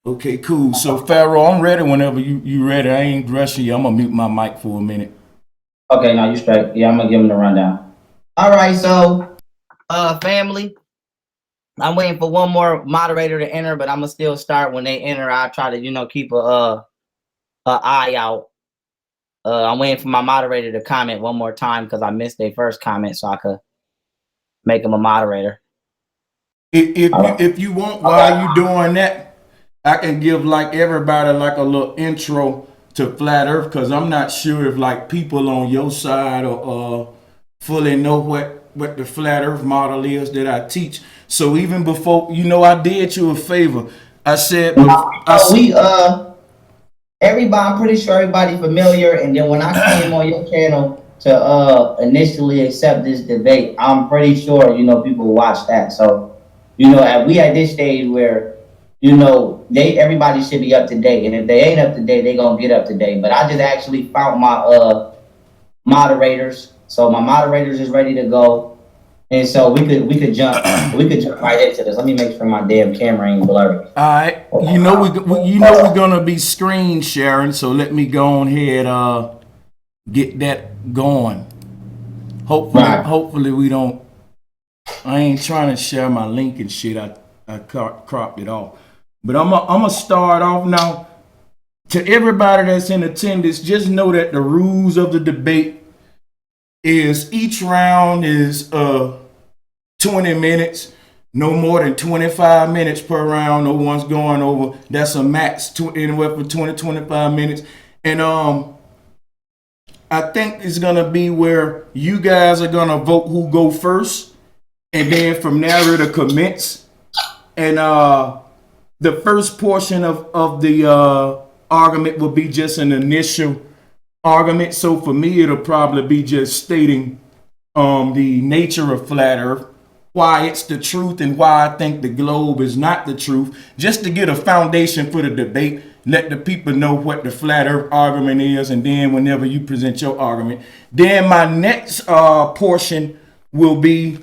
Okay, cool. So Pharaoh, I'm ready whenever you ready. I ain't rushing you. I'm gonna mute my mic for a minute. Okay, now you straight. Yeah, I'm gonna give him the rundown. All right, so family, I'm waiting for one more moderator to enter, but I'm gonna still start when they enter. I'll try to, keep a eye out. I'm waiting for my moderator to comment one more time because I missed their first comment, so I could make them a moderator. If All you right. if you want, while you Okay. doing that, I can give like everybody like a little intro to flat Earth because I'm not sure if like people on your side or fully know what the flat Earth model is that I teach. So even before I did you a favor. I said Now, before I we everybody, I'm pretty sure everybody familiar. And then when I came on your channel to initially accept this debate, I'm pretty sure people watch that. So we at this stage where they everybody should be up to date, and if they ain't up to date, they gonna get up to date. But I just actually found my moderators, so my moderators is ready to go, and so we could jump right into this. Let me make sure my damn camera ain't blurry. All right, we're gonna be screen sharing, so let me go on ahead get that going. Right. Hopefully we don't. I ain't trying to share my link and shit. I cropped it off, but I'm gonna start off now. To everybody that's in attendance, just know that the rules of the debate is each round is 20 minutes. No more than 25 minutes per round. No one's going over. That's a max anywhere for 20-25 minutes. And I think it's gonna be where you guys are gonna vote who go first, and then from there it'll commence. And the first portion of the argument will be just an initial argument. So for me, it'll probably be just stating the nature of flat Earth, why it's the truth, and why I think the globe is not the truth, just to get a foundation for the debate. Let the people know what the flat Earth argument is, and then whenever you present your argument, then my next portion will be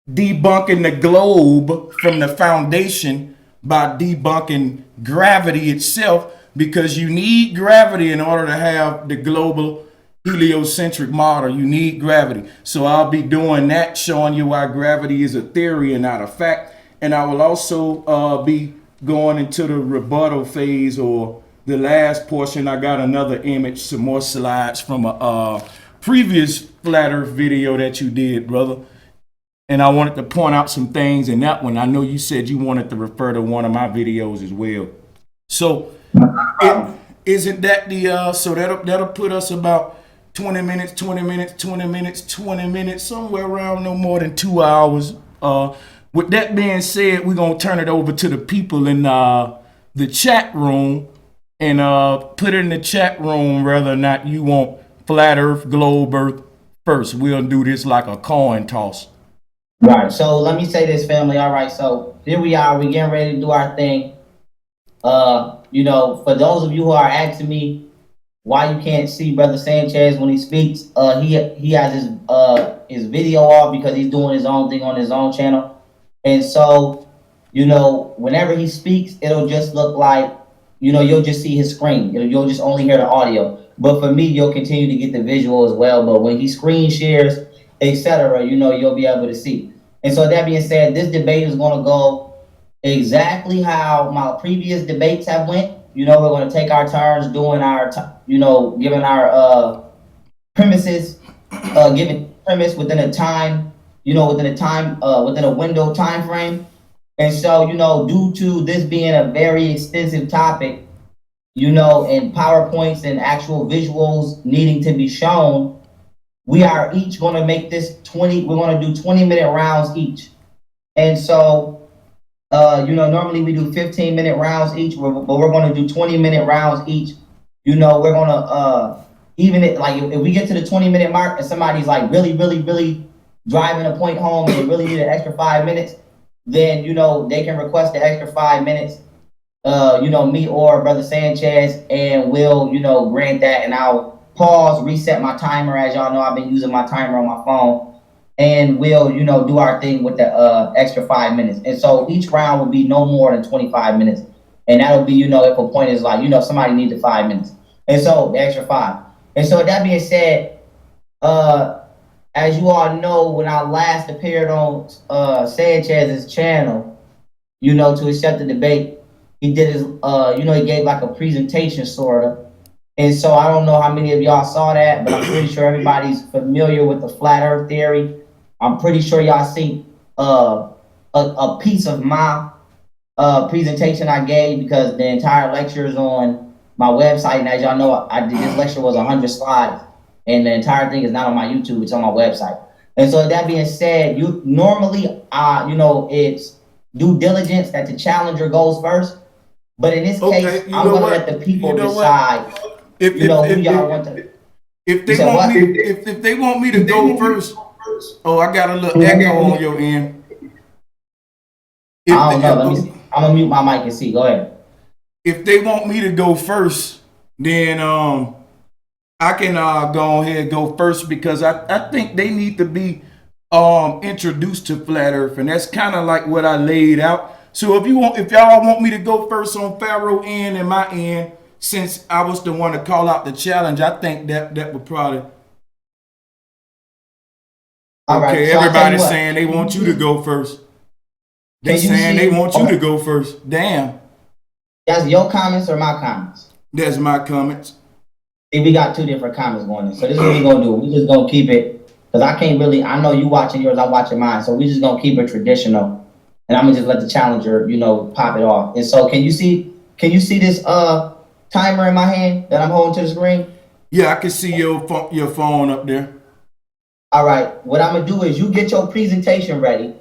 debunking the globe from the foundation by debunking gravity itself, because you need gravity in order to have the global heliocentric model. You need gravity. So I'll be doing that, showing you why gravity is a theory and not a fact. And I will also be going into the rebuttal phase, or the last portion. I got another image, some more slides from a previous flat Earth video that you did, brother. And I wanted to point out some things in that one. I know you said you wanted to refer to one of my videos as well. So it isn't that the so that'll put us about 20 minutes, 20 minutes, 20 minutes, 20 minutes, somewhere around no more than 2 hours. With that being said, we're gonna turn it over to the people in the chat room, and put it in the chat room whether or not you want flat Earth, globe Earth first. We'll do this like a coin toss. Right. So let me say this, family. All right. So here we are. We getting ready to do our thing. For those of you who are asking me why you can't see Brother Sanchez when he speaks, he has his video off because he's doing his own thing on his own channel. And so, whenever he speaks, it'll just look like, you'll just see his screen. You'll just only hear the audio. But for me, you'll continue to get the visual as well. But when he screen shares, etc., you'll be able to see. And so that being said, this debate is going to go exactly how my previous debates have went. We're going to take our turns doing our, giving our premises, giving premise within a time, within a window time frame. And so, due to this being a very extensive topic, and PowerPoints and actual visuals needing to be shown, we are each going to make this 20, we're going to do 20-minute rounds each. And so, normally we do 15-minute rounds each, but we're going to do 20-minute rounds each. We're going to, even if we get to the 20-minute mark and somebody's like really, really, really driving a point home and they really need an extra 5 minutes, then, they can request the extra 5 minutes, me or Brother Sanchez, and we'll, grant that, and I'll pause, reset my timer. As y'all know, I've been using my timer on my phone, and we'll, do our thing with the extra 5 minutes. And so each round will be no more than 25 minutes. and that'll be, if a point is like, somebody needs the 5 minutes, and so the extra five. And so with that being said, as you all know, when I last appeared on Sanchez's channel, to accept the debate, he did his, he gave like a presentation sort of. And so I don't know how many of y'all saw that, but I'm pretty sure everybody's familiar with the flat earth theory. I'm pretty sure y'all seen a piece of my presentation I gave, because the entire lecture is on my website. And as y'all know, this lecture was 100 slides, and the entire thing is not on my YouTube, it's on my website. And so that being said, you normally, it's due diligence that the challenger goes first. But in this case, I'm going to let the people decide. If y'all want to. If they want me to go first, oh, I got a little echo on your end. I don't know. Let me see. I'm gonna mute my mic and see. Go ahead. If they want me to go first, then I can go ahead and go first, because I think they need to be introduced to flat earth, and that's kind of like what I laid out. So if y'all want me to go first on Pharaoh end and my end, since I was the one to call out the challenge, I think that would probably. All right, okay, so everybody's saying they want you to go first. They saying they want you to go first. Damn. That's your comments or my comments? That's my comments. See, we got two different comments going in. So this is what we're gonna do. We're just gonna keep it, because I know you watching yours, I'm watching mine. So we're just gonna keep it traditional. And I'm gonna just let the challenger, pop it off. And so can you see this timer in my hand that I'm holding to the screen? Yeah, I can see your phone up there. All right. What I'm gonna do is you get your presentation ready,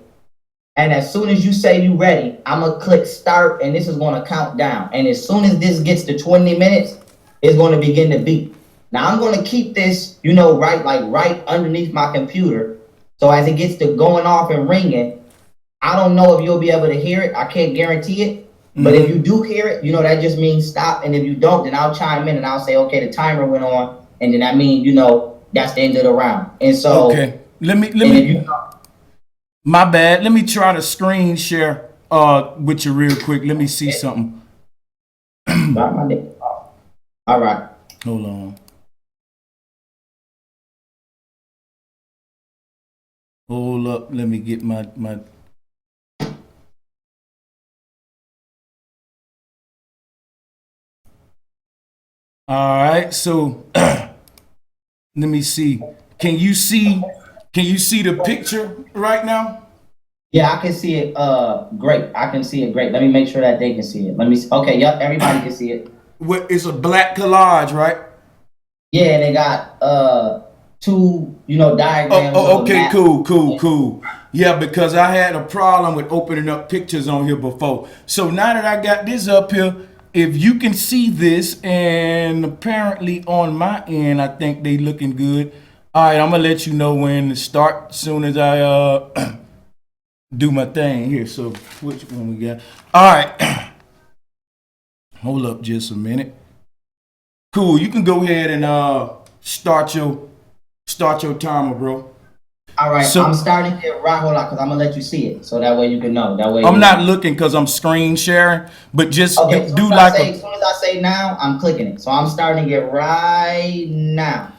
and as soon as you say you ready, I'm gonna click start, and this is gonna count down. And as soon as this gets to 20 minutes, it's gonna begin to beep. Now I'm gonna keep this, right underneath my computer. So as it gets to going off and ringing, I don't know if you'll be able to hear it. I can't guarantee it. But if you do hear it, that just means stop. And if you don't, then I'll chime in and I'll say, okay, the timer went on. And then that means, that's the end of the round. And so, okay, let me. My bad. Let me try to screen share with you real quick. Let me see something. All right. Hold on. Hold up. Let me get my. All right. So let me see. Can you see the picture right now? Yeah, I can see it. Great. I can see it. Great. Let me make sure that they can see it. Let me see. Okay. Yep. Everybody can see it. It's a black collage, right? Yeah. They got two, diagrams. Okay. Cool. Yeah, because I had a problem with opening up pictures on here before. So now that I got this up here, if you can see this, and apparently on my end, I think they looking good. All right, I'm gonna let you know when to start as soon as I do my thing here. So which one we got? All right, hold up just a minute. Cool, you can go ahead and start your timer, bro. All right, so I'm starting it right. Hold on, because I'm gonna let you see it, so that way you can know. That way I'm not looking because I'm screen sharing, but just okay, do like as soon as I say now, I'm clicking it. So I'm starting it right now.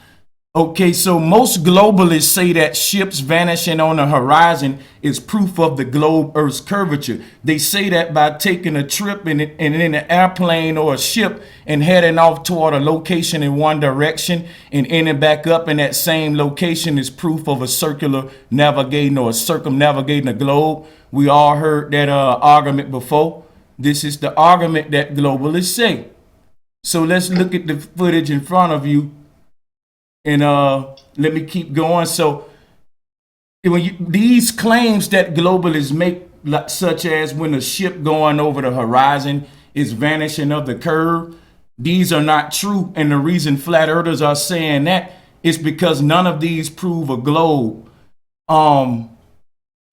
Okay, so most globalists say that ships vanishing on the horizon is proof of the globe Earth's curvature. They say that by taking a trip in an airplane or a ship and heading off toward a location in one direction and ending back up in that same location is proof of a circular navigating or circumnavigating a globe. We all heard that argument before. This is the argument that globalists say. So let's look at the footage in front of you. And let me keep going. So these claims that globalists make, such as when a ship going over the horizon is vanishing of the curve, these are not true. And the reason flat earthers are saying that is because none of these prove a globe.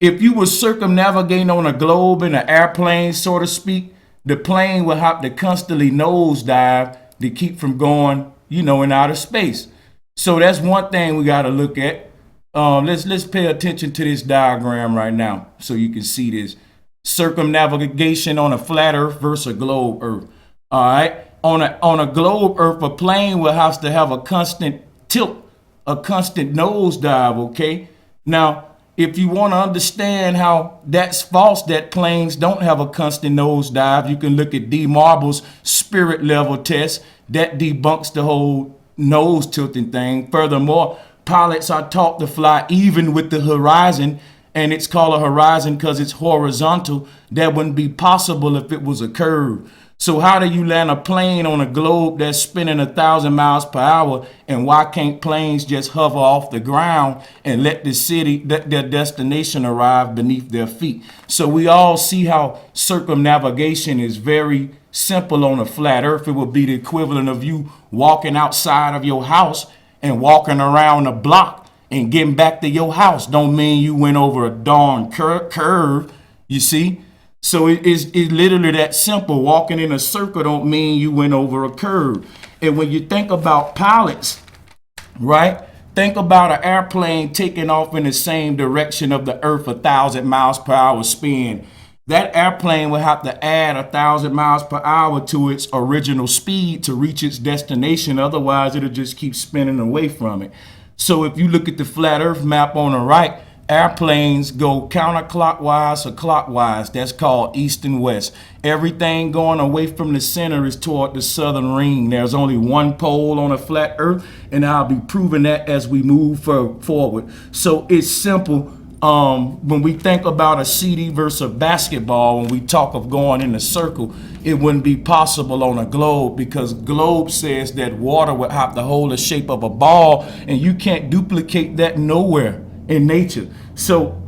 If you were circumnavigating on a globe in an airplane, so to speak, the plane will have to constantly nosedive to keep from going, in outer space. So that's one thing we got to look at. Let's pay attention to this diagram right now so you can see this. circumnavigation on a flat earth versus a globe earth. All right. On a globe earth, a plane will have to have a constant tilt, a constant nosedive. Okay. Now, if you want to understand how that's false, that planes don't have a constant nosedive, you can look at D. Marble's spirit level test. That debunks the whole nose tilting thing. Furthermore, pilots are taught to fly even with the horizon, and it's called a horizon because it's horizontal. That wouldn't be possible if it was a curve. So how do you land a plane on a globe that's spinning 1,000 miles per hour? And why can't planes just hover off the ground and let the city, their destination arrive beneath their feet? So we all see how circumnavigation is very simple on a flat earth. It would be the equivalent of you walking outside of your house and walking around a block and getting back to your house. Don't mean you went over a darn curve, you see? So it's literally that simple. Walking in a circle don't mean you went over a curve. And when you think about pilots, right? Think about an airplane taking off in the same direction of the earth, 1,000 miles per hour spin. That airplane will have to add 1,000 miles per hour to its original speed to reach its destination. Otherwise, it'll just keep spinning away from it. So if you look at the flat earth map on the right, airplanes go counterclockwise or clockwise. That's called east and west. Everything going away from the center is toward the southern ring. There's only one pole on a flat earth, and I'll be proving that as we move forward. So it's simple. When we think about a CD versus a basketball, when we talk of going in a circle, it wouldn't be possible on a globe, because globe says that water would have to hold the shape of a ball, and you can't duplicate that nowhere in nature. So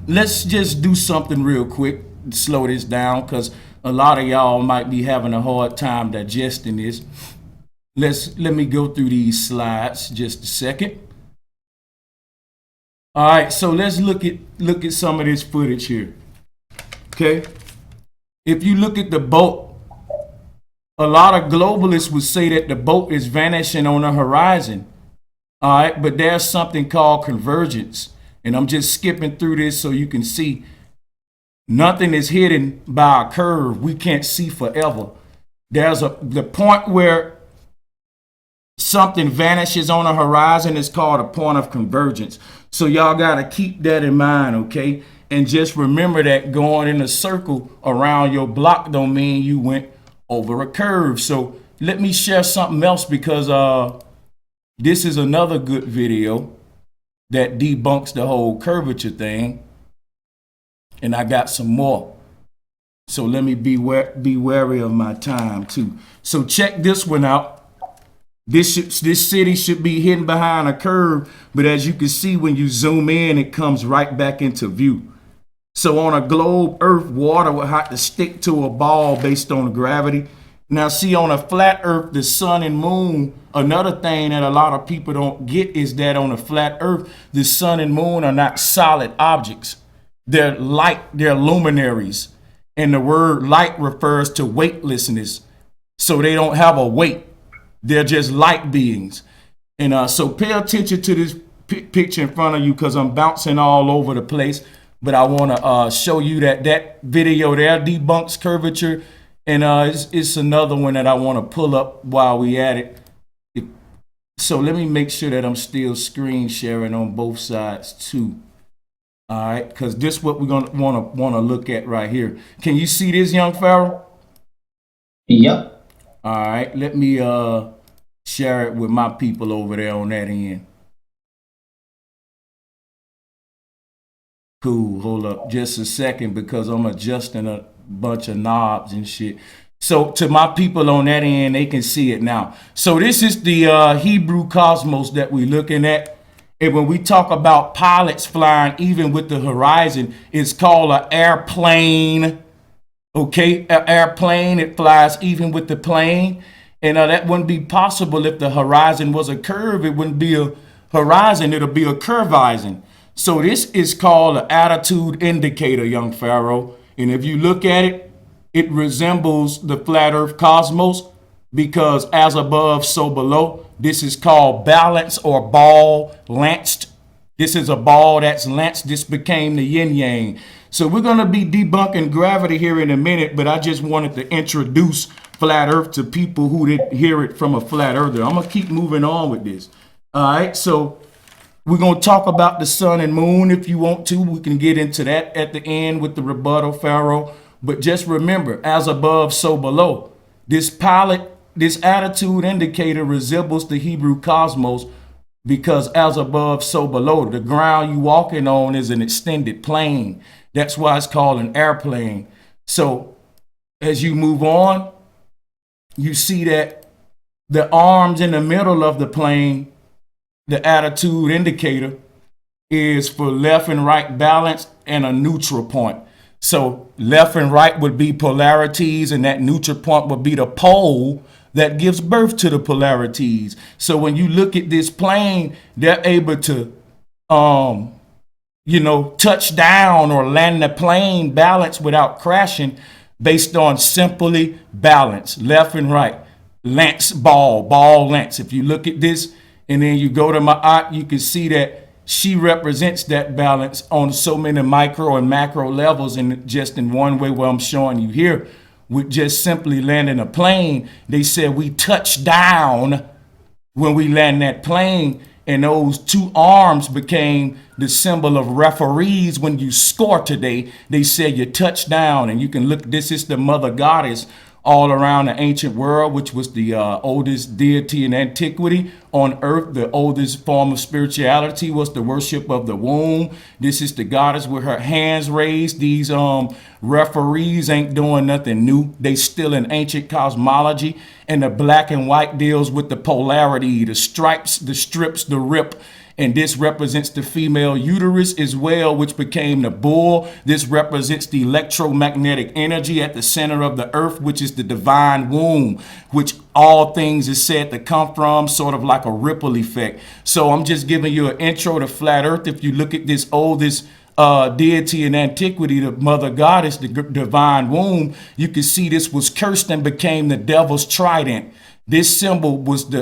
let's just do something real quick, slow this down, because a lot of y'all might be having a hard time digesting this. Let me go through these slides just a second. All right, so let's look at some of this footage here. Okay, if you look at the boat, a lot of globalists would say that the boat is vanishing on the horizon. All right, but there's something called convergence, and I'm just skipping through this so you can see nothing is hidden by a curve. We can't see forever. There's the point where something vanishes on a horizon is called a point of convergence. So y'all got to keep that in mind, okay? And just remember that going in a circle around your block don't mean you went over a curve. So let me share something else, because this is another good video that debunks the whole curvature thing. And I got some more. So let me be wary of my time too. So check this one out. This city should be hidden behind a curve, but as you can see, when you zoom in, it comes right back into view. So on a globe earth, water will have to stick to a ball based on gravity. Now see, on a flat earth, the sun and moon, another thing that a lot of people don't get is that on a flat earth, the sun and moon are not solid objects. They're light, they're luminaries. And the word light refers to weightlessness. So they don't have a weight. They're just light beings. And so pay attention to this picture in front of you, because I'm bouncing all over the place. But I want to show you that video there debunks curvature. And it's another one that I want to pull up while we at it. So let me make sure that I'm still screen sharing on both sides too. All right, because this is what we're gonna want to look at right here. Can you see this, Young Pharaoh? Yep. All right, let me share it with my people over there on that end. Cool, hold up just a second, because I'm adjusting a bunch of knobs and shit. So to my people on that end, they can see it now. So this is the Hebrew cosmos that we're looking at. And when we talk about pilots flying even with the horizon, it's called an airplane. Okay, an airplane, it flies even with the plane. And that wouldn't be possible if the horizon was a curve. It wouldn't be a horizon, it'll be a curvizing. So this is called an attitude indicator, Young Pharaoh. And if you look at it, it resembles the flat earth cosmos, because as above, so below. This is called balance or ball lanced. This is a ball that's lanced. This became the yin yang. So we're going to be debunking gravity here in a minute, but I just wanted to introduce flat earth to people who didn't hear it from a flat earther. I'm going to keep moving on with this. All right, so we're going to talk about the sun and moon if you want to. We can get into that at the end with the rebuttal, Pharaoh. But just remember, as above, so below. This attitude indicator resembles the Hebrew cosmos because as above, so below. The ground you walking on is an extended plane. That's why it's called an airplane. So as you move on, you see that the arms in the middle of the plane, the attitude indicator, is for left and right balance and a neutral point. So left and right would be polarities, and that neutral point would be the pole that gives birth to the polarities. So when you look at this plane, they're able to touch down or land the plane balance without crashing based on simply balance, left and right. Lance ball lengths. If you look at this and then you go to Ma'at, you can see that she represents that balance on so many micro and macro levels, and just in one way where I'm showing you here, with just simply landing a plane, they said we touch down when we land that plane, and those two arms became the symbol of referees when you score today. They said you touch down, and you can look, this is the mother goddess all around the ancient world, which was the oldest deity in antiquity on earth. The oldest form of spirituality was the worship of the womb. This is the goddess with her hands raised. These referees ain't doing nothing new. They still in ancient cosmology. And the black and white deals with the polarity, the stripes, the strips, the rip. And this represents the female uterus as well, which became the bull. This represents the electromagnetic energy at the center of the earth, which is the divine womb, which all things is said to come from, sort of like a ripple effect. So I'm just giving you an intro to flat earth. If you look at this oldest deity in antiquity, the mother goddess, the divine womb, you can see this was cursed and became the devil's trident. This symbol was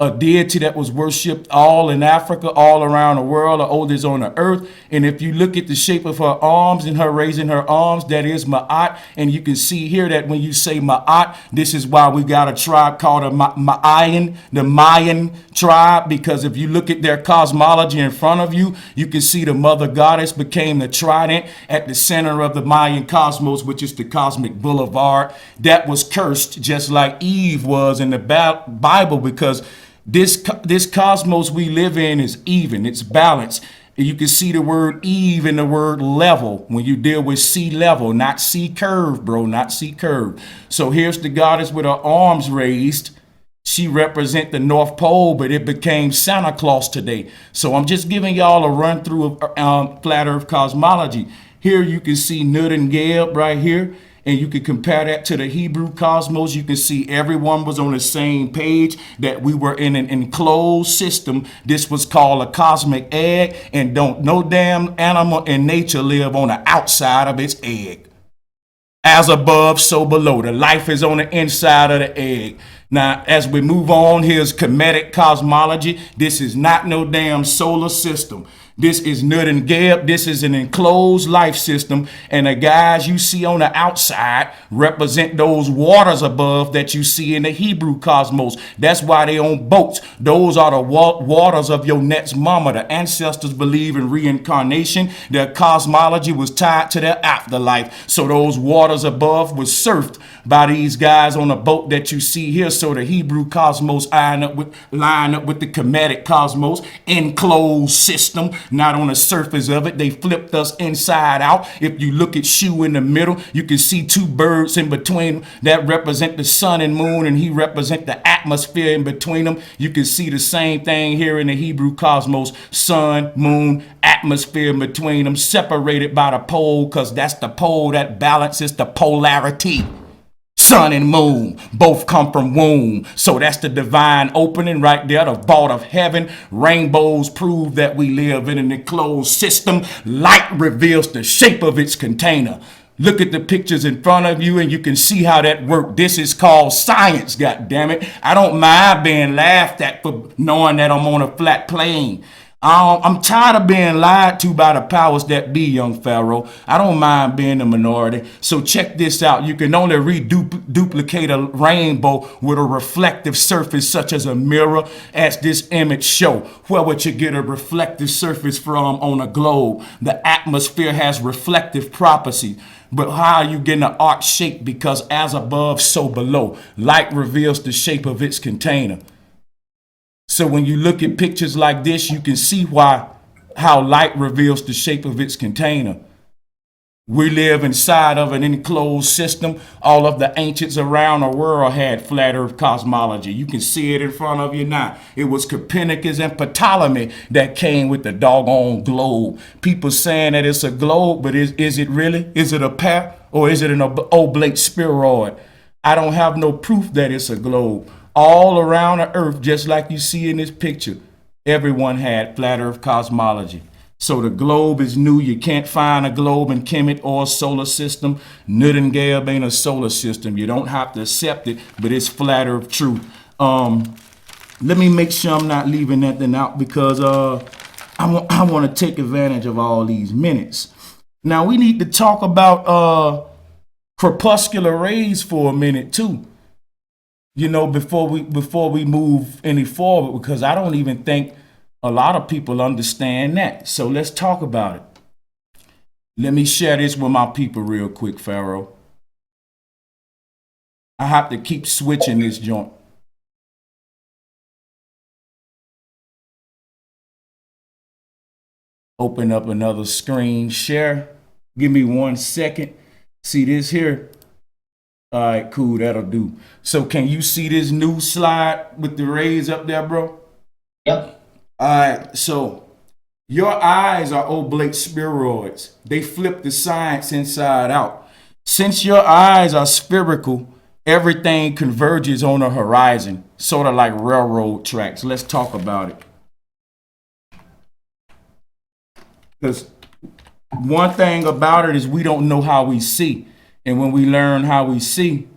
a deity that was worshipped all in Africa, all around the world, the oldest on the earth. And if you look at the shape of her arms and her raising her arms, that is Ma'at. And you can see here that when you say Ma'at, this is why we got a tribe called the Mayan tribe, because if you look at their cosmology in front of you, you can see the mother goddess became the trident at the center of the Mayan cosmos, which is the cosmic boulevard. That was cursed just like Eve was in the Bible, because this cosmos we live in is even, it's balanced. And you can see the word Eve and the word level when you deal with sea level, not sea curve, bro, not sea curve. So here's the goddess with her arms raised. She represents the North Pole, but it became Santa Claus today. So I'm just giving y'all a run through of flat earth cosmology. Here you can see Nud and Geb right here. And you can compare that to the Hebrew cosmos. You can see everyone was on the same page, that we were in an enclosed system. This was called a cosmic egg, and don't no damn animal in nature live on the outside of its egg. As above, so below. The life is on the inside of the egg. Now, as we move on, here's Kemetic cosmology. This is not no damn solar system. This is Nud and Geb. This is an enclosed life system. And the guys you see on the outside represent those waters above that you see in the Hebrew cosmos. That's why they own boats. Those are the waters of your next mama. The ancestors believe in reincarnation. Their cosmology was tied to their afterlife. So those waters above was surfed by these guys on a boat that you see here. So the Hebrew cosmos line up with the Kemetic cosmos, enclosed system. Not on the surface of it. They flipped us inside out. If you look at Shu in the middle, you can see two birds in between that represent the sun and moon, and he represent the atmosphere in between them. You can see the same thing here in the Hebrew cosmos. Sun, moon, atmosphere in between them, separated by the pole, because that's the pole that balances the polarity. Sun and moon both come from womb. So that's the divine opening right there, the vault of heaven. Rainbows prove that we live in an enclosed system. Light reveals the shape of its container. Look at the pictures in front of you and you can see how that worked. This is called science, goddammit. I don't mind being laughed at for knowing that I'm on a flat plane. I'm tired of being lied to by the powers that be, young Pharaoh. I don't mind being a minority. So check this out. You can only reduplicate a rainbow with a reflective surface such as a mirror, as this image show. Where would you get a reflective surface from on a globe? The atmosphere has reflective properties. But how are you getting an arc shape? Because as above, so below. Light reveals the shape of its container. So when you look at pictures like this, you can see how light reveals the shape of its container. We live inside of an enclosed system. All of the ancients around the world had flat earth cosmology. You can see it in front of you now. It was Copernicus and Ptolemy that came with the doggone globe. People saying that it's a globe, but is it really? Is it a pear or is it an oblate spheroid? I don't have no proof that it's a globe. All around the earth, just like you see in this picture, everyone had flat earth cosmology. So the globe is new. You can't find a globe in Kemet or a solar system. Nightingale ain't a solar system. You don't have to accept it, but it's flat earth truth. Let me make sure I'm not leaving nothing out because I want to take advantage of all these minutes. Now we need to talk about crepuscular rays for a minute too. You know, before we move any forward, because I don't even think a lot of people understand that. So let's talk about it. Let me share this with my people real quick, Pharaoh. I have to keep switching this joint. Open up another screen share. Give me 1 second. See this here? All right, cool, that'll do. So can you see this new slide with the rays up there, bro? Yep. All right, so your eyes are oblate spheroids. They flip the science inside out. Since your eyes are spherical, everything converges on the horizon, sort of like railroad tracks. Let's talk about it. Because one thing about it is we don't know how we see. And when we learn how we see,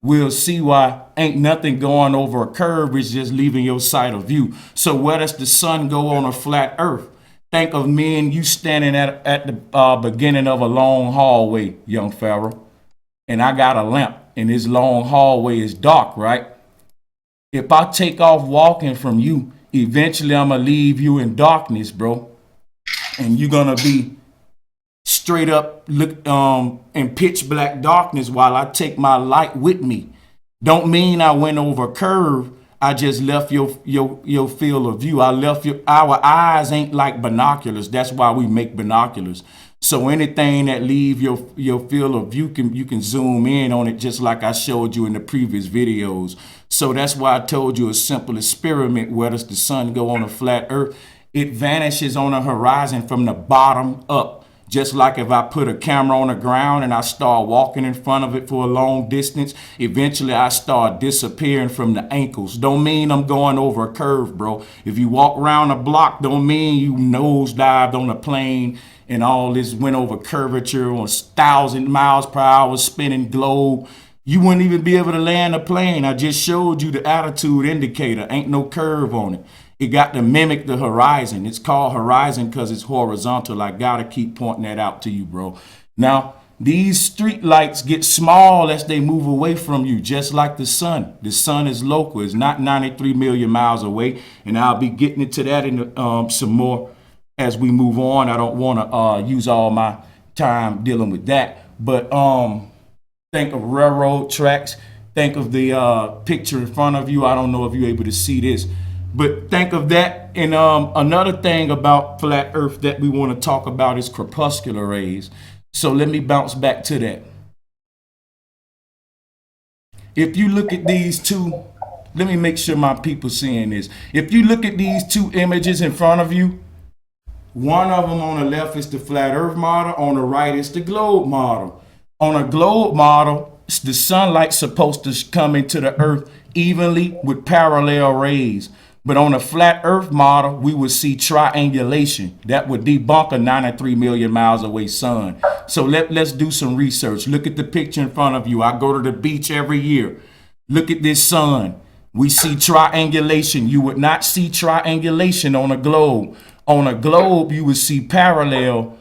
we'll see why ain't nothing going over a curve. It's just leaving your sight of view. So where does the sun go on a flat earth? Think of me and you standing at the beginning of a long hallway, young Pharaoh. And I got a lamp and this long hallway is dark, right? If I take off walking from you, eventually I'm going to leave you in darkness, bro. And you're going to be straight up in pitch black darkness while I take my light with me. Don't mean I went over a curve. I just left your field of view. I left our eyes ain't like binoculars. That's why we make binoculars. So anything that leave your field of view, you can zoom in on it just like I showed you in the previous videos. So that's why I told you a simple experiment. Where does the sun go on a flat earth? It vanishes on the horizon from the bottom up. Just like if I put a camera on the ground and I start walking in front of it for a long distance, eventually I start disappearing from the ankles. Don't mean I'm going over a curve, bro. If you walk around a block, don't mean you nosedived on a plane and all this went over curvature on 1,000 miles per hour spinning globe. You wouldn't even be able to land a plane. I just showed you the attitude indicator. Ain't no curve on it. It got to mimic the horizon. It's called horizon because it's horizontal. I got to keep pointing that out to you, bro. Now, these street lights get small as they move away from you, just like the sun. The sun is local. It's not 93 million miles away. And I'll be getting into that in some more as we move on. I don't want to use all my time dealing with that. But think of railroad tracks. Think of the picture in front of you. I don't know if you're able to see this. But think of that. And another thing about flat earth that we want to talk about is crepuscular rays. So let me bounce back to that. If you look at these two, let me make sure my people seeing this. If you look at these two images in front of you, one of them on the left is the flat earth model. On the right is the globe model. On a globe model, the sunlight's supposed to come into the earth evenly with parallel rays. But on a flat earth model, we would see triangulation. That would debunk a 93 million miles away sun. So let's do some research. Look at the picture in front of you. I go to the beach every year. Look at this sun. We see triangulation. You would not see triangulation on a globe. On a globe, you would see parallel,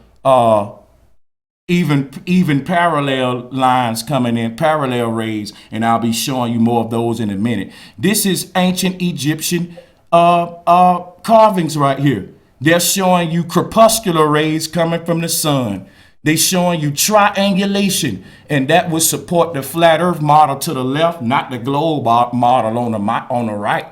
even parallel lines coming in, parallel rays, and I'll be showing you more of those in a minute. This is ancient Egyptian carvings right here. They're showing you crepuscular rays coming from the sun. They're showing you triangulation, and that would support the flat earth model to the left, not the globe model on the right.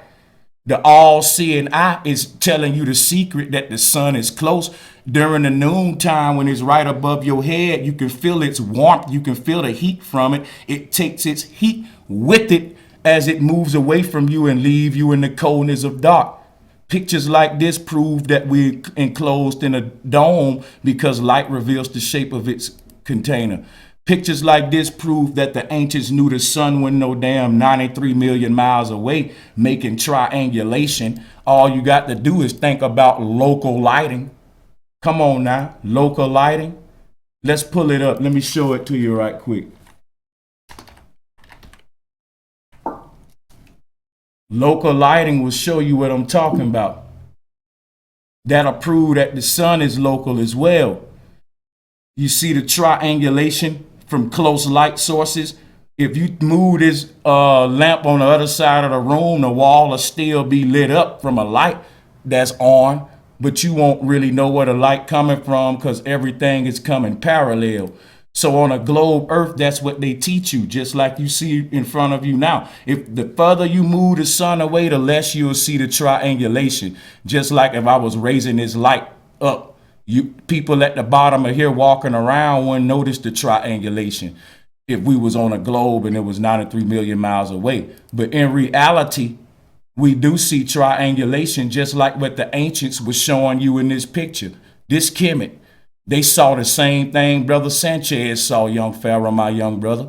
The all-seeing eye is telling you the secret that the sun is close. During the noontime, when it's right above your head, you can feel its warmth. You can feel the heat from it. It takes its heat with it as it moves away from you and leave you in the coldness of dark. Pictures like this prove that we're enclosed in a dome because light reveals the shape of its container. Pictures like this prove that the ancients knew the sun wasn't no damn 93 million miles away, making triangulation. All you got to do is think about local lighting. Come on now, local lighting. Let's pull it up. Let me show it to you right quick. Local lighting will show you what I'm talking about. That'll prove that the sun is local as well. You see the triangulation from close light sources. If you move this lamp on the other side of the room, the wall will still be lit up from a light that's on, but you won't really know where the light coming from because everything is coming parallel. So on a globe earth, that's what they teach you, just like you see in front of you now. If the further you move the sun away, the less you'll see the triangulation. Just like if I was raising this light up, you people at the bottom of here walking around wouldn't notice the triangulation if we was on a globe and it was 93 million miles away. But in reality, we do see triangulation just like what the ancients were showing you in this picture. This Kemet, they saw the same thing Brother Sanchez saw, Young Pharaoh, my young brother.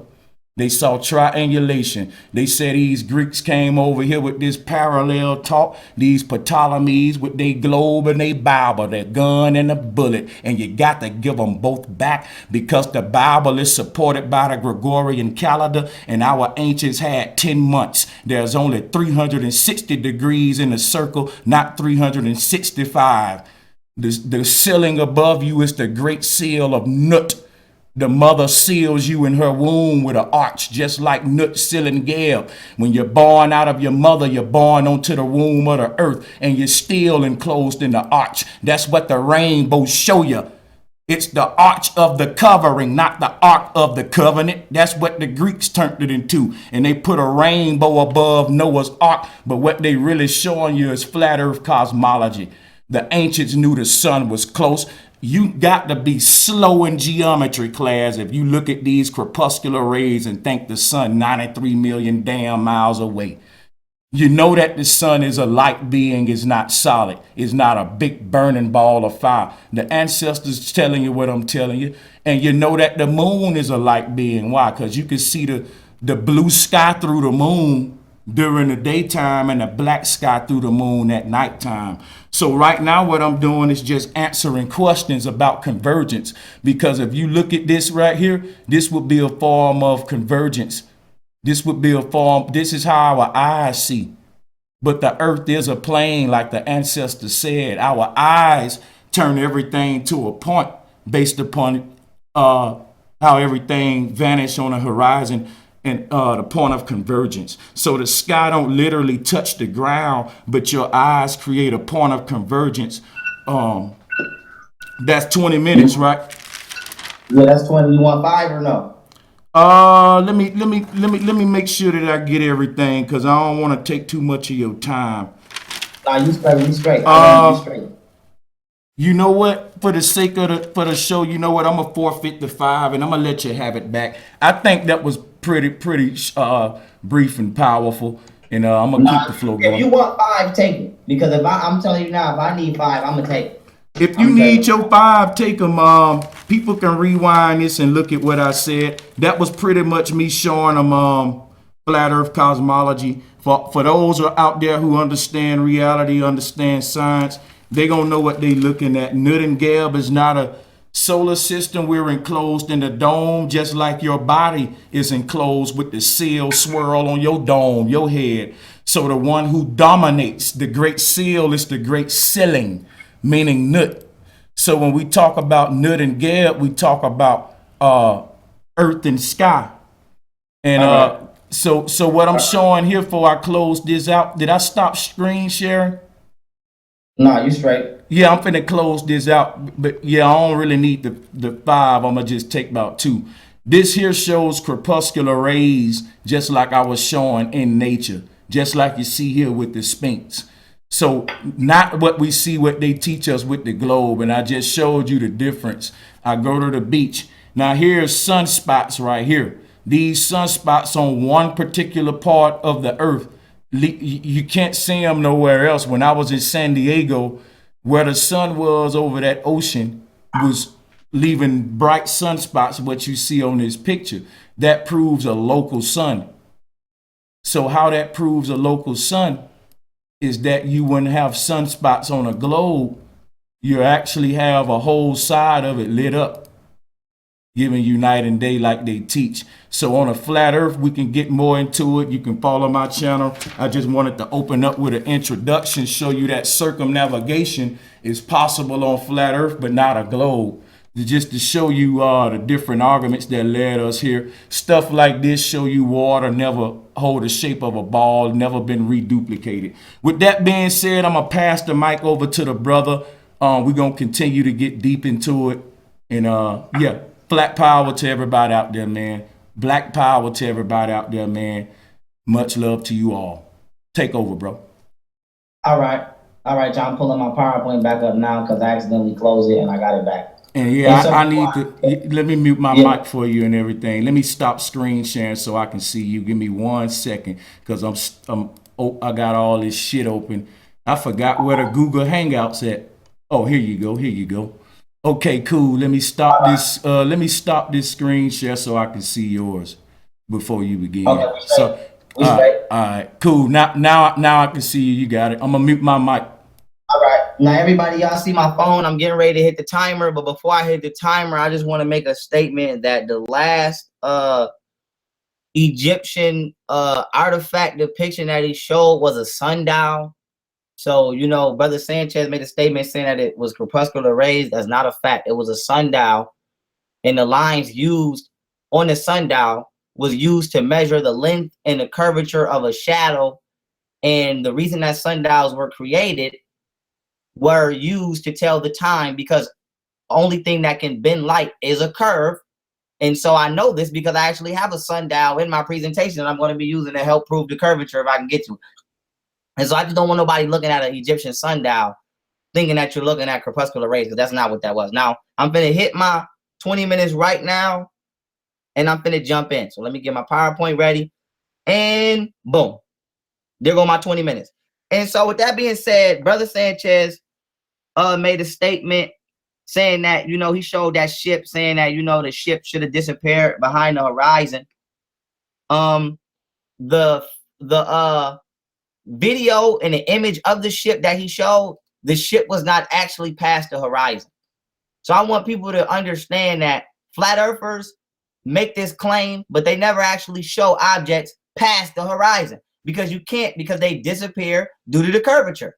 They saw triangulation. They said these Greeks came over here with this parallel talk, these Ptolemies with their globe and their Bible, their gun and a bullet, and you got to give them both back because the Bible is supported by the Gregorian calendar, and our ancients had 10 months. There's only 360 degrees in a circle, not 365. The ceiling above you is the great seal of Nut. The mother seals you in her womb with an arch, just like Nut sealing Geb. When you're born out of your mother, you're born onto the womb of the earth, and you're still enclosed in the arch. That's what the rainbows show you. It's the arch of the covering, not the ark of the covenant. That's what the Greeks turned it into. And they put a rainbow above Noah's ark, but what they really showing you is flat earth cosmology. The ancients knew the sun was close. You got to be slow in geometry class if you look at these crepuscular rays and think the sun 93 million damn miles away. You know that the sun is a light being, is not solid. It's not a big burning ball of fire. The ancestors telling you what I'm telling you. And you know that the moon is a light being. Why? Because you can see the blue sky through the moon during the daytime and the black sky through the moon at nighttime. So right now what I'm doing is just answering questions about convergence, because if you look at this right here, this would be a form of convergence. This would be a form, this is how our eyes see. But the earth is a plane, like the ancestors said. Our eyes turn everything to a point based upon how everything vanished on the horizon and the point of convergence. So the sky don't literally touch the ground, but your eyes create a point of convergence. That's 20 minutes, right? Yeah, that's 20. You want 5 or no? Let me make sure that I get everything, because I don't want to take too much of your time. Nah, you straight. You straight. You know what? For the sake of the show, you know what? I'm gonna forfeit the 5, and I'm gonna let you have it back. I think that was pretty brief and powerful, and I'm gonna keep the flow going. If you want 5, take it. Because I'm telling you now, if I need 5, I'm gonna take it. If you need your 5, take them. People can rewind this and look at what I said. That was pretty much me showing them flat Earth cosmology. For those who are out there who understand reality, understand science, they gonna know what they looking at. Nut and Geb is not a solar system. We're enclosed in the dome, just like your body is enclosed with the seal swirl on your dome, your head. So the one who dominates, the great seal, is the great ceiling. meaning nut. So when we talk about nut and geb, we talk about earth and sky. And All right. so what I'm showing here before I close this out, did I stop screen sharing? No, you straight. Yeah, I'm finna close this out, but yeah, I don't really need the five. I'm gonna just take about two. This here shows crepuscular rays, just like I was showing in nature, just like you see here with the Sphinx. So not what we see, what they teach us with the globe, and I just showed you the difference. I go to the beach. Now here's sunspots right here. These sunspots on one particular part of the earth, you can't see them nowhere else. When I was in San Diego, where the sun was over that ocean was leaving bright sunspots, what you see on this picture. That proves a local sun. So how that proves a local sun is that you wouldn't have sunspots on a globe. You actually have a whole side of it lit up, giving you night and day like they teach. So on a flat earth, we can get more into it. You can follow my channel. I just wanted to open up with an introduction, show you that circumnavigation is possible on flat earth, but not a globe. Just to show you the different arguments that led us here. Stuff like this show you water never hold the shape of a ball, never been reduplicated. With that being said, I'm going to pass the mic over to the brother. We're going to continue to get deep into it. And yeah, flat power to everybody out there, man. Black power to everybody out there, man. Much love to you all. Take over, bro. All right. All right, John, I'm pulling my PowerPoint back up now because I accidentally closed it and I got it back. And And yeah, so I need to let me mute my yeah, mic for you and everything. Let me stop screen sharing so I can see you. Give me 1 second, because I got all this shit open. I forgot where the Google Hangouts at. Oh, here you go. Here you go. Okay, cool. Let me stop this. Let me stop this screen share so I can see yours before you okay, begin. we straight. So, We straight. all right, cool. Now I can see you. You got it. I'm gonna mute my mic. All right. Now, everybody, y'all see my phone. I'm getting ready to hit the timer. But before I hit the timer, I just want to make a statement that the last Egyptian artifact depiction that he showed was a sundial. So, you know, Brother Sanchez made a statement saying that it was crepuscular rays. That's not a fact. It was a sundial. And the lines used on the sundial was used to measure the length and the curvature of a shadow. And the reason that sundials were created were used to tell the time, because only thing that can bend light is a curve. And so I know this because I actually have a sundial in my presentation that I'm going to be using to help prove the curvature if I can get to it. And so I just don't want nobody looking at an Egyptian sundial thinking that you're looking at crepuscular rays, because that's not what that was. Now, I'm going to hit my 20 minutes right now, and I'm going to jump in. So let me get my PowerPoint ready, and boom, there go my 20 minutes. And so with that being said, Brother Sanchez made a statement saying that, you know, he showed that ship, saying that, you know, the ship should have disappeared behind the horizon. The video and the image of the ship that he showed, the ship was not actually past the horizon. So I want people to understand that flat earthers make this claim, but they never actually show objects past the horizon, because you can't, because they disappear due to the curvature.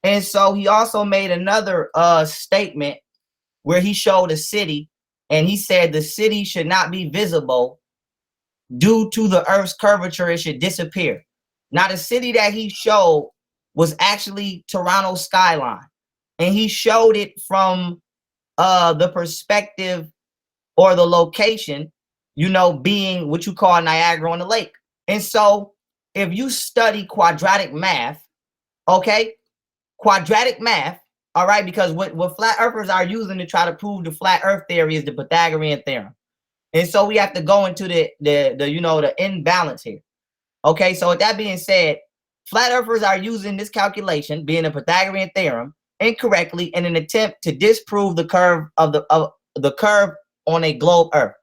And so he also made another statement where he showed a city, and he said the city should not be visible due to the earth's curvature. It should disappear. Now, the city that he showed was actually Toronto skyline, and he showed it from the perspective or the location, you know, being what you call Niagara on the lake. And so if you study quadratic math, okay, quadratic math, all right, because what flat earthers are using to try to prove the flat earth theory is the Pythagorean theorem. And so we have to go into the you know, the imbalance here. Okay, so with that being said, flat earthers are using this calculation, being a Pythagorean theorem, incorrectly in an attempt to disprove the curve of the curve on a globe earth.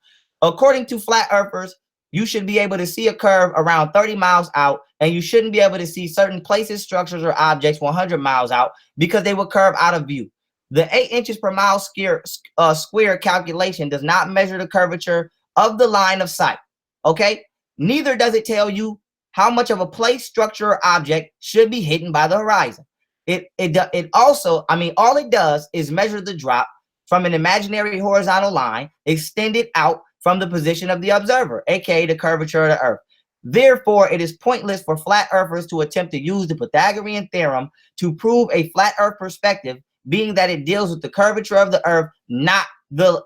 According to flat earthers, you should be able to see a curve around 30 miles out, and you shouldn't be able to see certain places, structures, or objects 100 miles out, because they will curve out of view. The 8 inches per mile square calculation does not measure the curvature of the line of sight. Okay, neither does it tell you how much of a place, structure, or object should be hidden by the horizon. it also, I mean, all it does is measure the drop from an imaginary horizontal line extended out from the position of the observer, aka the curvature of the Earth. Therefore, it is pointless for flat earthers to attempt to use the Pythagorean theorem to prove a flat Earth perspective, being that it deals with the curvature of the Earth, not the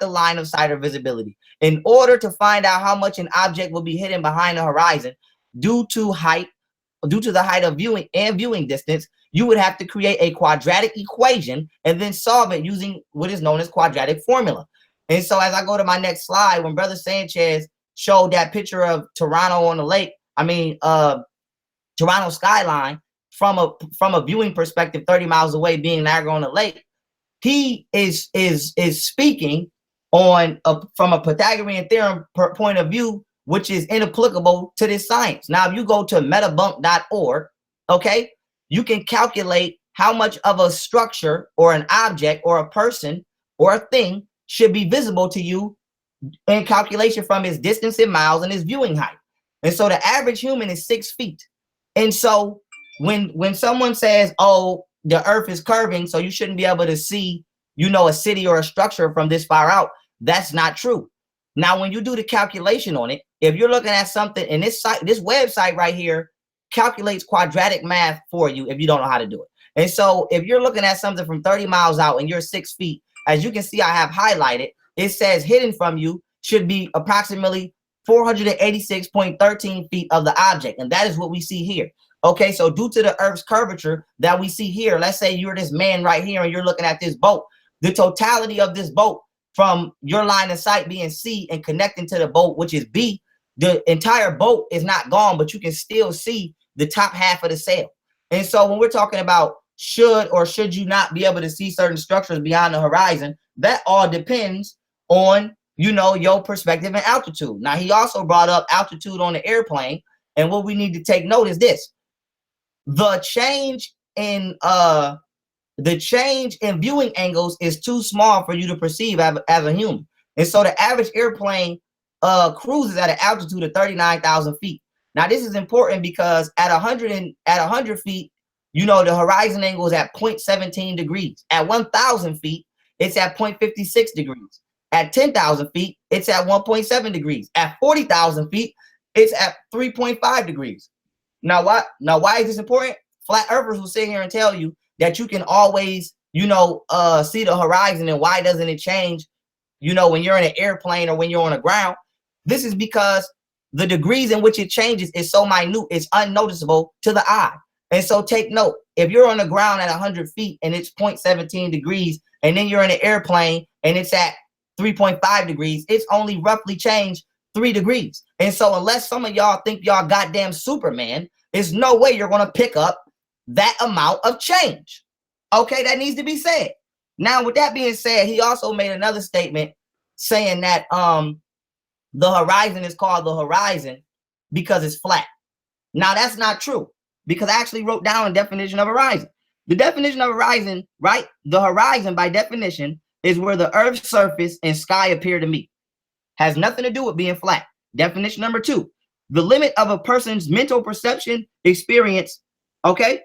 line of sight or visibility. In order to find out how much an object will be hidden behind the horizon due to the height of viewing and viewing distance, you would have to create a quadratic equation and then solve it using what is known as quadratic formula. And so as I go to my next slide, when Brother Sanchez showed that picture of Toronto on the lake, Toronto skyline from a viewing perspective 30 miles away being Niagara on the lake, he is speaking on from a Pythagorean theorem point of view, which is inapplicable to this science. Now, if you go to metabunk.org, okay, you can calculate how much of a structure or an object or a person or a thing should be visible to you in calculation from its distance in miles and its viewing height. And so the average human is 6 feet. And so when someone says, oh, the Earth is curving, so you shouldn't be able to see, a city or a structure from this far out, that's not true. Now, when you do the calculation on it, if you're looking at something, and this website right here calculates quadratic math for you if you don't know how to do it. And so if you're looking at something from 30 miles out and you're 6 feet, as you can see, I have highlighted, it says hidden from you should be approximately 486.13 feet of the object. And that is what we see here. Okay, so due to the Earth's curvature that we see here, let's say you're this man right here and you're looking at this boat. The totality of this boat from your line of sight being C and connecting to the boat, which is B, the entire boat is not gone, but you can still see the top half of the sail. And so when we're talking about should or should you not be able to see certain structures beyond the horizon, that all depends on, your perspective and altitude. Now, he also brought up altitude on the airplane. And what we need to take note is this. The change in viewing angles is too small for you to perceive as a human. And so the average airplane cruises at an altitude of 39,000 feet. Now, this is important because at 100 feet, the horizon angle is at 0.17 degrees. At 1,000 feet, it's at 0.56 degrees. At 10,000 feet, it's at 1.7 degrees. At 40,000 feet, it's at 3.5 degrees. Now, why is this important? Flat earthers will sit here and tell you that you can always, see the horizon, and why doesn't it change, when you're in an airplane or when you're on the ground? This is because the degrees in which it changes is so minute, it's unnoticeable to the eye. And so take note, if you're on the ground at 100 feet and it's 0.17 degrees, and then you're in an airplane and it's at 3.5 degrees, it's only roughly changed 3 degrees. And so unless some of y'all think y'all goddamn Superman, there's no way you're going to pick up that amount of change. Okay, that needs to be said. Now, with that being said, he also made another statement saying that the horizon is called the horizon because it's flat. Now, that's not true, because I actually wrote down a definition of horizon. The definition of horizon, right? The horizon, by definition, is where the Earth's surface and sky appear to meet. Has nothing to do with being flat. Definition number 2, the limit of a person's mental perception experience, okay?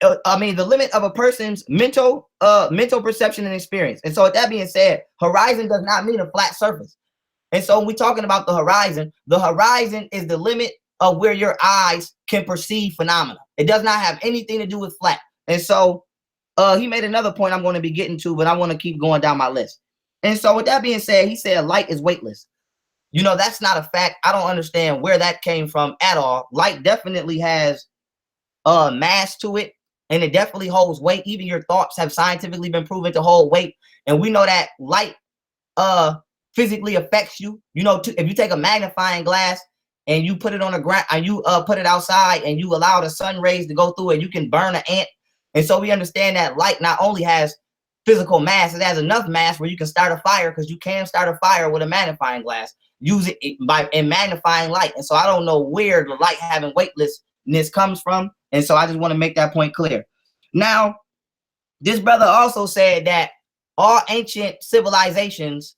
The limit of a person's mental perception and experience. And so with that being said, horizon does not mean a flat surface. And so when we're talking about the horizon is the limit of where your eyes can perceive phenomena. It does not have anything to do with flat. And so he made another point I'm going to be getting to, but I want to keep going down my list. And so with that being said, he said light is weightless. That's not a fact. I don't understand where that came from at all. Light definitely has mass to it, and it definitely holds weight. Even your thoughts have scientifically been proven to hold weight. And we know that light physically affects you. If you take a magnifying glass and you put it on the ground and you put it outside and you allow the sun rays to go through it, you can burn an ant. And so we understand that light not only has physical mass, it has enough mass where you can start a fire, because you can start a fire with a magnifying glass. Use it in magnifying light. And so I don't know where the light having weightlessness comes from. And so I just want to make that point clear. Now, this brother also said that all ancient civilizations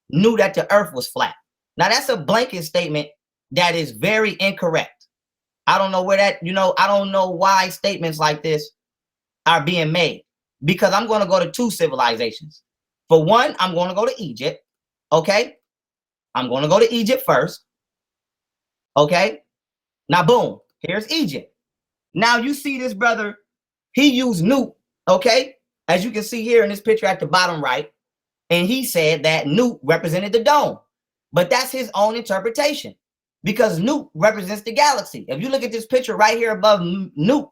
knew that the earth was flat. Now, that's a blanket statement that is very incorrect. I don't know where that, I don't know why statements like this are being made, because I'm going to go to two civilizations. For one, I'm going to go to Egypt. Okay. I'm going to go to Egypt first. Okay. Now, boom, here's Egypt. Now you see this brother, he used Newt. Okay. As you can see here in this picture at the bottom right. And he said that Newt represented the dome, but that's his own interpretation, because Newt represents the galaxy. If you look at this picture right here above Newt,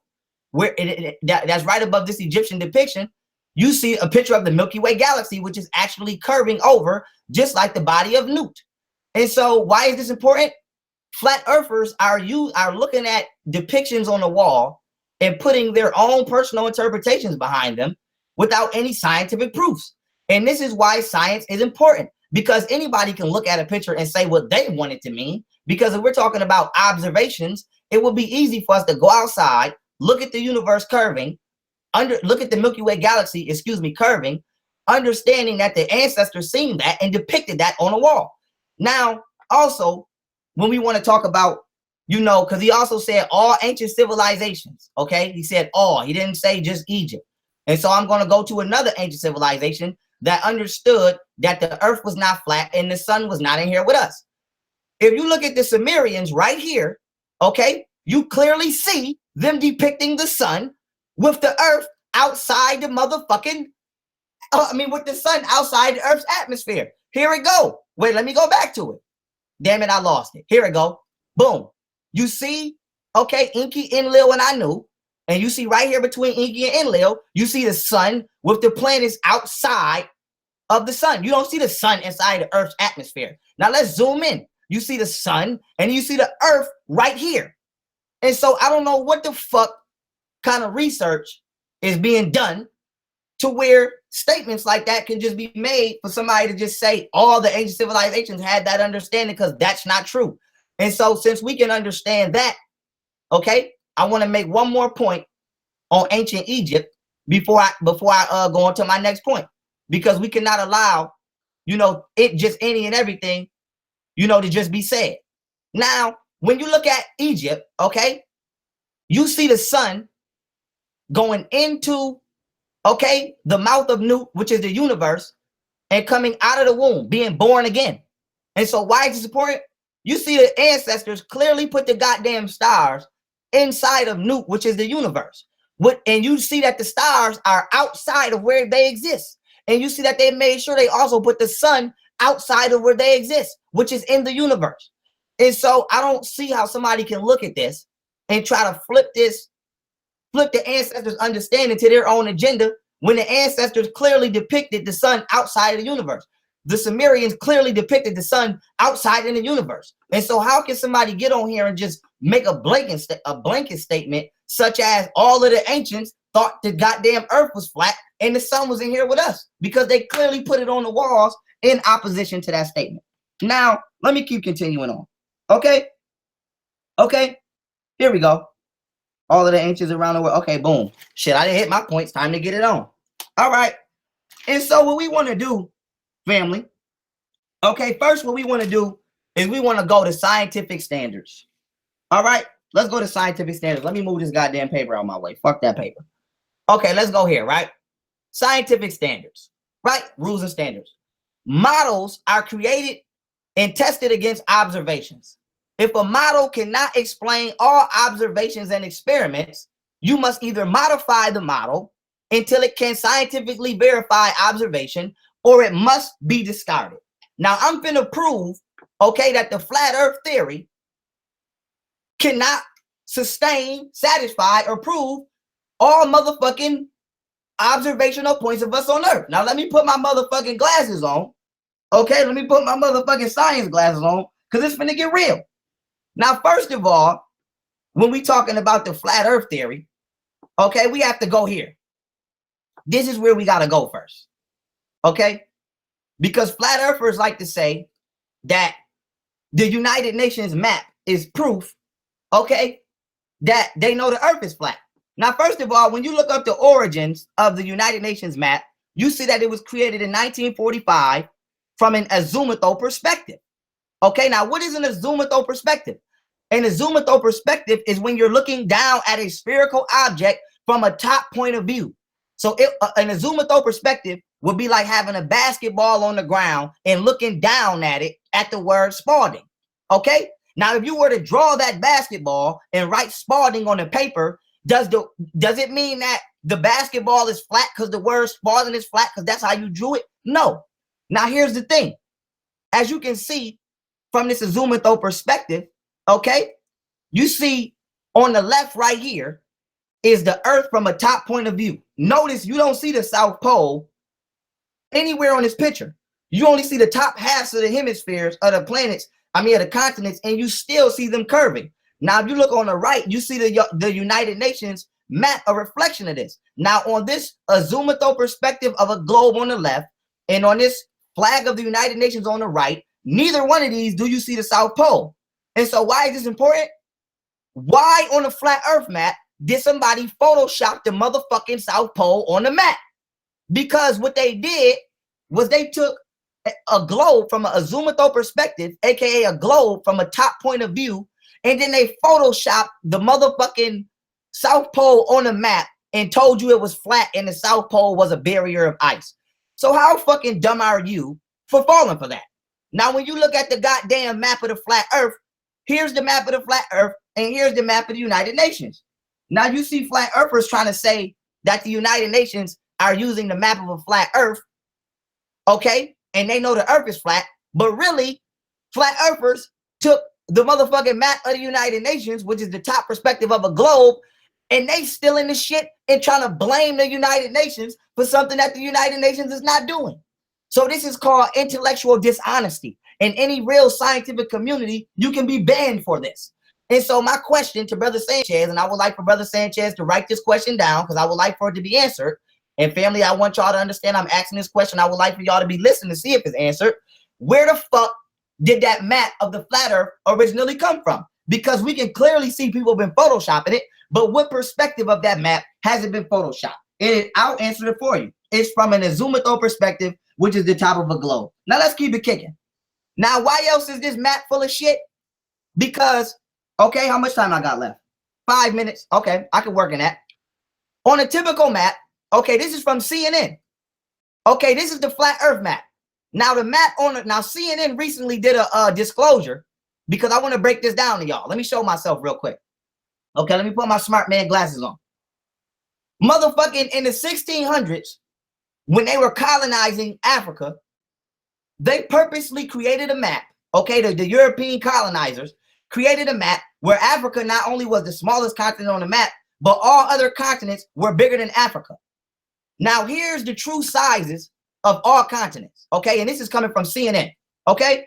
where that's right above this Egyptian depiction, you see a picture of the Milky Way galaxy, which is actually curving over just like the body of Newt. And so why is this important? Flat earthers are looking at depictions on the wall and putting their own personal interpretations behind them without any scientific proofs. And this is why science is important, because anybody can look at a picture and say what they want it to mean. Because if we're talking about observations, it would be easy for us to go outside, look at the universe curving, look at the Milky Way galaxy, curving, understanding that the ancestors seen that and depicted that on a wall. Now, also, when we want to talk about, because he also said all ancient civilizations, okay? He said all, he didn't say just Egypt. And so I'm going to go to another ancient civilization that understood that the earth was not flat and the sun was not in here with us. If you look at the Sumerians right here, okay, you clearly see them depicting the sun with the earth outside the motherfucking, with the sun outside the earth's atmosphere. Here we go. Wait, let me go back to it. Damn it, I lost it. Here we go. Boom. You see, okay, Enki, Enlil, and Anu. And you see right here between Enki and Enlil, you see the sun with the planets outside of the sun. You don't see the sun inside the earth's atmosphere. Now let's zoom in. You see the sun and you see the earth right here. And so I don't know what the fuck kind of research is being done to where statements like that can just be made for somebody to just say all the ancient civilizations had that understanding, because that's not true. And so since we can understand that, okay, I want to make one more point on ancient Egypt before I go on to my next point, because we cannot allow, it just any and everything, to just be said. Now, when you look at Egypt, okay, you see the sun going into, okay, the mouth of Newt, which is the universe, and coming out of the womb, being born again. And so why is this important? You see the ancestors clearly put the goddamn stars inside of Newt, which is the universe. And you see that the stars are outside of where they exist. And you see that they made sure they also put the sun outside of where they exist, which is in the universe. And so I don't see how somebody can look at this and try to flip the ancestors' understanding to their own agenda, when the ancestors clearly depicted the sun outside of the universe. The Sumerians clearly depicted the sun outside in the universe. And so how can somebody get on here and just make a blanket statement such as all of the ancients thought the goddamn earth was flat and the sun was in here with us? Because they clearly put it on the walls in opposition to that statement. Now, let me keep continuing on. Okay? Okay, here we go. All of the ancients around the world. Okay, boom. Shit, I didn't hit my points. Time to get it on. All right. And so what we want to do, family, okay, first what we want to do is we want to go to scientific standards. All right, let's go to scientific standards. Let me move this goddamn paper out of my way. Fuck that paper. Okay, let's go here, right? Scientific standards, right? Rules and standards. Models are created and tested against observations. If a model cannot explain all observations and experiments, you must either modify the model until it can scientifically verify observation, or it must be discarded. Now, I'm going to prove, okay, that the flat earth theory cannot sustain, satisfy, or prove all motherfucking observational points of us on earth. Now, let me put my motherfucking glasses on. Okay, let me put my motherfucking science glasses on, because it's finna get real. Now, first of all, when we talking about the flat earth theory, okay, we have to go here. This is where we got to go first. Okay, because flat earthers like to say that the United Nations map is proof, okay, that they know the earth is flat. Now, first of all, when you look up the origins of the United Nations map, you see that it was created in 1945 from an azumethal perspective. Okay, now what is an azumethal perspective? And a azimuthal perspective is when you're looking down at a spherical object from a top point of view. So an azimuthal perspective would be like having a basketball on the ground and looking down at it at the word Spalding. Okay? Now, if you were to draw that basketball and write Spalding on the paper, does it mean that the basketball is flat because the word Spalding is flat because that's how you drew it? No. Now, here's the thing. As you can see from this azimuthal perspective, okay, you see on the left right here is the Earth from a top point of view. Notice you don't see the South Pole anywhere on this picture. You only see the top halves of the hemispheres of the planets, of the continents, and you still see them curving. Now, if you look on the right, you see the United Nations map, a reflection of this. Now, on this azimuthal perspective of a globe on the left, and on this flag of the United Nations on the right, neither one of these do you see the South Pole. And so why is this important? Why on the flat Earth map did somebody Photoshop the motherfucking South Pole on the map? Because what they did was they took a globe from an azimuthal perspective, aka a globe from a top point of view, and then they Photoshopped the motherfucking South Pole on the map and told you it was flat and the South Pole was a barrier of ice. So how fucking dumb are you for falling for that? Now, when you look at the goddamn map of the flat Earth, here's the map of the flat Earth, and here's the map of the United Nations. Now, you see flat earthers trying to say that the United Nations are using the map of a flat Earth, okay? And they know the Earth is flat, but really, flat earthers took the motherfucking map of the United Nations, which is the top perspective of a globe, and they still in the shit and trying to blame the United Nations for something that the United Nations is not doing. So this is called intellectual dishonesty. In any real scientific community, you can be banned for this. And so my question to Brother Sanchez, and I would like for Brother Sanchez to write this question down because I would like for it to be answered. And family, I want y'all to understand I'm asking this question. I would like for y'all to be listening to see if it's answered. Where the fuck did that map of the flat Earth originally come from? Because we can clearly see people have been photoshopping it, but what perspective of that map has it been photoshopped? And I'll answer it for you. It's from an azimuthal perspective, which is the top of a globe. Now let's keep it kicking. Now, why else is this map full of shit? Because, okay, how much time I got left? 5 minutes. Okay, I can work in that. On a typical map, okay, this is from CNN. Okay, this is the flat Earth map. Now the map on it. Now CNN recently did a disclosure because I want to break this down to y'all. Let me show myself real quick. Okay, let me put my smart man glasses on. Motherfucking in the 1600s, when they were colonizing Africa, they purposely created a map. Okay, the European colonizers created a map where Africa not only was the smallest continent on the map, but all other continents were bigger than Africa. Now, here's the true sizes of all continents. Okay, and this is coming from CNN. Okay,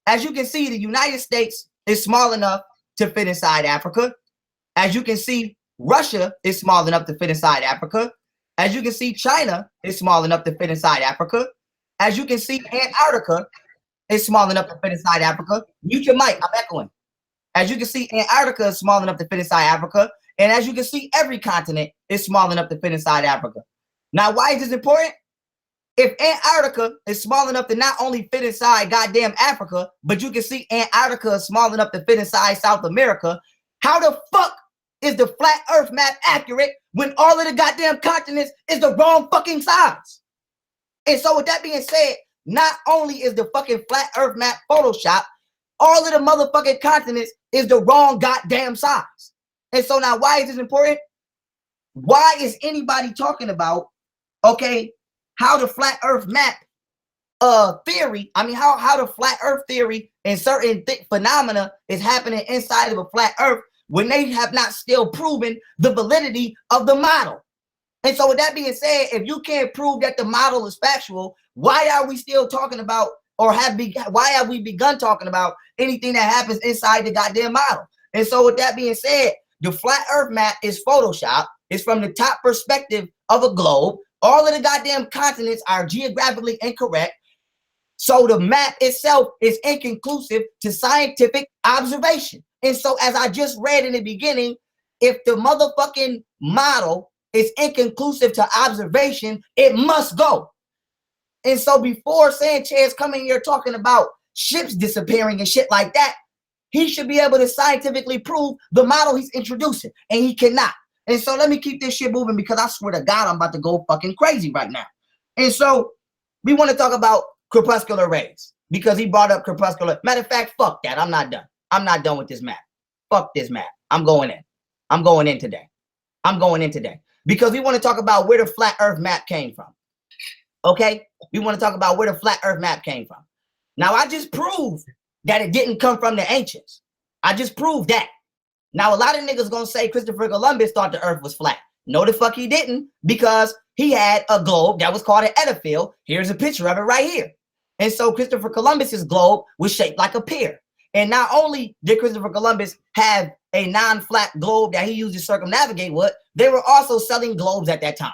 as you can see, the United States is small enough to fit inside Africa. As you can see, Russia is small enough to fit inside Africa. As you can see, China is small enough to fit inside Africa. As you can see, Antarctica is small enough to fit inside Africa. Mute your mic, I'm echoing. As you can see, Antarctica is small enough to fit inside Africa. And as you can see, every continent is small enough to fit inside Africa. Now, why is this important? If Antarctica is small enough to not only fit inside goddamn Africa, but you can see Antarctica is small enough to fit inside South America, how the fuck is the flat Earth map accurate when all of the goddamn continents is the wrong fucking size? And so with that being said, not only is the fucking flat Earth map Photoshop, all of the motherfucking continents is the wrong goddamn size. And so now why is this important? Why is anybody talking about, okay, how the flat Earth map theory, how the flat Earth theory and certain phenomena is happening inside of a flat Earth when they have not still proven the validity of the model? And so with that being said, if you can't prove that the model is factual, why are we still talking about, or why have we begun talking about anything that happens inside the goddamn model? And so with that being said, the flat Earth map is Photoshop. It's from the top perspective of a globe. All of the goddamn continents are geographically incorrect. So the map itself is inconclusive to scientific observation. And so as I just read in the beginning, if the motherfucking model is inconclusive to observation, it must go. And so before Sanchez coming here talking about ships disappearing and shit like that, he should be able to scientifically prove the model he's introducing, and he cannot. And so let me keep this shit moving because I swear to God, I'm about to go fucking crazy right now. And so we want to talk about crepuscular rays because he brought up crepuscular. Matter of fact, fuck that. I'm not done. I'm not done with this map. Fuck this map. I'm going in. I'm going in today. I'm going in today because we want to talk about where the flat earth map came from. Okay? We want to talk about where the flat earth map came from. Now, I just proved that it didn't come from the ancients. I just proved that. Now, a lot of niggas gonna say Christopher Columbus thought the earth was flat. No, the fuck he didn't, because he had a globe that was called an edifice. Here's a picture of it right here. And so Christopher Columbus's globe was shaped like a pear. And not only did Christopher Columbus have a non-flat globe that he used to circumnavigate with, they were also selling globes at that time.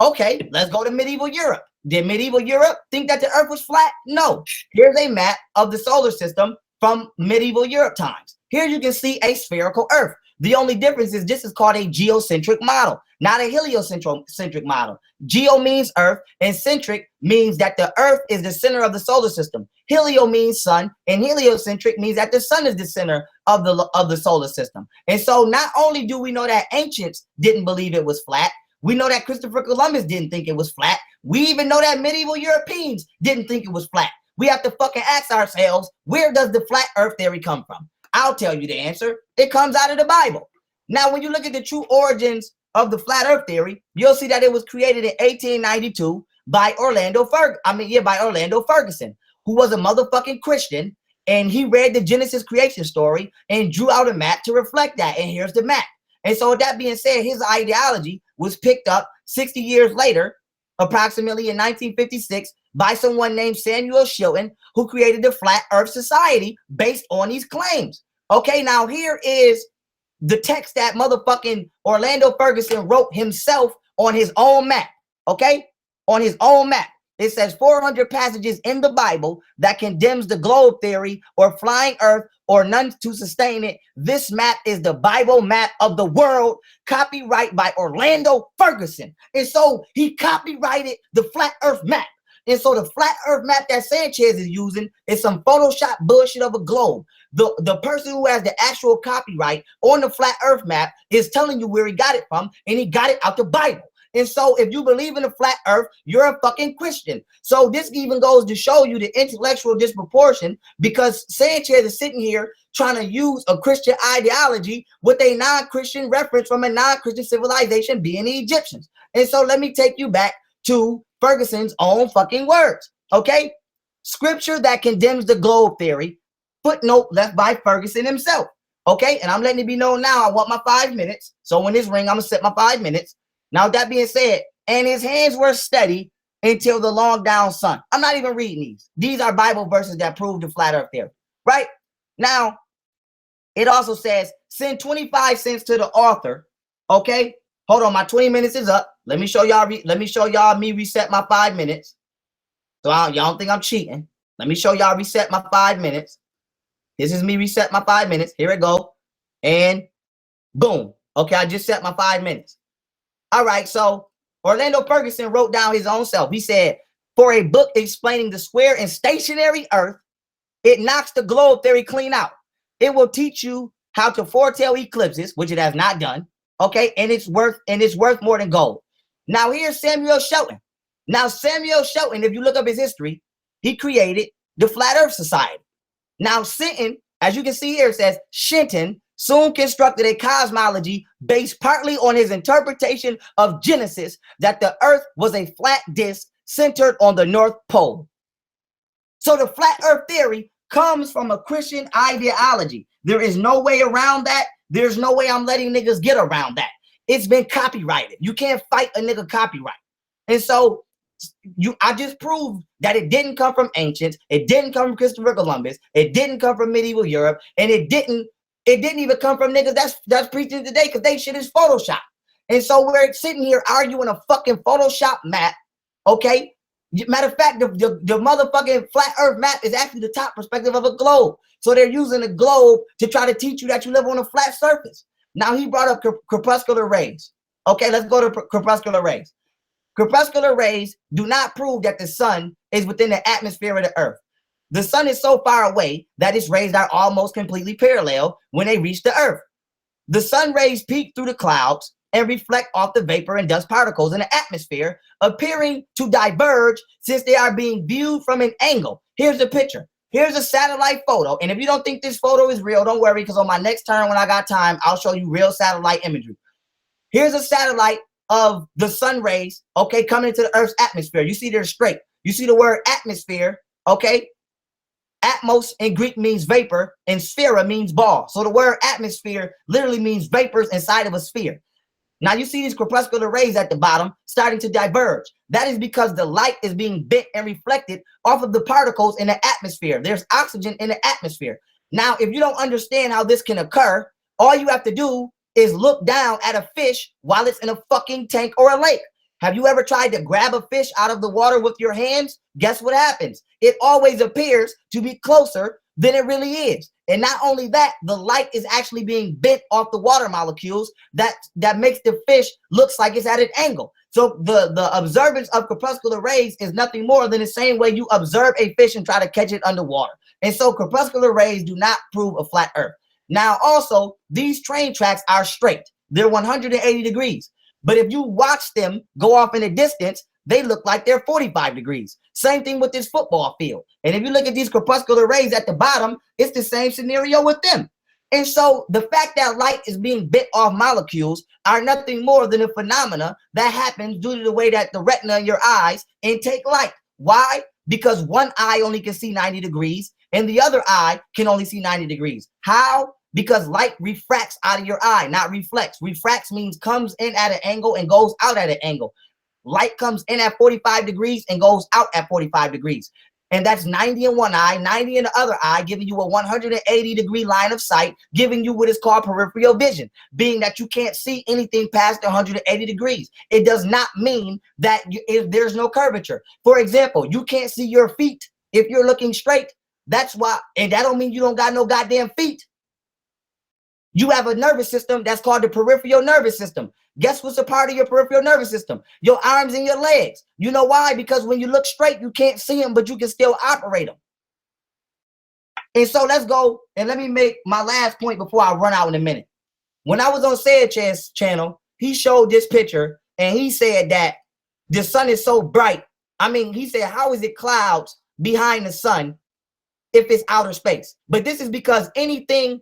Okay, let's go to medieval Europe. Did medieval Europe think that the earth was flat? No. Here's a map of the solar system from medieval Europe times. Here you can see a spherical earth. The only difference is this is called a geocentric model, not a heliocentric model. Geo means earth, and centric means that the earth is the center of the solar system. Helio means sun, and heliocentric means that the sun is the center of the solar system. And so not only do we know that ancients didn't believe it was flat, we know that Christopher Columbus didn't think it was flat. We even know that medieval Europeans didn't think it was flat. We have to fucking ask ourselves, where does the flat earth theory come from? I'll tell you the answer. It comes out of the Bible. Now, when you look at the true origins of the flat earth theory, you'll see that it was created in 1892 by Orlando Ferguson, who was a motherfucking Christian, and he read the Genesis creation story and drew out a map to reflect that. And here's the map. And so with that being said, his ideology was picked up 60 years later, approximately in 1956, by someone named Samuel Chilton, who created the Flat Earth Society based on these claims. Okay, now here is the text that motherfucking Orlando Ferguson wrote himself on his own map. Okay, on his own map. It says 400 passages in the Bible that condemns the globe theory or flying earth or none to sustain it. This map is the Bible map of the world, copyright by Orlando Ferguson. And so he copyrighted the flat earth map. And so the flat earth map that Sanchez is using is some Photoshop bullshit of a globe. The person who has the actual copyright on the flat earth map is telling you where he got it from, and he got it out the Bible. And so if you believe in the flat earth, you're a fucking Christian. So this even goes to show you the intellectual disproportion, because Sanchez is sitting here trying to use a Christian ideology with a non-Christian reference from a non-Christian civilization, being the Egyptians. And so let me take you back to Ferguson's own fucking words. Okay, scripture that condemns the globe theory, footnote left by Ferguson himself. Okay, and I'm letting it be known now, I want my 5 minutes. So when this ring, I'm gonna set my 5 minutes. Now, with that being said, and his hands were steady until the long down sun. I'm not even reading these. These are Bible verses that prove the flat earth theory, right? Now, it also says, send 25 cents to the author. Okay, hold on, my 20 minutes is up. Let me show y'all. Me reset my 5 minutes. So y'all don't think I'm cheating. Let me show y'all reset my 5 minutes. This is me reset my 5 minutes. Here it go, and boom. Okay, I just set my 5 minutes. All right, so Orlando Ferguson wrote down his own self. He said, for a book explaining the square and stationary earth, it knocks the globe theory clean out. It will teach you how to foretell eclipses, which it has not done. Okay, and it's worth more than gold. Now here's Samuel Chilton. Now Samuel Chilton, if you look up his history, he created the Flat Earth Society. Now Sinton, as you can see here, it says Shenton soon constructed a cosmology based partly on his interpretation of Genesis that the earth was a flat disk centered on the North Pole. So the flat earth theory comes from a Christian ideology. There is no way around that. There's no way I'm letting niggas get around that. It's been copyrighted. You can't fight a nigga copyright. And so I just proved that it didn't come from ancients. It didn't come from Christopher Columbus. It didn't come from medieval Europe. And it didn't even come from niggas that's preaching today, because they shit is Photoshop. And so we're sitting here arguing a fucking Photoshop map, okay? Matter of fact, the motherfucking flat earth map is actually the top perspective of a globe. So they're using a globe to try to teach you that you live on a flat surface. Now he brought up crepuscular rays. Okay, let's go to crepuscular rays. Crepuscular rays do not prove that the sun is within the atmosphere of the earth. The sun is so far away that its rays are almost completely parallel when they reach the earth. The sun rays peek through the clouds and reflect off the vapor and dust particles in the atmosphere, appearing to diverge since they are being viewed from an angle. Here's the picture. Here's a satellite photo. And if you don't think this photo is real, don't worry, because on my next turn when I got time, I'll show you real satellite imagery. Here's a satellite of the sun rays, okay, coming into the Earth's atmosphere. You see they're straight. You see the word atmosphere, okay? Atmos in Greek means vapor and sphera means ball. So the word atmosphere literally means vapors inside of a sphere. Now you see these corpuscular rays at the bottom starting to diverge. That is because the light is being bent and reflected off of the particles in the atmosphere. There's oxygen in the atmosphere. Now, if you don't understand how this can occur, all you have to do is look down at a fish while it's in a fucking tank or a lake. Have you ever tried to grab a fish out of the water with your hands? Guess what happens? It always appears to be closer than it really is. And not only that, the light is actually being bent off the water molecules that makes the fish looks like it's at an angle. So the observance of corpuscular rays is nothing more than the same way you observe a fish and try to catch it underwater. And so corpuscular rays do not prove a flat earth. Now also, these train tracks are straight. They're 180 degrees. But if you watch them go off in the distance, they look like they're 45 degrees. Same thing with this football field. And if you look at these corpuscular rays at the bottom, it's the same scenario with them. And so the fact that light is being bent off molecules are nothing more than a phenomena that happens due to the way that the retina in your eyes intake light. Why? Because one eye only can see 90 degrees and the other eye can only see 90 degrees. How? Because light refracts out of your eye, not reflects. Refracts means comes in at an angle and goes out at an angle. Light comes in at 45 degrees and goes out at 45 degrees. And that's 90 in one eye, 90 in the other eye, giving you a 180 degree line of sight, giving you what is called peripheral vision, being that you can't see anything past 180 degrees. It does not mean that if there's no curvature. For example, you can't see your feet if you're looking straight. That's why, and that don't mean you don't got no goddamn feet. You have a nervous system that's called the peripheral nervous system. Guess what's a part of your peripheral nervous system? Your arms and your legs. You know why? Because when you look straight, you can't see them, but you can still operate them. And so let's go, and let me make my last point before I run out in a minute. When I was on Sanchez's channel, he showed this picture, and he said that the sun is so bright. I mean, he said, how is it clouds behind the sun if it's outer space? But this is because anything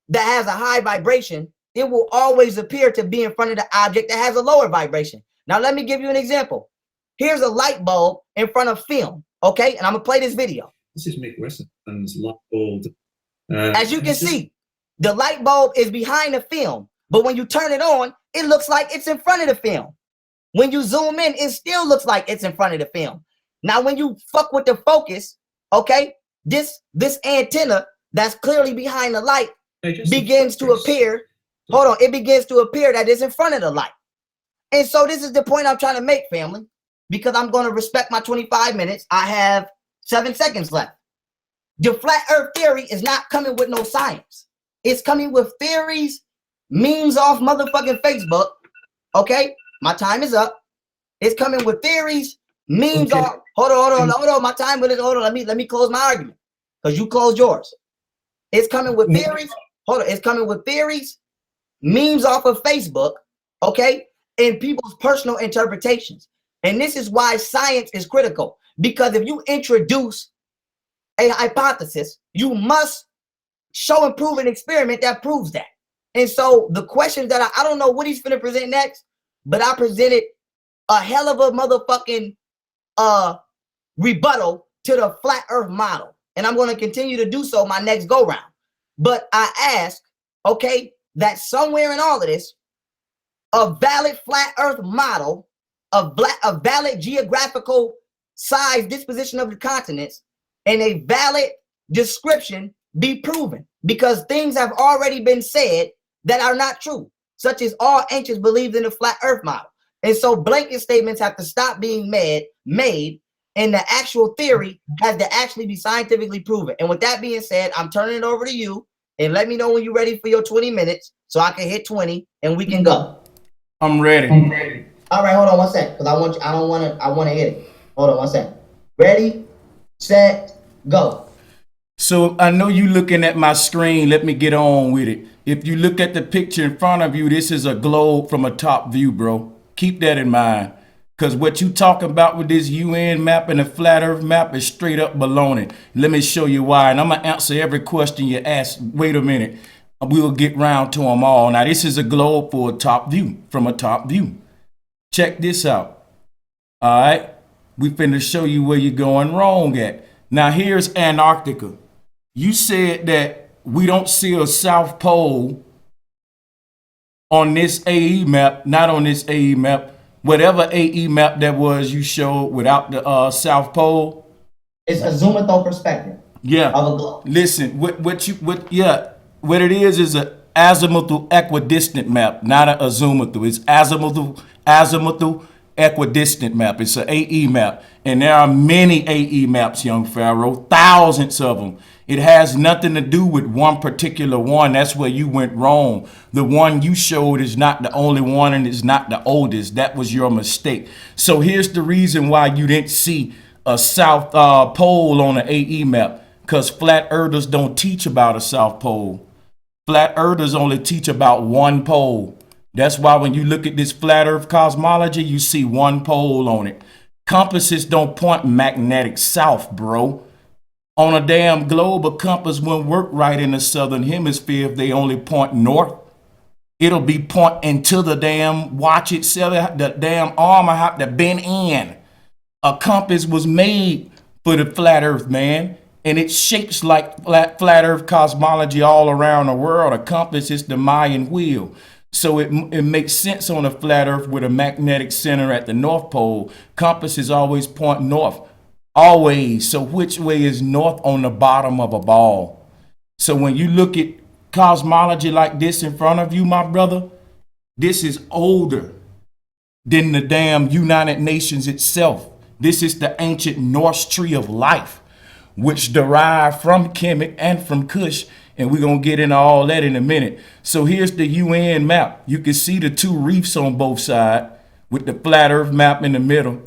that has a high vibration, it will always appear to be in front of the object that has a lower vibration. Now, let me give you an example. Here's a light bulb in front of film, okay? And I'm gonna play this video. This is Mick Weston's light bulb. As you can see, the light bulb is behind the film, but when you turn it on, it looks like it's in front of the film. When you zoom in, it still looks like it's in front of the film. Now, when you fuck with the focus, okay, this antenna that's clearly behind the light begins to appear. Hold on, it begins to appear that it's in front of the light. And so this is the point I'm trying to make, family, because I'm going to respect my 25 minutes. I have 7 seconds left. The flat earth theory is not coming with no science. It's coming with theories, memes off motherfucking Facebook. Okay, my time is up. It's coming with theories, memes off. Hold on. My time is hold on. Let me close my argument because you closed yours. It's coming with theories. Hold on, it's coming with theories, memes off of Facebook, okay, and people's personal interpretations. And this is why science is critical, because if you introduce a hypothesis, you must show and prove an experiment that proves that. And so the questions that I don't know what he's gonna present next, but I presented a hell of a motherfucking rebuttal to the flat earth model. And I'm gonna continue to do so my next go round. But I ask, okay, that somewhere in all of this, a valid flat earth model, a valid geographical size disposition of the continents, and a valid description be proven, because things have already been said that are not true, such as all ancients believed in the flat earth model. And so blanket statements have to stop being made, and the actual theory has to actually be scientifically proven. And with that being said, I'm turning it over to you, and let me know when you're ready for your 20 minutes so I can hit 20 and we can go. I'm ready. All right, hold on one second, because I want to hit it. Hold on one second. Ready, set, go. So I know you looking at my screen. Let me get on with it. If you look at the picture in front of you, this is a globe from a top view, bro. Keep that in mind. Because what you talking about with this UN map and the flat earth map is straight up baloney. Let me show you why. And I'm going to answer every question you ask. Wait a minute. We'll get round to them all. Now, this is a globe for a top view, from a top view. Check this out. All right. We finna show you where you're going wrong at. Now, here's Antarctica. You said that we don't see a South Pole on this AE map, not on this AE map. Whatever AE map that was you showed without the South Pole. It's a azimuthal perspective. Yeah. Of a globe. Listen, what it is an azimuthal equidistant map, not an azimuthal. It's azimuthal equidistant map. It's an AE map. And there are many AE maps, Young Pharaoh, thousands of them. It has nothing to do with one particular one. That's where you went wrong. The one you showed is not the only one and it's not the oldest. That was your mistake. So here's the reason why you didn't see a South Pole on an AE map. Because flat earthers don't teach about a South Pole. Flat earthers only teach about one pole. That's why when you look at this flat earth cosmology, you see one pole on it. Compasses don't point magnetic south, bro. On a damn globe, a compass won't work right in the southern hemisphere if they only point north. It'll be pointing to the damn watch itself. The damn arm will have to bend in. A compass was made for the flat earth, man. And it shapes like flat earth cosmology all around the world. A compass is the Mayan wheel. So it makes sense on a flat earth with a magnetic center at the North Pole. Compasses always point north. Always. So which way is north on the bottom of a ball? So when you look at cosmology like this in front of you, my brother, this is older than the damn United Nations itself. This is the ancient Norse tree of life, which derived from Kemet and from Kush. And we're going to get into all that in a minute. So here's the UN map. You can see the two reefs on both sides with the flat earth map in the middle.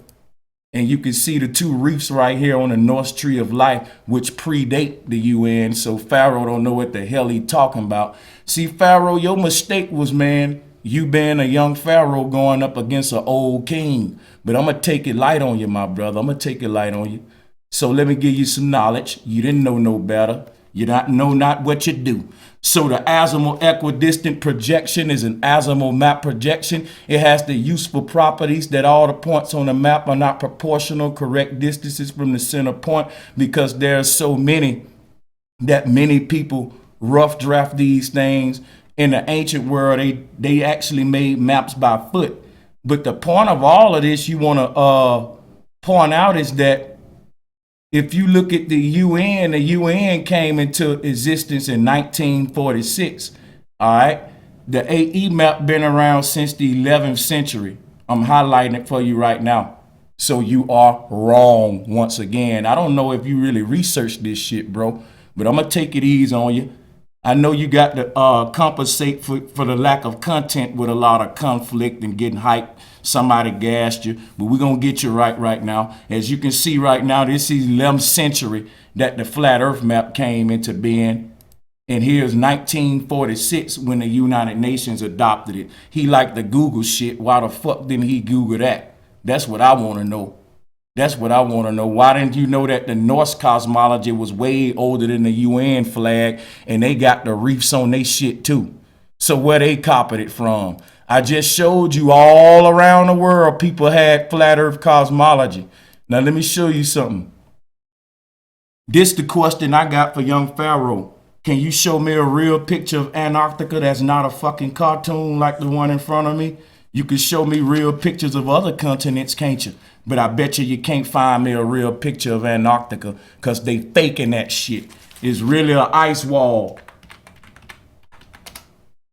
And you can see the two reefs right here on the Norse tree of life, which predate the UN. So Pharaoh don't know what the hell he talking about. See, Pharaoh, your mistake was, man, you being a young Pharaoh going up against an old king. But I'm going to take it light on you, my brother. I'm going to take it light on you. So let me give you some knowledge. You didn't know no better. You know not what you do. So the azimuth equidistant projection is an azimuth map projection. It has the useful properties that all the points on the map are not proportional correct distances from the center point, because there's so many that many people rough draft these things. In the ancient world, they actually made maps by foot. But the point of all of this you want to point out is that if you look at the UN came into existence in 1946. All right. The AE map been around since the 11th century. I'm highlighting it for you right now. So you are wrong once again. I don't know if you really researched this shit, bro, but I'm going to take it easy on you. I know you got to compensate for the lack of content with a lot of conflict and getting hyped. Somebody gassed you, but we're going to get you right now. As you can see right now, this is 11th century that the flat earth map came into being. And here's 1946 when the United Nations adopted it. He liked the Google shit. Why the fuck didn't he Google that? That's what I want to know. That's what I want to know. Why didn't you know that the Norse cosmology was way older than the UN flag, and they got the reefs on their shit too? So where they copied it from? I just showed you all around the world people had flat earth cosmology. Now let me show you something. This the question I got for Young Pharaoh. Can you show me a real picture of Antarctica that's not a fucking cartoon like the one in front of me? You can show me real pictures of other continents, can't you? But I bet you can't find me a real picture of Antarctica, because they faking that shit. It's really an ice wall.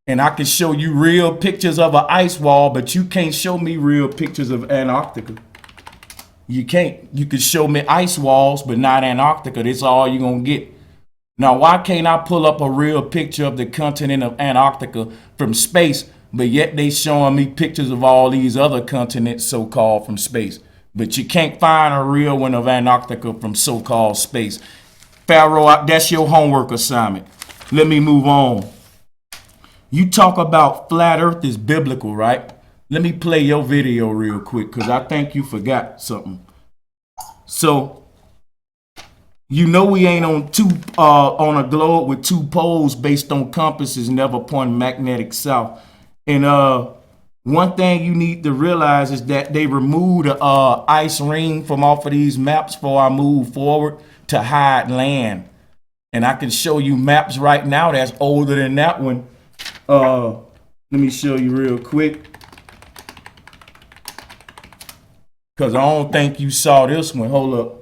And I can show you real pictures of an ice wall, but you can't show me real pictures of Antarctica. You can't. You can show me ice walls, but not Antarctica. That's all you're going to get. Now, why can't I pull up a real picture of the continent of Antarctica from space, but yet they showing me pictures of all these other continents so-called from space? But you can't find a real one of Antarctica from so-called space. Pharaoh, that's your homework assignment. Let me move on. You talk about flat earth is biblical, right? Let me play your video real quick because I think you forgot something. So, you know we ain't on a globe with two poles based on compasses never pointing magnetic south. And one thing you need to realize is that they removed the ice ring from off of these maps before I move forward to hide land. And I can show you maps right now that's older than that one. Let me show you real quick. Because I don't think you saw this one. Hold up.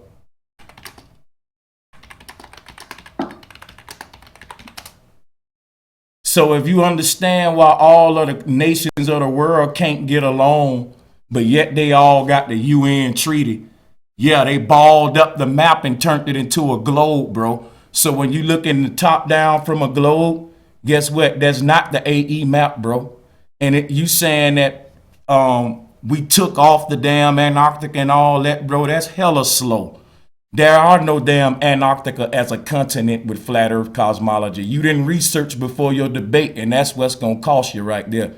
So if you understand why all of the nations of the world can't get along, but yet they all got the UN treaty. Yeah, they balled up the map and turned it into a globe, bro. So when you look in the top down from a globe, guess what? That's not the AE map, bro. And you saying that we took off the damn Antarctica and all that, bro, that's hella slow. There are no damn Antarctica as a continent with flat earth cosmology. You didn't research before your debate, and that's what's going to cost you right there.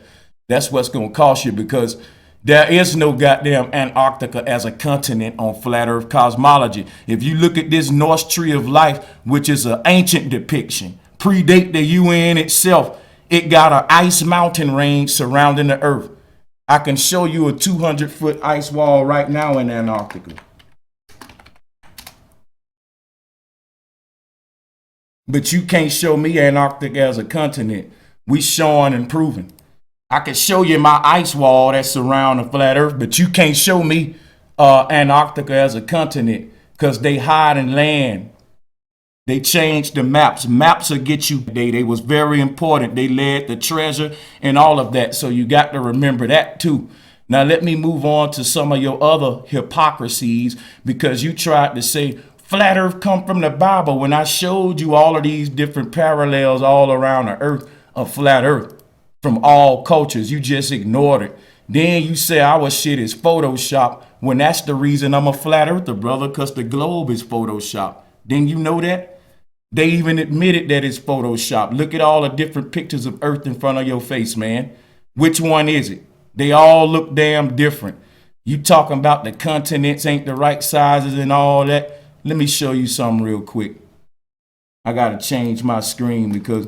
That's what's going to cost you because there is no goddamn Antarctica as a continent on flat earth cosmology. If you look at this North Tree of Life, which is an ancient depiction, predate the UN itself, it got an ice mountain range surrounding the earth. I can show you a 200-foot ice wall right now in Antarctica. But you can't show me Antarctica as a continent. We showing and proving. I can show you my ice wall that surround the flat earth, but you can't show me Antarctica as a continent because they hide in land. They changed the maps. Maps will get you. They was very important. They led the treasure and all of that. So you got to remember that too. Now let me move on to some of your other hypocrisies because you tried to say flat earth come from the Bible when I showed you all of these different parallels all around the earth of flat earth from all cultures. You just ignored it. Then you say our shit is Photoshop when that's the reason I'm a flat earther, brother, because the globe is Photoshop. Didn't you know that? They even admitted that it's Photoshop. Look at all the different pictures of earth in front of your face, man. Which one is it? They all look damn different. You talking about the continents ain't the right sizes and all that. Let me show you something real quick. I got to change my screen because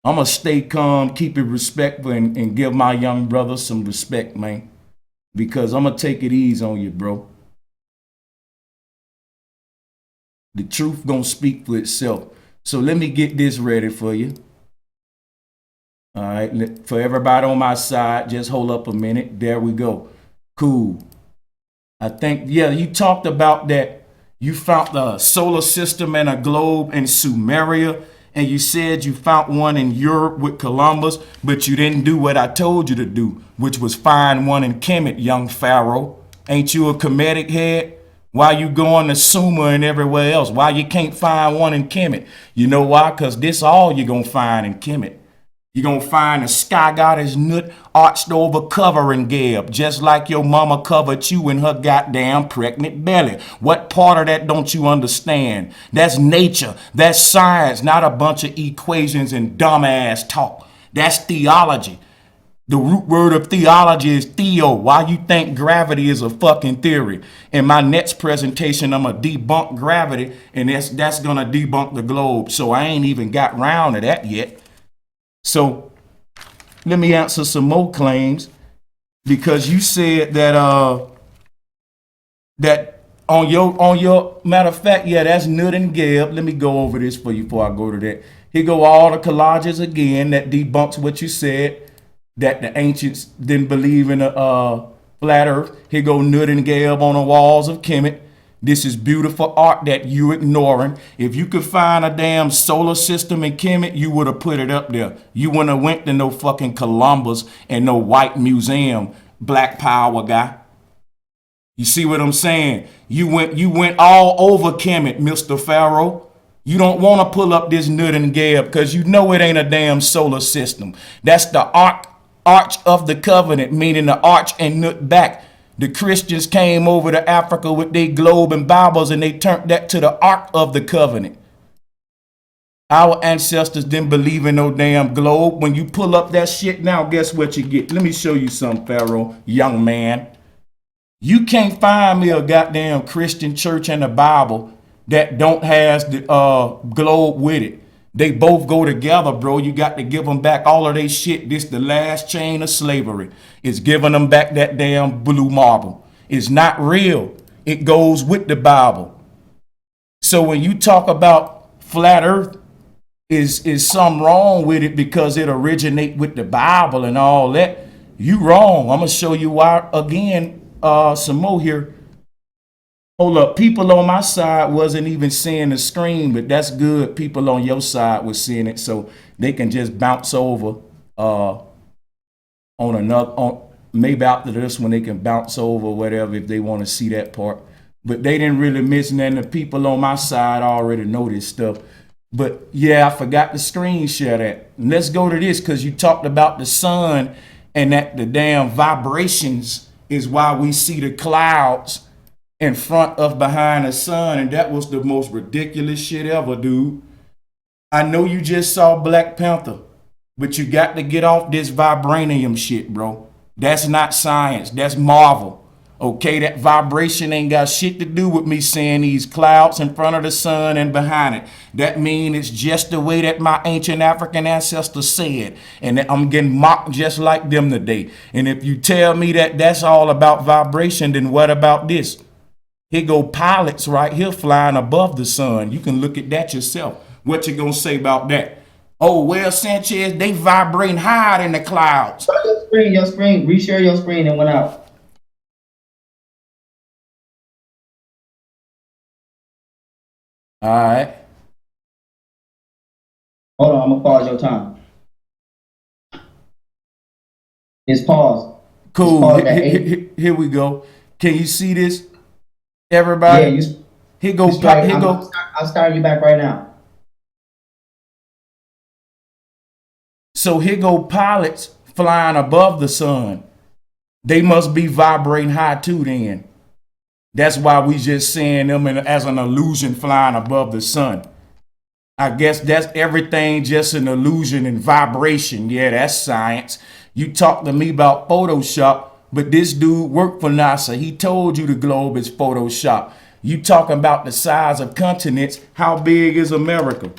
I'm going to stay calm, keep it respectful, and give my young brother some respect, man. Because I'm going to take it easy on you, bro. The truth going to speak for itself. So let me get this ready for you. All right. For everybody on my side, just hold up a minute. There we go. Cool. I think, yeah, you talked about that. You found the solar system and a globe in Sumeria, and you said you found one in Europe with Columbus, but you didn't do what I told you to do, which was find one in Kemet, young Pharaoh. Ain't you a Kemetic head? Why you going to Sumer and everywhere else? Why you can't find one in Kemet? You know why? Because this all you're going to find in Kemet. You're going to find a sky goddess nut arched over covering Gab, just like your mama covered you in her goddamn pregnant belly. What part of that don't you understand? That's nature. That's science, not a bunch of equations and dumbass talk. That's theology. The root word of theology is theo. Why you think gravity is a fucking theory? In my next presentation, I'm going to debunk gravity, and that's going to debunk the globe. So I ain't even got round to that yet. So let me answer some more claims because you said that that on your matter of fact, yeah, that's Nut and Geb. Let me go over this for you before I go to that. Here go all the collages again that debunks what you said, that the ancients didn't believe in a flat earth. Here go Nut and Geb on the walls of Kemet. This is beautiful art that you ignoring. If you could find a damn solar system in Kemet, you would have put it up there. You wouldn't have went to no fucking Columbus and no white museum, black power guy. You see what I'm saying? You went all over Kemet, Mr. Pharaoh. You don't want to pull up this Nut and Geb because you know it ain't a damn solar system. That's the arch of the covenant, meaning the arch and Nut back. The Christians came over to Africa with their globe and Bibles and they turned that to the Ark of the Covenant. Our ancestors didn't believe in no damn globe. When you pull up that shit now, guess what you get? Let me show you something, Pharaoh, young man. You can't find me a goddamn Christian church in the Bible that don't has the globe with it. They both go together, bro. You got to give them back all of their shit. This the last chain of slavery. It's giving them back that damn blue marble. It's not real. It goes with the Bible. So when you talk about flat earth, is something wrong with it because it originate with the Bible and all that, you wrong. I'm gonna show you why again, some more here. Hold up, people on my side wasn't even seeing the screen, but that's good. People on your side was seeing it, so they can just bounce over on another, on maybe after this one they can bounce over whatever if they want to see that part. But they didn't really miss nothing. The people on my side already know this stuff. But yeah, I forgot to screen share that. And let's go to this because you talked about the sun and that the damn vibrations is why we see the clouds in front of behind the sun. And that was the most ridiculous shit ever, dude. I know you just saw Black Panther, but you got to get off this vibranium shit, bro. That's not science. That's Marvel. Okay, that vibration ain't got shit to do with me seeing these clouds in front of the sun and behind it. That means it's just the way that my ancient African ancestors said. And that I'm getting mocked just like them today. And if you tell me that that's all about vibration, then what about this? Here go pilots right here flying above the sun. You can look at that yourself. What you gonna say about that? Oh, well, Sanchez, they vibrating higher than the clouds. Your screen, reshare your screen and went out. All right. Hold on, I'm gonna pause your time. It's pause. Cool. Pause at 8. Here we go. Can you see this, Yeah, everybody? you. Here go. Strike. Here go. I'll start you back right now. So here go pilots flying above the sun. They must be vibrating high too. Then that's why we just seeing them as an illusion flying above the sun. I guess that's everything just an illusion and vibration. Yeah, that's science. You talk to me about Photoshop, but this dude worked for NASA. He told you the globe is Photoshop. You talking about the size of continents. How big is America?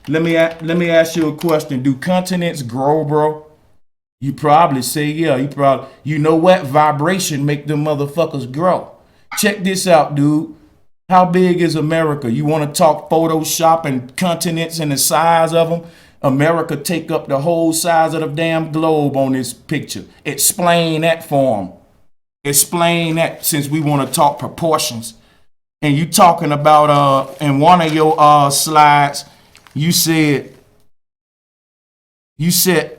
Let me ask you a question. Do continents grow, bro? You probably say, yeah. You know what? Vibration make them motherfuckers grow. Check this out, dude. How big is America? You want to talk Photoshop and continents and the size of them? America take up the whole size of the damn globe on this picture. Explain that for them. Explain that since we want to talk proportions. And you talking about in one of your slides, you said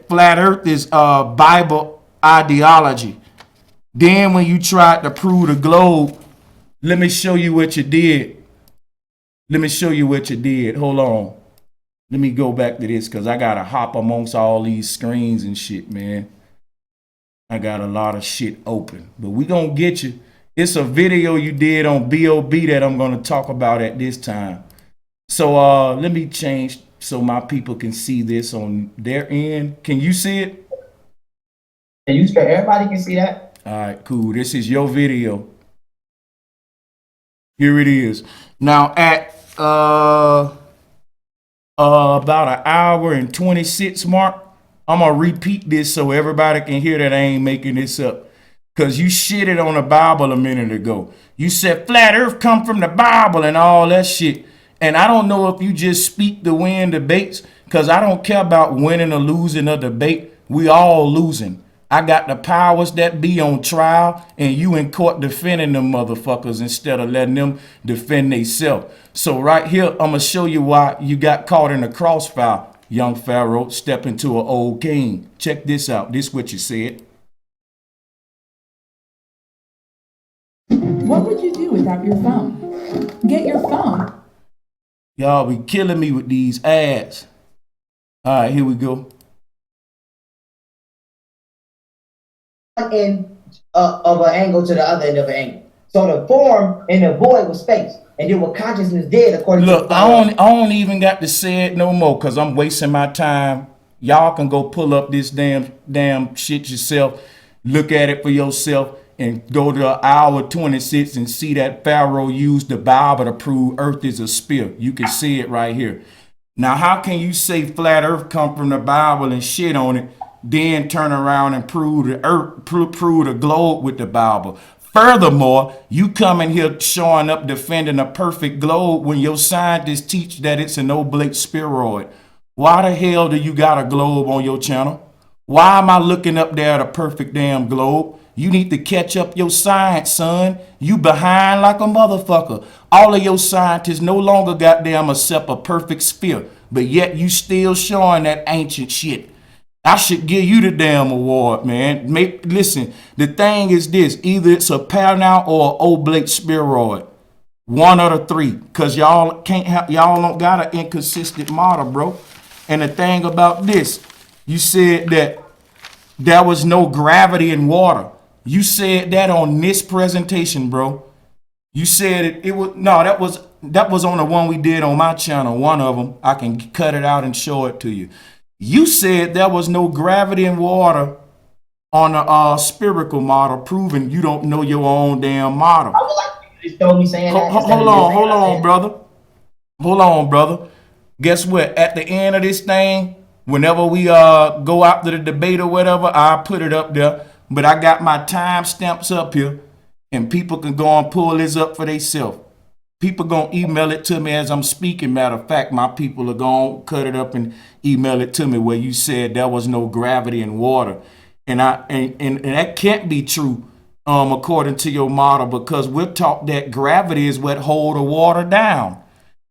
flat earth is Bible ideology. Then when you tried to prove the globe, let me show you what you did. Hold on. Let me go back to this because I got to hop amongst all these screens and shit, man. I got a lot of shit open. But we going to get you. It's a video you did on B.O.B. that I'm going to talk about at this time. So let me change so my people can see this on their end. Can you see it? Can you straight? Everybody can see that. All right, cool. This is your video. Here it is. Now at about an hour and 26 mark, I'm gonna repeat this so everybody can hear that I ain't making this up. Cause you shitted on the Bible a minute ago. You said flat earth come from the Bible and all that shit. And I don't know if you just speak to win debates, cause I don't care about winning or losing a debate. We all losing. I got the powers that be on trial, and you in court defending them motherfuckers instead of letting them defend themselves. So right here, I'm gonna show you why you got caught in the crossfire, young Pharaoh. Step into an old king. Check this out. This what you said. What would you do without your phone? Get your phone. Y'all be killing me with these ads. All right, here we go. End of an angle to the other end of an angle. So the form in the void was space. And then with consciousness dead, according Look, to I don't even got to say it no more because I'm wasting my time. Y'all can go pull up this damn shit yourself, look at it for yourself, and go to hour 26 and see that Pharaoh used the Bible to prove Earth is a sphere. You can see it right here. Now, how can you say flat Earth come from the Bible and shit on it, then turn around and prove the Earth, prove the globe with the Bible? Furthermore, you come in here showing up defending a perfect globe when your scientists teach that it's an oblate spheroid. Why the hell do you got a globe on your channel? Why am I looking up there at a perfect damn globe? You need to catch up your science, son. You behind like a motherfucker. All of your scientists no longer goddamn accept a perfect sphere, but yet you still showing that ancient shit. I should give you the damn award, man. Listen, the thing is this: either it's a parallel or an oblate spheroid. One of the three, cause y'all don't got an inconsistent model, bro. And the thing about this, you said that there was no gravity in water. You said that on this presentation, bro. You said it was no, that was on the one we did on my channel. One of them, I can cut it out and show it to you. You said there was no gravity in water on the spherical model, proving you don't know your own damn model. I would like you to show me saying that. Hold on, brother. Guess what? At the end of this thing, whenever we go out to the debate or whatever, I'll put it up there. But I got my time stamps up here, and people can go and pull this up for themselves. People gonna email it to me as I'm speaking. Matter of fact, my people are gonna cut it up and email it to me where you said there was no gravity in water, and that can't be true, according to your model, because we're taught that gravity is what hold the water down.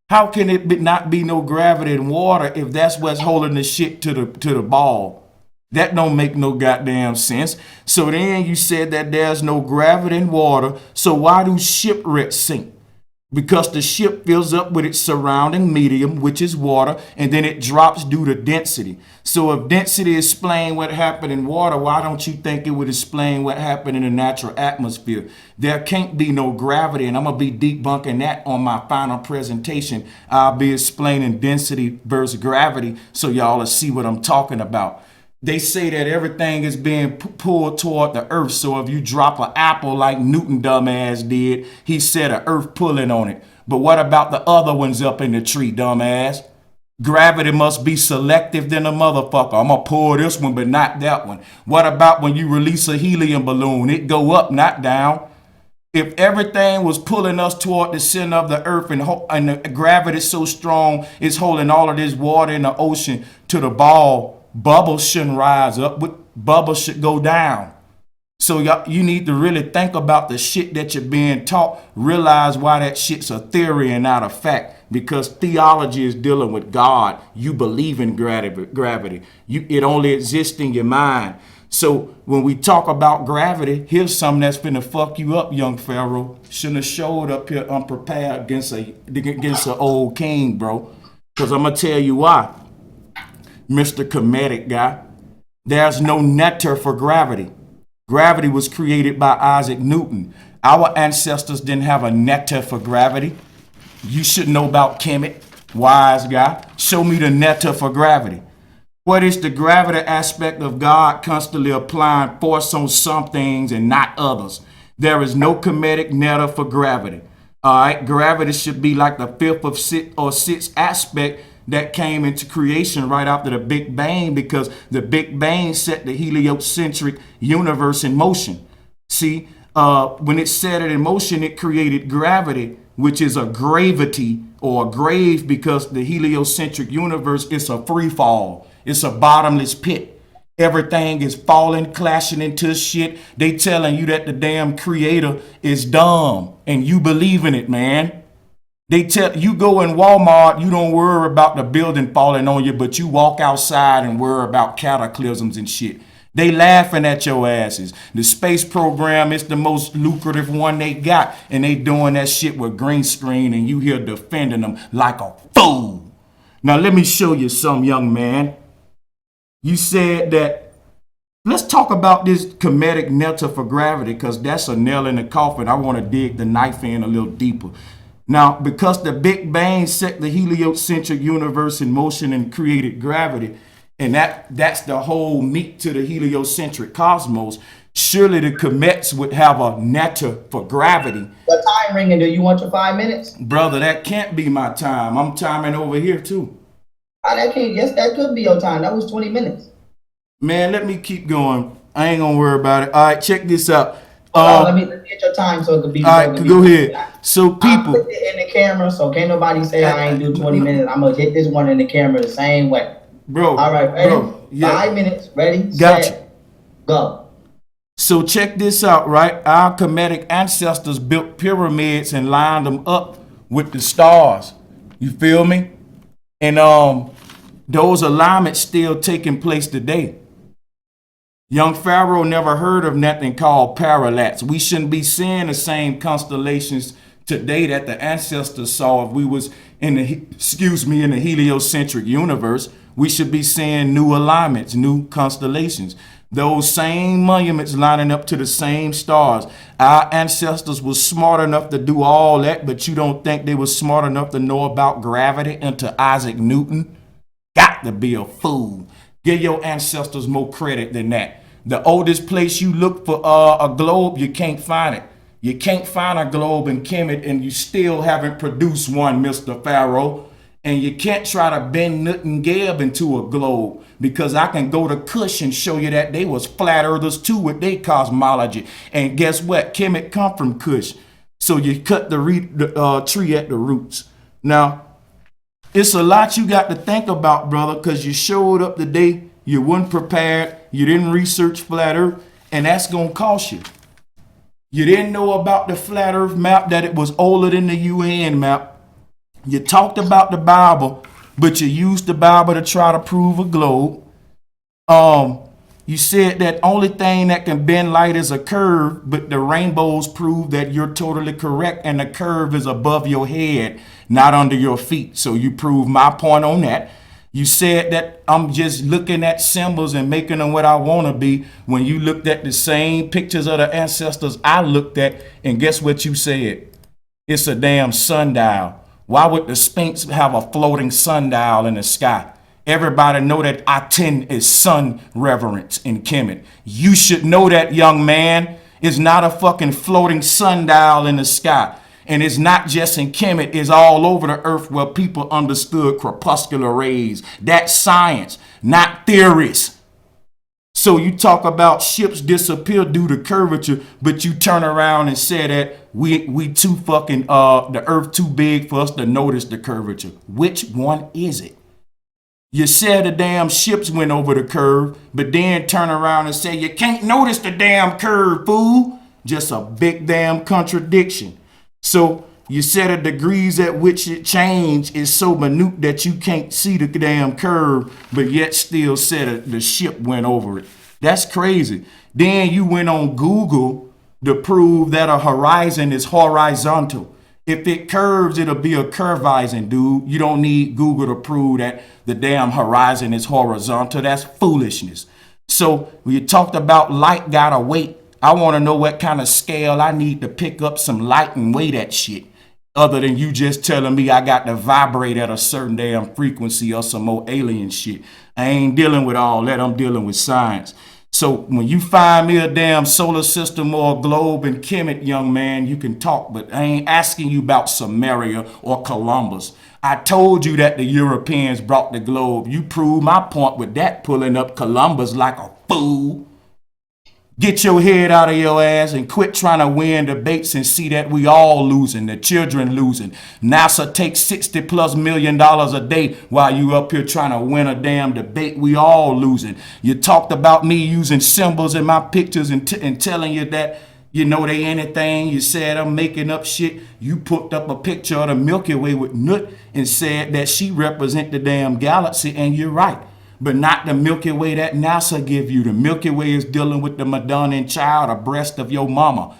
How can it not be no gravity in water if that's what's holding the shit to the ball? That don't make no goddamn sense. So then you said that there's no gravity in water. So why do shipwrecks sink? Because the ship fills up with its surrounding medium, which is water, and then it drops due to density. So if density explains what happened in water, why don't you think it would explain what happened in the natural atmosphere? There can't be no gravity, and I'm going to be debunking that on my final presentation. I'll be explaining density versus gravity so y'all will see what I'm talking about. They say that everything is being pulled toward the earth. So if you drop an apple like Newton dumbass did, he said the earth pulling on it. But what about the other ones up in the tree, dumbass? Gravity must be selective than a motherfucker. I'm gonna pull this one, but not that one. What about when you release a helium balloon? It go up, not down. If everything was pulling us toward the center of the earth and the gravity is so strong, it's holding all of this water in the ocean to the ball, bubbles shouldn't rise up, but bubbles should go down. So you need to really think about the shit that you're being taught. Realize why that shit's a theory and not a fact. Because theology is dealing with God. You believe in gravity. It only exists in your mind. So when we talk about gravity, here's something that's finna fuck you up, young Pharaoh. Shouldn't have showed up here unprepared against an old king, bro. Because I'm gonna tell you why. Mr. Comedic guy. There's no netter for gravity. Gravity was created by Isaac Newton. Our ancestors didn't have a netter for gravity. You should know about Kemet, wise guy. Show me the netter for gravity. What is the gravity aspect of God constantly applying force on some things and not others? There is no comedic netter for gravity. All right, gravity should be like the fifth or sixth aspect that came into creation right after the Big Bang, because the Big Bang set the heliocentric universe in motion. See, when it set it in motion, it created gravity, which is a gravity or a grave, because the heliocentric universe is a free fall. It's a bottomless pit. Everything is falling, clashing into shit. They telling you that the damn creator is dumb and you believe in it, man. They tell you go in Walmart, you don't worry about the building falling on you, but you walk outside and worry about cataclysms and shit. They laughing at your asses. The space program is the most lucrative one they got, and they doing that shit with green screen, and you here defending them like a fool. Now let me show you some, young man. You said that, let's talk about this comedic netter for gravity, because that's a nail in the coffin. I want to dig the knife in a little deeper. Now, because the Big Bang set the heliocentric universe in motion and created gravity, and that's the whole meat to the heliocentric cosmos, surely the comets would have a netter for gravity. The time ringing. Do you want your 5 minutes? Brother, that can't be my time. I'm timing over here too. That can't. Yes, that could be your time. That was 20 minutes. Man, let me keep going. I ain't gonna worry about it. All right, check this out. Let me get your time so it could be. All right, go ahead. So I people, put it in the camera, so can't nobody say I ain't do 20 minutes. I'm gonna hit this one in the camera the same way. bro. All right, ready? Bro, yeah. 5 minutes. Ready? Gotcha. Set, go. So check this out, right? Our Kemetic ancestors built pyramids and lined them up with the stars. You feel me? And those alignments still taking place today. Young Pharaoh never heard of nothing called parallax. We shouldn't be seeing the same constellations today that the ancestors saw if we was in the in the heliocentric universe. We should be seeing new alignments, new constellations. Those same monuments lining up to the same stars. Our ancestors were smart enough to do all that, but you don't think they were smart enough to know about gravity until Isaac Newton? Got to be a fool. Give your ancestors more credit than that. The oldest place you look for a globe, you can't find it. You can't find a globe in Kemet, and you still haven't produced one, Mr. Pharaoh. And you can't try to bend Nut and Geb into a globe, because I can go to Kush and show you that they was flat earthers too with their cosmology. And guess what? Kemet come from Kush. So you cut the tree at the roots. Now, it's a lot you got to think about, brother, because you showed up today, you weren't prepared, you didn't research flat earth, and that's going to cost you. You didn't know about the flat earth map, that it was older than the UN map. You talked about the Bible, but you used the Bible to try to prove a globe. You said that only thing that can bend light is a curve, but the rainbows prove that you're totally correct, and the curve is above your head, not under your feet. So you prove my point on that. You said that I'm just looking at symbols and making them what I want to be, when you looked at the same pictures of the ancestors I looked at, and guess what you said? It's a damn sundial. Why would the Sphinx have a floating sundial in the sky? Everybody know that Aten is sun reverence in Kemet. You should know that, young man. It's not a fucking floating sundial in the sky. And it's not just in Kemet, it's all over the earth where people understood crepuscular rays. That's science, not theories. So you talk about ships disappear due to curvature, but you turn around and say that we too fucking the earth too big for us to notice the curvature. Which one is it? You said the damn ships went over the curve, but then turn around and say you can't notice the damn curve, fool. Just a big damn contradiction. So you said the degrees at which it changed is so minute that you can't see the damn curve, but yet still said the ship went over it. That's crazy. Then you went on Google to prove that a horizon is horizontal. If it curves, it'll be a curvizon, dude. You don't need Google to prove that the damn horizon is horizontal. That's foolishness. So when you talked about light gotta weight, I want to know what kind of scale I need to pick up some light and weigh that shit. Other than you just telling me I got to vibrate at a certain damn frequency or some more alien shit. I ain't dealing with all that. I'm dealing with science. So when you find me a damn solar system or a globe in Kemet, young man, you can talk, but I ain't asking you about Samaria or Columbus. I told you that the Europeans brought the globe. You proved my point with that, pulling up Columbus like a fool. Get your head out of your ass and quit trying to win debates and see that we all losing, the children losing. NASA takes $60+ million a day while you up here trying to win a damn debate. We all losing. You talked about me using symbols in my pictures and telling you that, you know, they anything. You said I'm making up shit. You put up a picture of the Milky Way with Nut and said that she represent the damn galaxy, and you're right. But not the Milky Way that NASA give you. The Milky Way is dealing with the Madonna and child, a breast of your mama.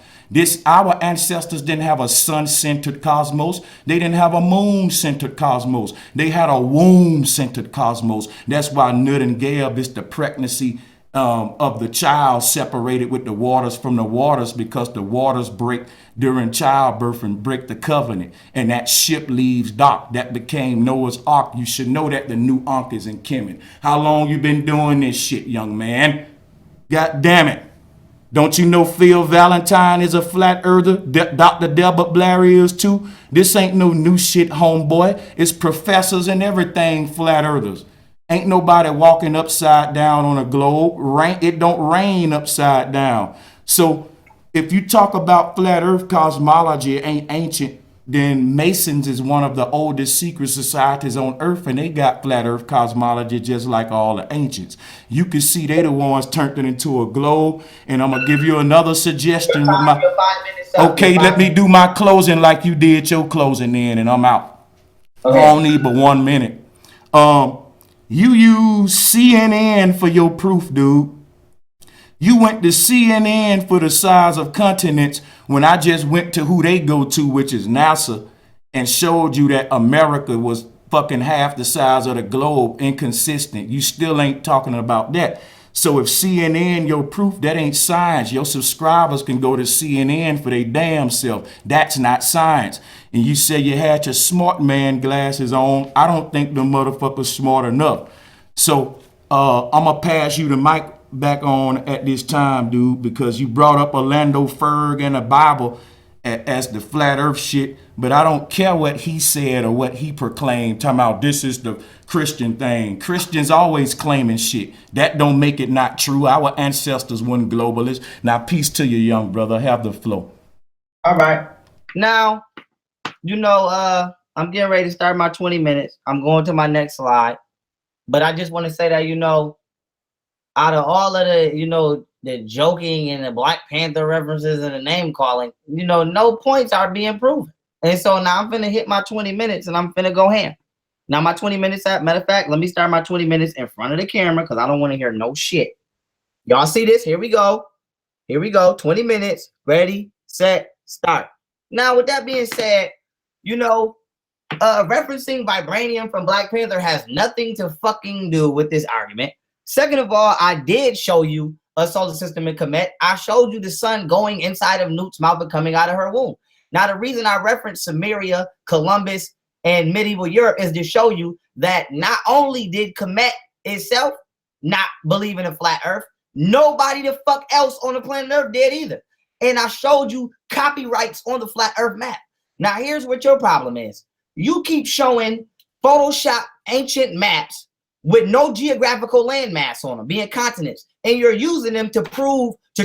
Our ancestors didn't have a sun-centered cosmos. They didn't have a moon-centered cosmos. They had a womb-centered cosmos. That's why Nut and Geb is the pregnancy of the child separated with the waters from the waters, because the waters break during childbirth and break the covenant, and that ship leaves dock. That became Noah's Ark. You should know that the new Ark is in Kemet. How long you been doing this shit, young man? God damn it. Don't you know Phil Valentine is a flat earther? Dr. Delbert Blair is too. This ain't no new shit, homeboy. It's professors and everything flat earthers. Ain't nobody walking upside down on a globe. It don't rain upside down. So if you talk about flat earth cosmology ain't ancient, then Masons is one of the oldest secret societies on earth, and they got flat earth cosmology just like all the ancients. You can see they the ones turned it into a globe. And I'm gonna give you another suggestion with my Your 5 minutes up. okay, Your let 5 me do my closing like you did your closing then, and I'm out. I don't need but 1 minute. You use CNN for your proof, dude. You went to CNN for the size of continents when I just went to who they go to, which is NASA, and showed you that America was fucking half the size of the globe, inconsistent. You still ain't talking about that. So if CNN your proof, that ain't science. Your subscribers can go to CNN for their damn self. That's not science. And you say you had your smart man glasses on. I don't think the motherfucker's smart enough. So I'm gonna pass you the mic back on at this time, dude, because you brought up Orlando Ferg and the Bible as the flat earth shit, but I don't care what he said or what he proclaimed, talking about this is the Christian thing. Christians always claiming shit. That don't make it not true. Our ancestors weren't globalists. Now, peace to you, young brother. Have the flow. All right. Now, I'm getting ready to start my 20 minutes. I'm going to my next slide. But I just want to say that, out of all of the, the joking and the Black Panther references and the name calling, no points are being proven. And so now I'm finna hit my 20 minutes and I'm finna go ham. Now my 20 minutes, matter of fact, let me start my 20 minutes in front of the camera because I don't want to hear no shit. Y'all see this? Here we go. 20 minutes. Ready, set, start. Now, with that being said, referencing vibranium from Black Panther has nothing to fucking do with this argument. Second of all, I did show you a solar system in Kemet. I showed you the sun going inside of Newt's mouth and coming out of her womb. Now, the reason I referenced Sumeria, Columbus, and medieval Europe is to show you that not only did Kemet itself not believe in a flat earth, nobody the fuck else on the planet Earth did either. And I showed you copyrights on the flat earth map. Now, here's what your problem is. You keep showing Photoshop ancient maps with no geographical landmass on them, being continents, and you're using them to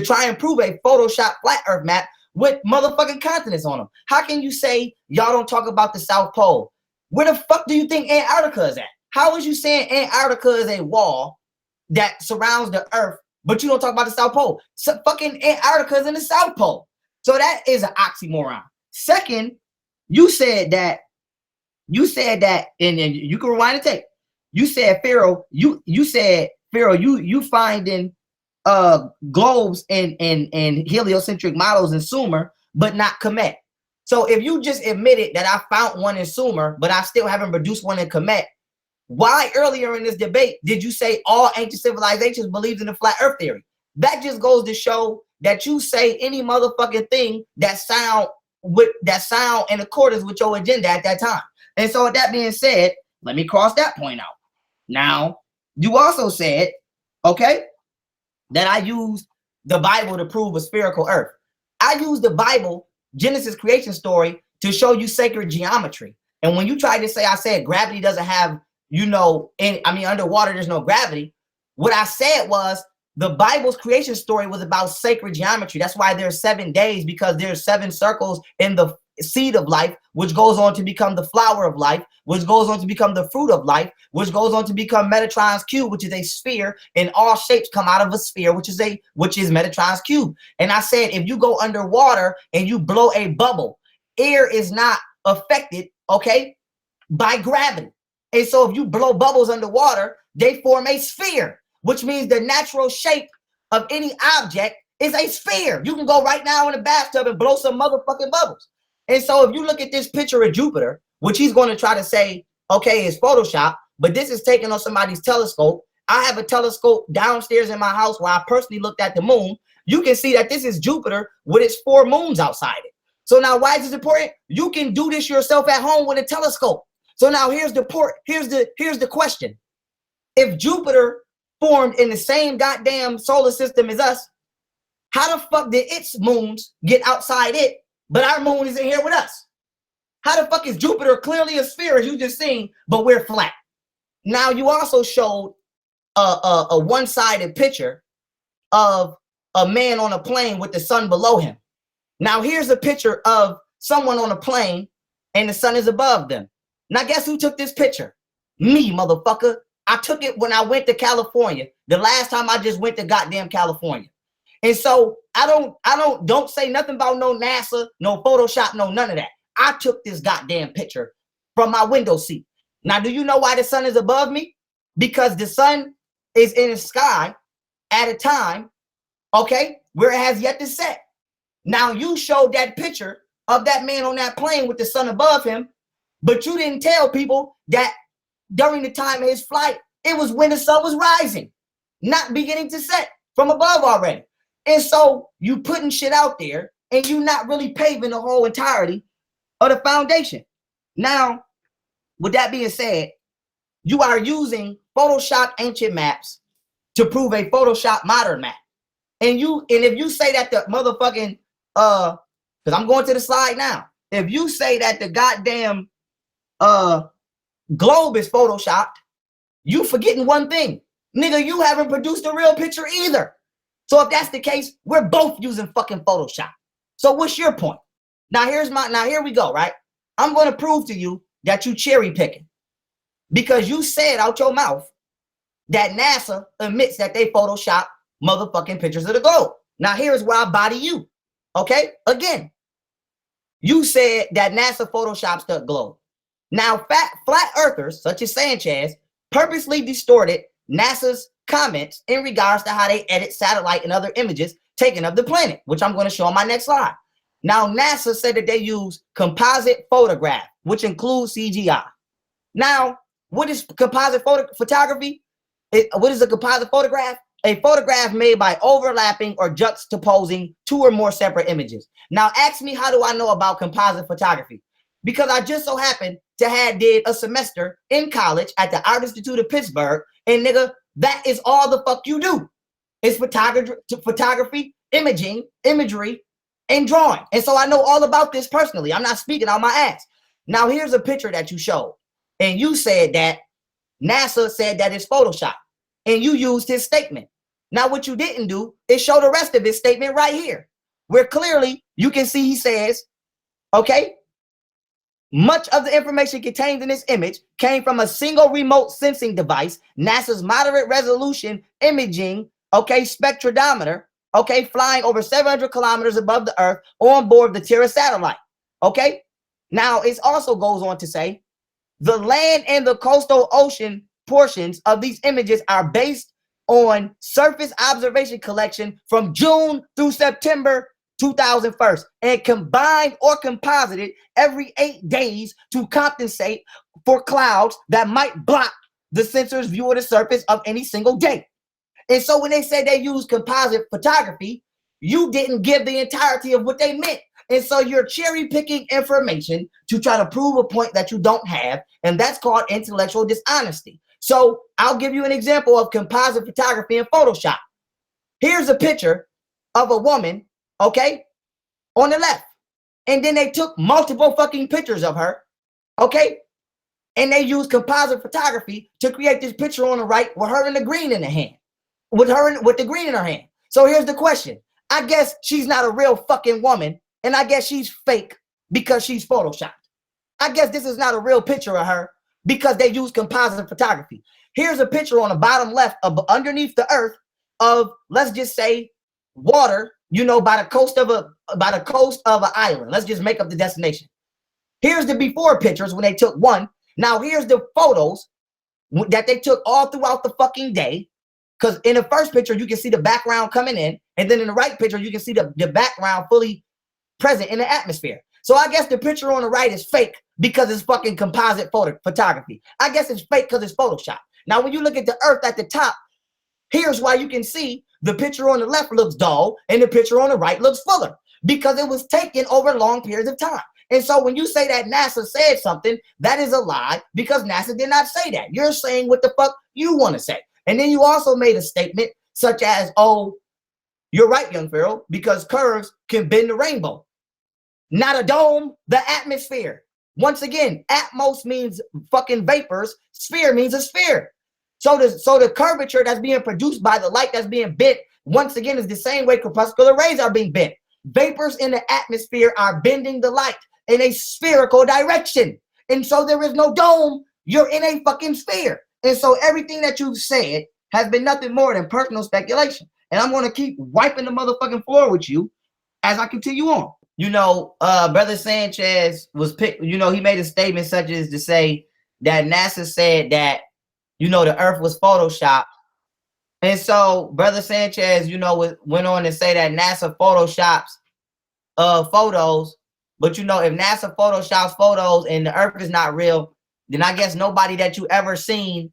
try and prove a Photoshop flat earth map with motherfucking continents on them. How can you say y'all don't talk about the South Pole? Where the fuck do you think Antarctica is at? How is you saying Antarctica is a wall that surrounds the earth, but you don't talk about the South Pole? So fucking Antarctica is in the South Pole. So that is an oxymoron. Second, you said that, and you can rewind the tape. You said, Pharaoh, you finding globes and heliocentric models in Sumer, but not Kemet. So if you just admitted that I found one in Sumer, but I still haven't produced one in Kemet, why earlier in this debate did you say all ancient civilizations believed in the flat earth theory? That just goes to show that you say any motherfucking thing that sound in accordance with your agenda at that time. And so with that being said, let me cross that point out. Now, you also said, okay, that I used the Bible to prove a spherical earth. I used the Bible, Genesis creation story, to show you sacred geometry. And when you tried to say, I said gravity doesn't have, underwater, there's no gravity. What I said was the Bible's creation story was about sacred geometry. That's why there's 7 days, because there's 7 circles in the seed of life, which goes on to become the flower of life, which goes on to become the fruit of life, which goes on to become Metatron's cube, which is a sphere, and all shapes come out of a sphere, which is Metatron's cube. And I said, if you go underwater and you blow a bubble, air is not affected, okay, by gravity. And so if you blow bubbles underwater, they form a sphere, which means the natural shape of any object is a sphere. You can go right now in the bathtub and blow some motherfucking bubbles. And so if you look at this picture of Jupiter, which he's going to try to say, okay, it's Photoshop, but this is taken on somebody's telescope, I have a telescope downstairs in my house where I personally looked at the moon. You can see that this is Jupiter with its 4 moons outside it. So now why is this important? You can do this yourself at home with a telescope. So now here's the question. If Jupiter formed in the same goddamn solar system as us, how the fuck did its moons get outside it, but our moon isn't here with us? How the fuck is Jupiter clearly a sphere, as you just seen, but we're flat? Now you also showed a one-sided picture of a man on a plane with the sun below him. Now here's a picture of someone on a plane and the sun is above them. Now guess who took this picture? Me, motherfucker. I took it when I went to California. The last time I just went to goddamn California. And so don't say nothing about no NASA, no Photoshop, no none of that. I took this goddamn picture from my window seat. Now, do you know why the sun is above me? Because the sun is in the sky at a time, okay, where it has yet to set. Now, you showed that picture of that man on that plane with the sun above him, but you didn't tell people that during the time of his flight, it was when the sun was rising, not beginning to set from above already. And so you putting shit out there and you not really paving the whole entirety of the foundation. Now, with that being said, you are using Photoshop ancient maps to prove a Photoshop modern map. And if you say that the motherfucking because I'm going to the slide now. If you say that the goddamn globe is photoshopped, you forgetting one thing. Nigga, you haven't produced a real picture either. So if that's the case, we're both using fucking Photoshop. So what's your point? Now here we go, right? I'm going to prove to you that you cherry picking because you said out your mouth that NASA admits that they Photoshop motherfucking pictures of the globe. Now here's where I body you. Okay, again, you said that NASA photoshops the globe. Now, flat earthers such as Sanchez purposely distorted NASA's comments in regards to how they edit satellite and other images taken of the planet, which I'm going to show on my next slide. Now, NASA said that they use composite photograph, which includes CGI. Now, what is composite photography? What is a composite photograph? A photograph made by overlapping or juxtaposing 2 or more separate images. Now, ask me, how do I know about composite photography? Because I just so happened to have did a semester in college at the Art Institute of Pittsburgh, and nigga, that is all the fuck you do. It's photography, imaging, imagery, and drawing. And so I know all about this personally. I'm not speaking on my ass. Now, here's a picture that you showed, and you said that NASA said that it's Photoshop, and you used his statement. Now, what you didn't do is show the rest of his statement right here, where clearly you can see he says, okay, much of the information contained in this image came from a single remote sensing device, NASA's moderate resolution imaging, okay, spectrometer, okay, flying over 700 kilometers above the Earth on board the Terra satellite, okay? Now, it also goes on to say, the land and the coastal ocean portions of these images are based on surface observation collection from June through September 2001 and combined or composited every 8 days to compensate for clouds that might block the sensor's view of the surface of any single day. And so when they say they use composite photography, you didn't give the entirety of what they meant. And so you're cherry picking information to try to prove a point that you don't have, and that's called intellectual dishonesty. So I'll give you an example of composite photography in Photoshop. Here's a picture of a woman, okay, on the left. And then they took multiple fucking pictures of her, okay? And they used composite photography to create this picture on the right with her in the green in the hand, with the green in her hand. So here's the question. I guess she's not a real fucking woman, and I guess she's fake because she's Photoshopped. I guess this is not a real picture of her because they use composite photography. Here's a picture on the bottom left of underneath the earth of, let's just say, water, you know, by the coast of an island. Let's just make up the destination. Here's the before pictures when they took one. Now here's the photos that they took all throughout the fucking day. Because in the first picture, you can see the background coming in. And then in the right picture, you can see the background fully present in the atmosphere. So I guess the picture on the right is fake because it's fucking composite photography. I guess it's fake because it's Photoshop. Now, when you look at the earth at the top, here's why you can see the picture on the left looks dull and the picture on the right looks fuller, because it was taken over long periods of time. And so when you say that NASA said something, that is a lie, because NASA did not say that. You're saying what the fuck you want to say. And then you also made a statement such as, oh, you're right, Young Pharaoh, because curves can bend the rainbow. Not a dome, the atmosphere. Once again, atmos means fucking vapors, sphere means a sphere. So the curvature that's being produced by the light that's being bent, once again, is the same way corpuscular rays are being bent. Vapors in the atmosphere are bending the light in a spherical direction. And so there is no dome, you're in a fucking sphere. And so everything that you've said has been nothing more than personal speculation. And I'm going to keep wiping the motherfucking floor with you as I continue on. You know, Brother Sanchez was picked, you know, he made a statement such as to say that NASA said that, you know, the earth was photoshopped. And so Brother Sanchez, you know, went on to say that NASA photoshops photos. But, you know, if NASA photoshops photos and the earth is not real, then I guess nobody that you ever seen,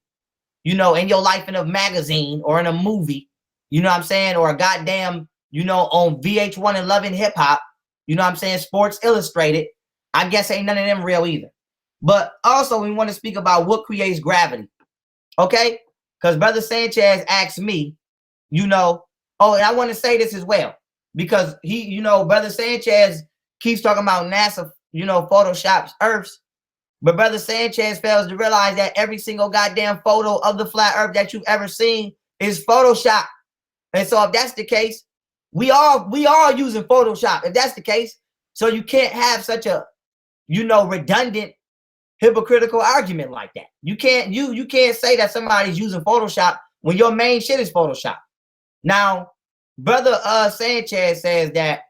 you know, in your life in a magazine or in a movie, you know what I'm saying, or a goddamn, you know, on VH1 and Love and Hip Hop, you know what I'm saying, Sports Illustrated, I guess ain't none of them real either. But also we want to speak about what creates gravity, okay? Because Brother Sanchez asked me, you know, oh, and I want to say this as well, because he, you know, Brother Sanchez keeps talking about NASA, you know, photoshops Earths, but Brother Sanchez fails to realize that every single goddamn photo of the flat Earth that you've ever seen is Photoshop. And so if that's the case, we are using Photoshop. If that's the case, so you can't have such a, you know, redundant, hypocritical argument like that. You can't say that somebody's using Photoshop when your main shit is Photoshop. Now, Brother Sanchez says that,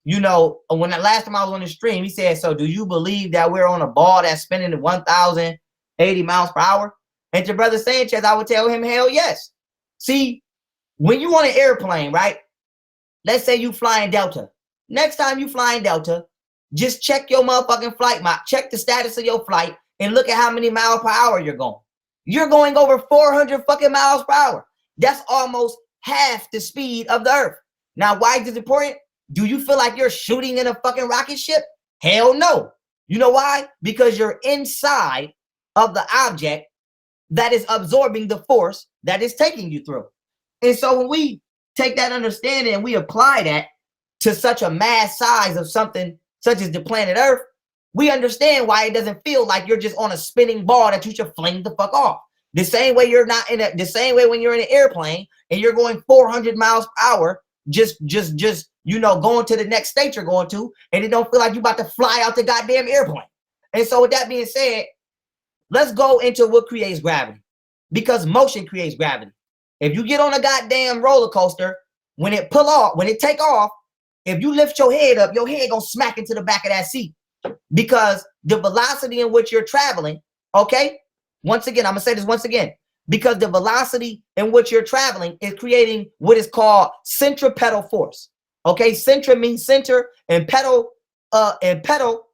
you know, when the last time I was on the stream, he said, so do you believe that we're on a ball that's spinning at 1,080 miles per hour? And to Brother Sanchez, I would tell him, hell yes. See, when you on an airplane, right? Let's say you flying Delta. Next time you flying Delta, just check your motherfucking flight map. Check the status of your flight and look at how many miles per hour you're going. You're going over 400 fucking miles per hour. That's almost half the speed of the earth. Now, why is this important? Do you feel like you're shooting in a fucking rocket ship? Hell no. You know why? Because you're inside of the object that is absorbing the force that is taking you through. And so when we take that understanding and we apply that to such a mass size of something such as the planet Earth, we understand why it doesn't feel like you're just on a spinning ball that you should fling the fuck off. The same way you're not in the same way when you're in an airplane and you're going 400 miles per hour, just you know, going to the next state you're going to, and it don't feel like you're about to fly out the goddamn airplane. And so with that being said, let's go into what creates gravity, because motion creates gravity. If you get on a goddamn roller coaster, when it take off, if you lift your head up, your head gonna smack into the back of that seat, because the velocity in which you're traveling, okay? Once again, I'm gonna say this once again, because the velocity in which you're traveling is creating what is called centripetal force. Okay, centra means center, and pedal, centripetal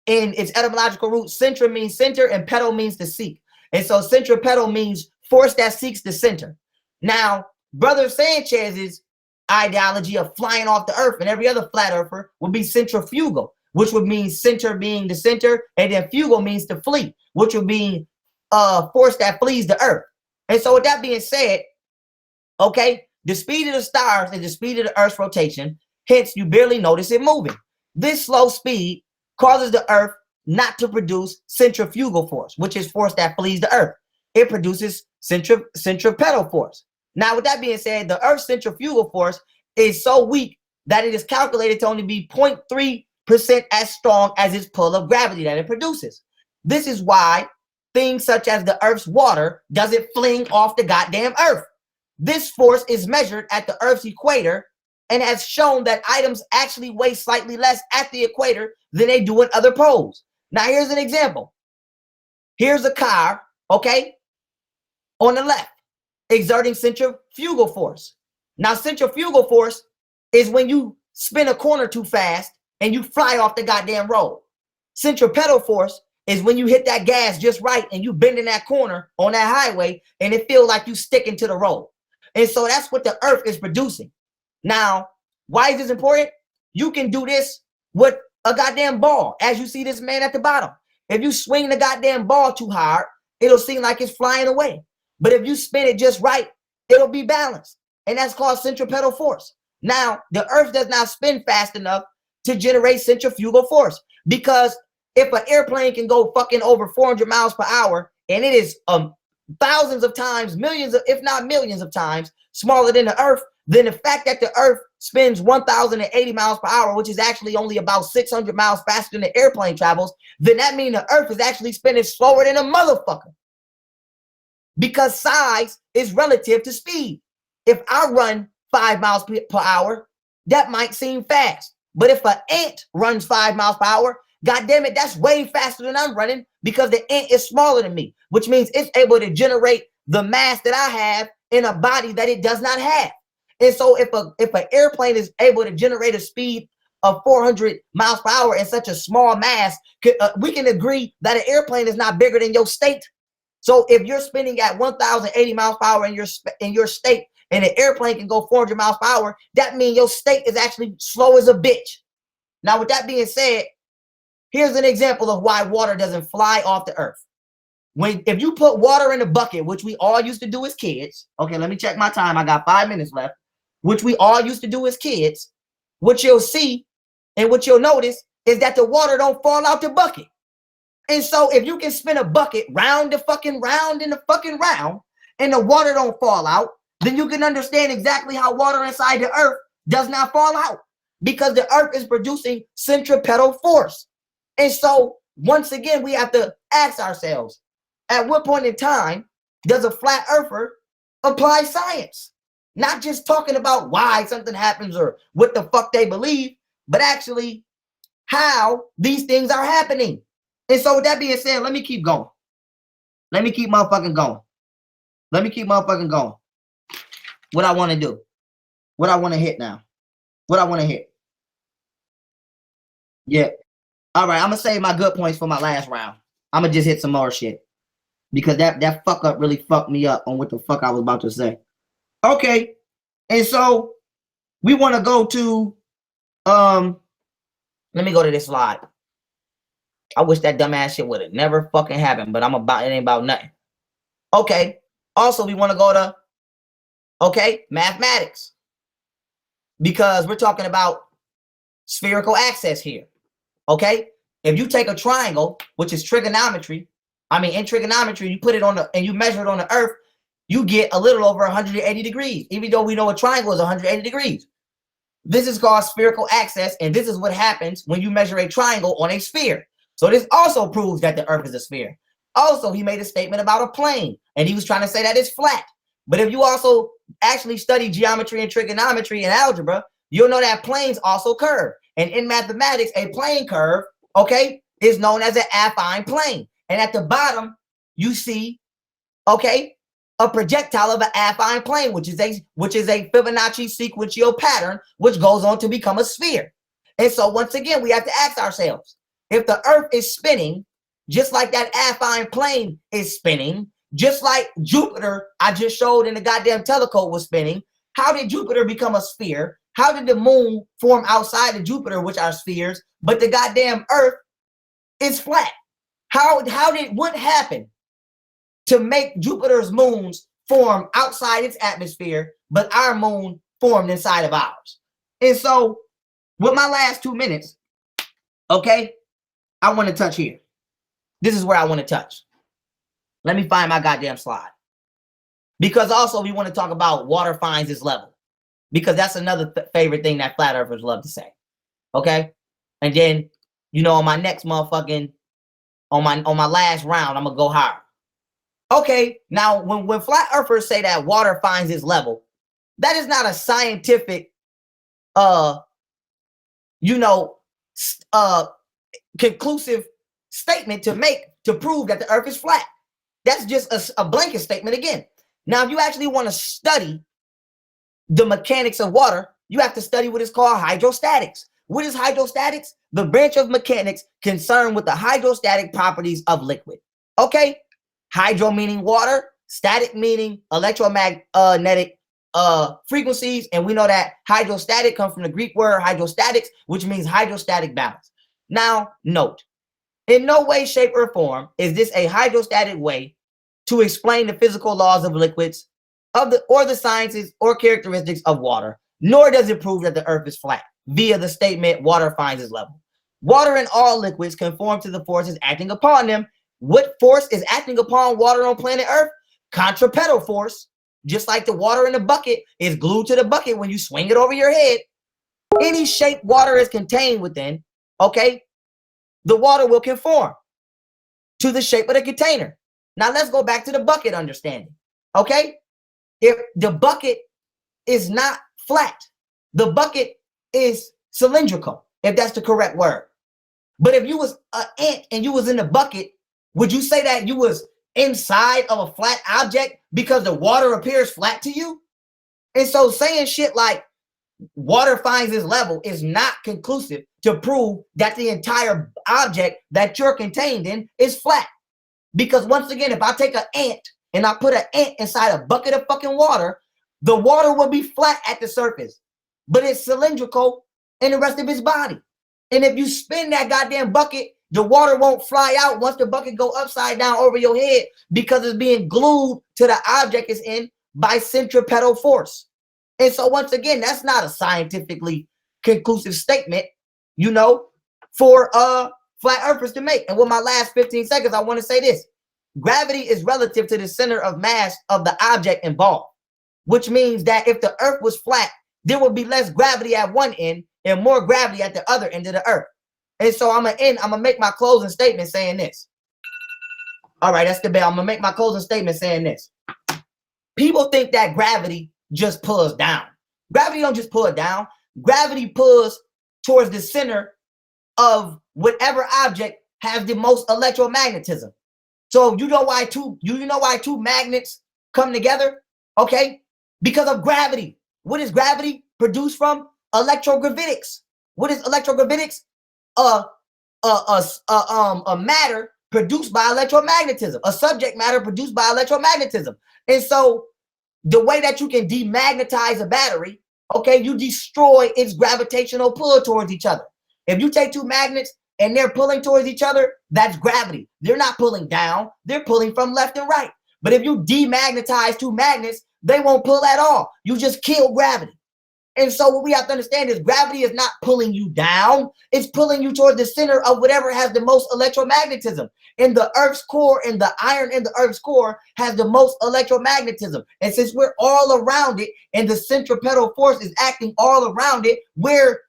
in its etymological root. Centra means center, and pedal means to seek. And so centripetal means force that seeks the center. Now, Brother Sanchez's ideology of flying off the earth and every other flat earther would be centrifugal, which would mean center being the center, and then fugal means to flee, which would be force that flees the earth. And so with that being said, okay, the speed of the stars is the speed of the earth's rotation, hence you barely notice it moving. This slow speed causes the earth not to produce centrifugal force, which is force that flees the earth. It produces centripetal force. Now, with that being said, the earth's centrifugal force is so weak that it is calculated to only be 0.3% as strong as its pull of gravity that it produces. This is why things such as the earth's water doesn't fling off the goddamn earth. This force is measured at the earth's equator and has shown that items actually weigh slightly less at the equator than they do at other poles. Now, here's an example. Here's a car, okay, on the left, exerting centrifugal force. Now, centrifugal force is when you spin a corner too fast and you fly off the goddamn road. Centripetal force is when you hit that gas just right and you bend in that corner on that highway and it feels like you sticking to the road. And so that's what the earth is producing. Now, why is this important? You can do this with a goddamn ball, as you see this man at the bottom. If you swing the goddamn ball too hard, it'll seem like it's flying away. But if you spin it just right, it'll be balanced. And that's called centripetal force. Now, the earth does not spin fast enough to generate centrifugal force, because if an airplane can go fucking over 400 miles per hour and it is thousands of times, millions of, if not millions of times smaller than the earth, then the fact that the earth spins 1,080 miles per hour, which is actually only about 600 miles faster than the airplane travels, then that means the earth is actually spinning slower than a motherfucker, because size is relative to speed. If I run 5 miles per hour, that might seem fast. But if an ant runs 5 miles per hour, God damn it, that's way faster than I'm running, because the ant is smaller than me, which means it's able to generate the mass that I have in a body that it does not have. And so if an airplane is able to generate a speed of 400 miles per hour in such a small mass, we can agree that an airplane is not bigger than your state. So if you're spinning at 1,080 miles per hour in your state, and an airplane can go 400 miles per hour, that means your state is actually slow as a bitch. Now, with that being said, here's an example of why water doesn't fly off the earth. If you put water in a bucket, which we all used to do as kids, okay, let me check my time. I got 5 minutes left, which we all used to do as kids. What you'll see and what you'll notice is that the water don't fall out the bucket. And so if you can spin a bucket round and the water don't fall out, then you can understand exactly how water inside the earth does not fall out, because the earth is producing centripetal force. And so once again, we have to ask ourselves, at what point in time does a flat earther apply science? Not just talking about why something happens or what the fuck they believe, but actually how these things are happening. And so with that being said, let me keep going. Let me keep motherfucking going. What I want to do. What I want to hit now. Yeah. All right, I'm going to save my good points for my last round. I'm going to just hit some more shit, because that fuck up really fucked me up on what the fuck I was about to say. Okay. And so we want to go to, let me go to this slide. I wish that dumbass shit would have never fucking happened, but it ain't about nothing. Okay. Also, we want to go to, okay, mathematics, because we're talking about spherical axis here. Okay. If you take a triangle, which is trigonometry, in trigonometry, you put it on and you measure it on the earth, you get a little over 180 degrees, even though we know a triangle is 180 degrees. This is called spherical axis, and this is what happens when you measure a triangle on a sphere. So this also proves that the earth is a sphere. Also, he made a statement about a plane, and he was trying to say that it's flat. But if you also actually study geometry and trigonometry and algebra, you'll know that planes also curve. And in mathematics, a plane curve, okay, is known as an affine plane. And at the bottom, you see, okay, a projectile of an affine plane, which is a Fibonacci sequential pattern, which goes on to become a sphere. And so once again, we have to ask ourselves, if the earth is spinning, just like that affine plane is spinning, just like Jupiter, I just showed in the goddamn telecode, was spinning, how did Jupiter become a sphere? How did the moon form outside of Jupiter, which are spheres, but the goddamn earth is flat? What happened to make Jupiter's moons form outside its atmosphere, but our moon formed inside of ours? And so with my last 2 minutes, okay, I want to touch here. This is where I want to touch. Let me find my goddamn slide. Because also we want to talk about water finds its level, because that's another favorite thing that flat earthers love to say. Okay. And then, on my next motherfucking, on my last round, I'm going to go higher. Okay. Now, when flat earthers say that water finds its level, that is not a scientific, conclusive statement to make to prove that the earth is flat. That's just a blanket statement again. Now, if you actually want to study the mechanics of water, you have to study what is called hydrostatics, What is hydrostatics? The branch of mechanics concerned with the hydrostatic properties of liquid. Okay, hydro meaning water, static meaning electromagnetic frequencies, and we know that hydrostatic comes from the Greek word hydrostatics, which means hydrostatic balance. Now, note, in no way, shape, or form is this a hydrostatic way to explain the physical laws of liquids, or the sciences or characteristics of water, nor does it prove that the earth is flat via the statement water finds its level. Water and all liquids conform to the forces acting upon them. What force is acting upon water on planet Earth? Contrapedal force. Just like the water in the bucket is glued to the bucket when you swing it over your head. Any shape water is contained within, okay, the water will conform to the shape of the container. Now let's go back to the bucket understanding, okay? If the bucket is not flat, the bucket is cylindrical, if that's the correct word. But if you was an ant and you was in the bucket, would you say that you was inside of a flat object because the water appears flat to you? And so saying shit like water finds its level is not conclusive to prove that the entire object that you're contained in is flat. Because once again, if I take an ant and I put an ant inside a bucket of fucking water, the water will be flat at the surface, but it's cylindrical in the rest of its body. And if you spin that goddamn bucket, the water won't fly out once the bucket go upside down over your head because it's being glued to the object it's in by centripetal force. And so once again, that's not a scientifically conclusive statement, you know, for flat earthers to make. And with my last 15 seconds, I want to say this. Gravity is relative to the center of mass of the object involved, which means that if the earth was flat, there would be less gravity at one end and more gravity at the other end of the earth. And so I'm gonna make my closing statement saying this. All right, that's the bell. I'm gonna make my closing statement saying this. People think that gravity just pulls down. Gravity don't just pull it down. Gravity pulls towards the center of whatever object has the most electromagnetism. So you know why two magnets come together? Okay, because of gravity. What is gravity produced from? Electrogravitics. What is electrogravitics? A matter produced by electromagnetism, a subject matter produced by electromagnetism. And so the way that you can demagnetize a battery, okay, you destroy its gravitational pull towards each other. If you take two magnets and they're pulling towards each other, that's gravity. They're not pulling down, they're pulling from left and right. But if you demagnetize two magnets, they won't pull at all. You just kill gravity. And so what we have to understand is gravity is not pulling you down. It's pulling you toward the center of whatever has the most electromagnetism. In the Earth's core, and the iron in the Earth's core has the most electromagnetism. And since we're all around it and the centripetal force is acting all around it, we're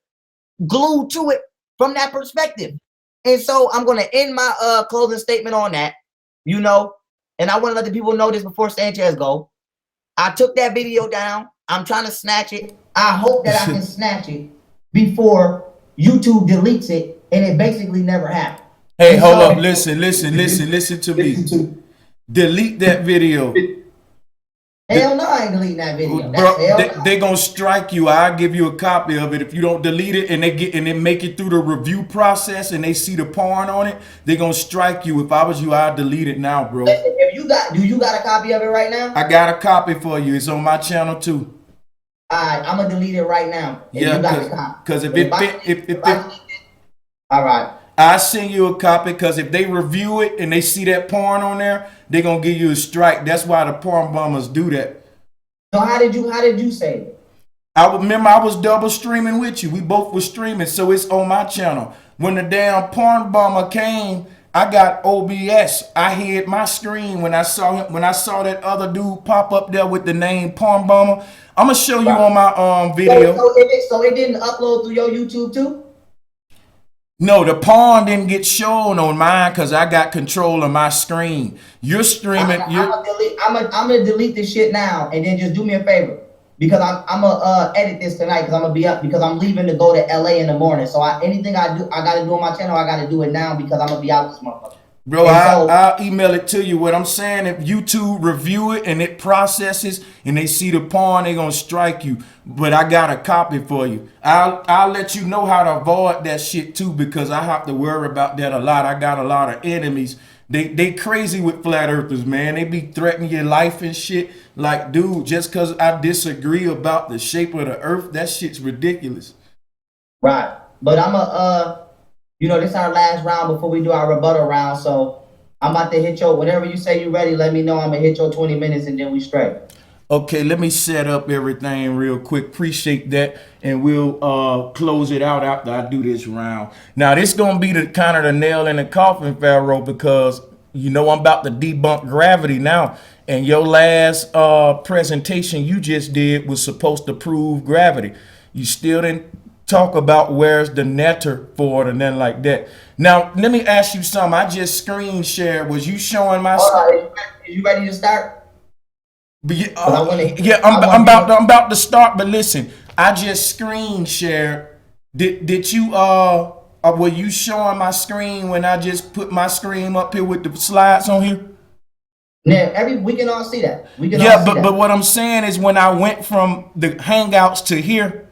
glued to it from that perspective. And so I'm going to end my closing statement on that, you know, and I want to let the people know this before Sanchez go. I took that video down. I'm trying to snatch it. I hope that I can snatch it before YouTube deletes it, and it basically never happened. Hey, hold up. Listen to me. Delete that video. Hell no, I ain't deleting that video. Bro, they gonna strike you. I'll give you a copy of it. If you don't delete it and they make it through the review process and they see the porn on it, they gonna strike you. If I was you, I'd delete it now, bro. If do you got a copy of it right now? I got a copy for you. It's on my channel too. Alright, I'm gonna delete it right now. Yeah, because all right. I send you a copy because if they review it and they see that porn on there, they're gonna give you a strike. That's why the porn bombers do that. So how did you say it? I remember I was double streaming with you. We both were streaming, so it's on my channel. When the damn porn bomber came, I got OBS. I hid my screen when I saw him. When I saw that other dude pop up there with the name porn bomber, I'm gonna show you on my video. So it didn't upload through your YouTube too? No, the porn didn't get shown on mine because I got control of my screen. You're streaming. I'm gonna delete this shit now, and then just do me a favor because I'm gonna edit this tonight because I'm gonna be up because I'm leaving to go to LA in the morning. So anything I gotta do on my channel, I gotta do it now because I'm gonna be out this motherfucker. Bro, And so, I'll email it to you. What I'm saying, if YouTube review it and it processes and they see the porn, they gonna strike you. But I got a copy for you. I'll let you know how to avoid that shit too, because I have to worry about that a lot. I got a lot of enemies. They crazy with flat earthers, man. They be threatening your life and shit. Like, dude, just cause I disagree about the shape of the earth, that shit's ridiculous. right. But I'm a this is our last round before we do our rebuttal round. So I'm about to hit your whenever you say you ready, let me know. I'm gonna hit your 20 minutes and then we straight. Okay, let me set up everything real quick. Appreciate that, and we'll close it out after I do this round. Now, this gonna be the kind of the nail in the coffin, Pharaoh, because you know I'm about to debunk gravity now. And your last presentation you just did was supposed to prove gravity. You still didn't talk about where's the netter for it and then like that. Now, let me ask you something. I just screen shared. Was you showing my? All right, is you ready to start? But yeah, 'Cause I wanna yeah, I'm about to start. But listen, I just screen shared. Did you were you showing my screen when I just put my screen up here with the slides on here? Now we can all see that. We can all Yeah, see but that. but what I'm saying is when I went from the Hangouts to here,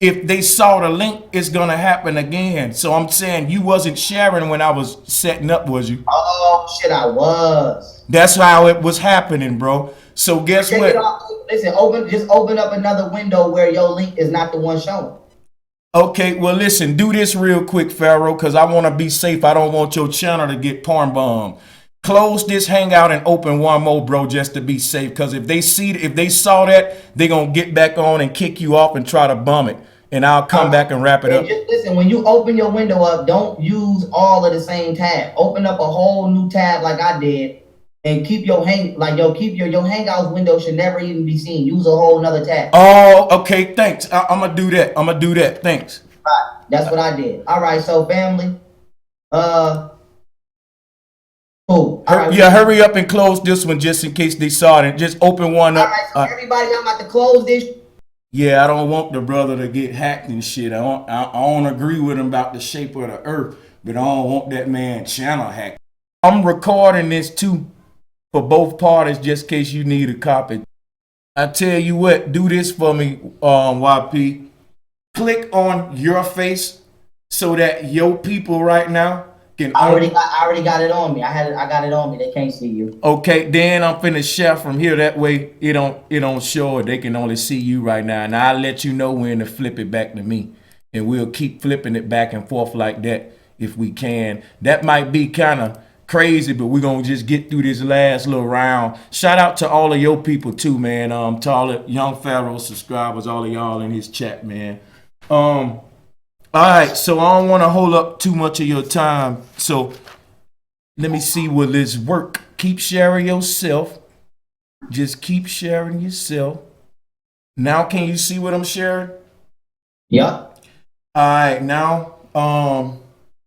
if they saw the link, it's gonna happen again. So I'm saying you wasn't sharing when I was setting up, was you? Oh shit, I was. That's how it was happening, bro. So guess Take it what? off. Listen, just open up another window where your link is not the one showing. Okay, well, listen, do this real quick, Pharaoh, because I want to be safe. I don't want your channel to get porn bombed. Close this hangout and open one more, bro, just to be safe. Because if they saw that, they gonna get back on and kick you off and try to bum it. And I'll come back and wrap it And up. just listen, when you open your window up, don't use all of the same tab. Open up a whole new tab like I did, and keep your keep your Hangouts window should never even be seen. Use a whole nother tab. Oh, okay, thanks. I'm gonna do that. I'm gonna do that. Thanks. Right. That's what I did. All right, so family, cool. All right, Yeah, hurry up and close this one just in case they saw it. And just open one all up. right. So everybody, I'm about to close this. Yeah, I don't want the brother to get hacked and shit. I don't agree with him about the shape of the earth, but I don't want that man channel hacked. I'm recording this too for both parties just in case you need a copy. I tell you what, do this for me, YP. Click on your face so that your people right now can I already got it on me. I got it on me. They can't see you. Okay, then I'm finna share from here. That way it don't show it. They can only see you right now. And I'll let you know when to flip it back to me. And we'll keep flipping it back and forth like that if we can. That might be kind of crazy, but we're gonna just get through this last little round. Shout out to all of your people too, man. To all the Young Pharaoh subscribers, all of y'all in his chat, man. All right, so I don't want to hold up too much of your time. So let me see, will this work? Keep sharing yourself. Just keep sharing yourself. Now, can you see what I'm sharing? Yup. All right, now,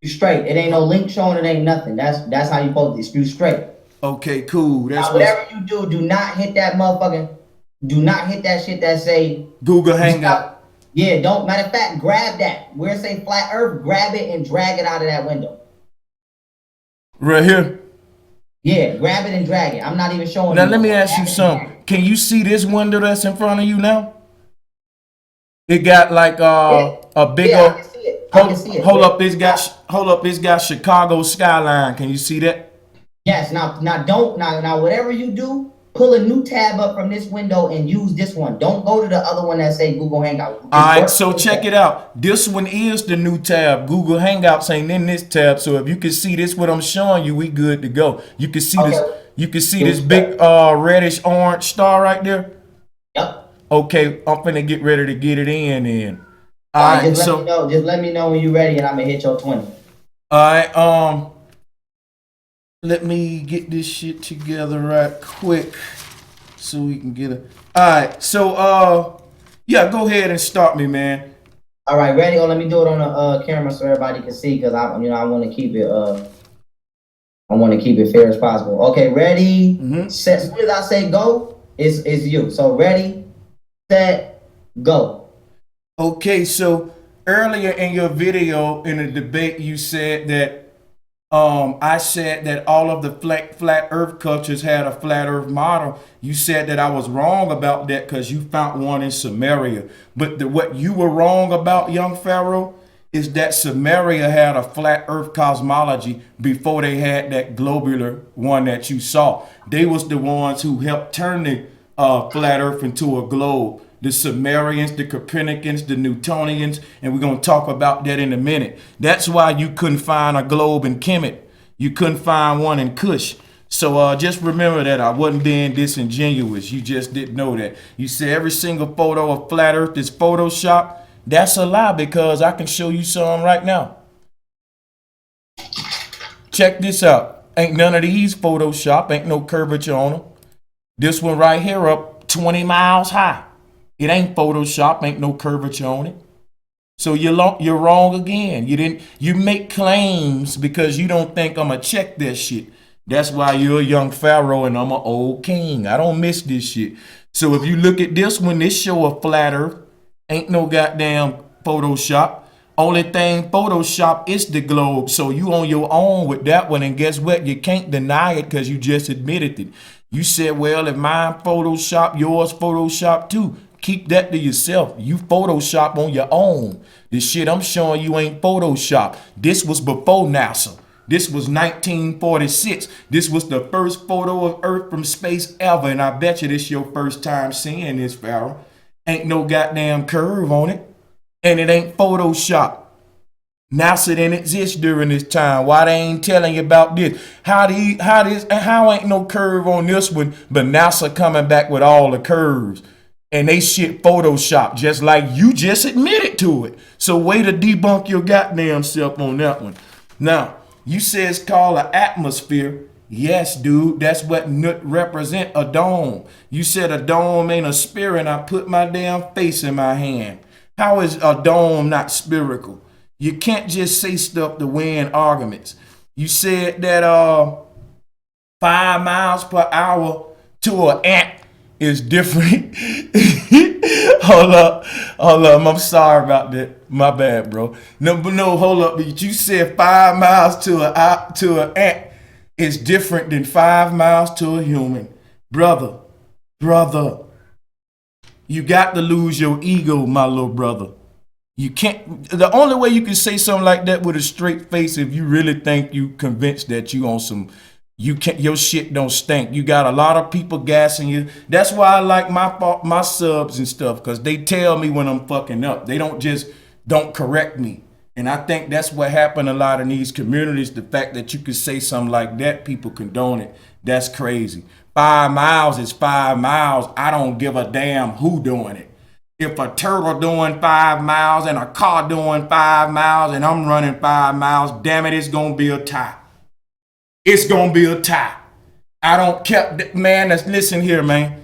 You straight. It ain't no link showing. It ain't nothing. That's how you supposed to. You straight. okay, cool. That's Now, what whatever you do not hit that motherfucking. Do not hit that shit that say Google Hangout. Yeah, don't. Matter of fact, grab that. Where it say flat Earth, grab it and drag it out of that window. Right here. Yeah, grab it and drag it. I'm not even showing Now, you. let me ask you something. Can you see this window that's in front of you now? It got like a big I old. can see it. I can see it. Hold up, it's got Chicago skyline. Can you see that? Yes. Now whatever you do, pull a new tab up from this window and use this one. Don't go to the other one that say Google Hangout. All right, so check it out. This one is the new tab. Google Hangouts ain't in this tab, so if you can see this, what I'm showing you, we good to go. You can see this. You can see this big reddish orange star right there. Yep. Okay, I'm finna get ready to get it in. Then. All right, just let me know when you're ready, and I'm gonna hit your 20. All right. Let me get this shit together right quick so we can get it. All right, so yeah, go ahead and start me, man. All right, ready? Oh, let me do it on the camera so everybody can see, because I want to keep it fair as possible. Okay, ready? Set. As soon as I say go, it's you. So ready, set, go. Okay, so earlier in your video in the debate, you said that I said that all of the flat earth cultures had a flat earth model. You said that I was wrong about that because you found one in Samaria. But what you were wrong about, Young Pharaoh, is that Samaria had a flat earth cosmology before they had that globular one that you saw. They was the ones who helped turn the flat earth into a globe. The Sumerians, the Copernicans, the Newtonians, and we're going to talk about that in a minute. That's why you couldn't find a globe in Kemet. You couldn't find one in Kush. So just remember that I wasn't being disingenuous. You just didn't know that. You said every single photo of flat earth is Photoshop. That's a lie because I can show you some right now. Check this out. Ain't none of these Photoshop. Ain't no curvature on them. This one right here up 20 miles high. It ain't Photoshop. Ain't no curvature on it. So you're wrong again. You make claims because you don't think I'm going to check that shit. That's why you're a young pharaoh and I'm an old king. I don't miss this shit. So if you look at this one, this show a flat earth. Ain't no goddamn Photoshop. Only thing Photoshop is the globe. So you on your own with that one. And guess what? You can't deny it because you just admitted it. You said, well, if mine Photoshop, yours Photoshop too. Keep that to yourself. You Photoshop on your own. The shit I'm showing you ain't Photoshop. This was before NASA. This was 1946. This was the first photo of Earth from space ever. And I bet you this your first time seeing this, Pharaoh. Ain't no goddamn curve on it. And it ain't Photoshop. NASA didn't exist during this time. Why they ain't telling you about this? How ain't no curve on this one, but NASA coming back with all the curves. And they shit Photoshop just like you just admitted to it. So way to debunk your goddamn self on that one. Now, you say it's called an atmosphere. Yes, dude, that's what represent a dome. You said a dome ain't a sphere and I put my damn face in my hand. How is a dome not spherical? You can't just say stuff to win arguments. You said that 5 miles per hour to an ant is different. Hold up. I'm sorry about that. My bad, bro. No, hold up. You said 5 miles to an ant is different than 5 miles to a human. Brother, you got to lose your ego, my little brother. You can't. The only way you can say something like that with a straight face if you really think you convinced that you on some. You can't. Your shit don't stink. You got a lot of people gassing you. That's why I like my subs and stuff because they tell me when I'm fucking up. They don't correct me. And I think that's what happened a lot in these communities. The fact that you could say something like that, people condone it. That's crazy. 5 miles is 5 miles. I don't give a damn who doing it. If a turtle doing 5 miles and a car doing 5 miles and I'm running 5 miles, damn it, it's going to be a tie. It's going to be a tie. I don't care. Man, listen here, man.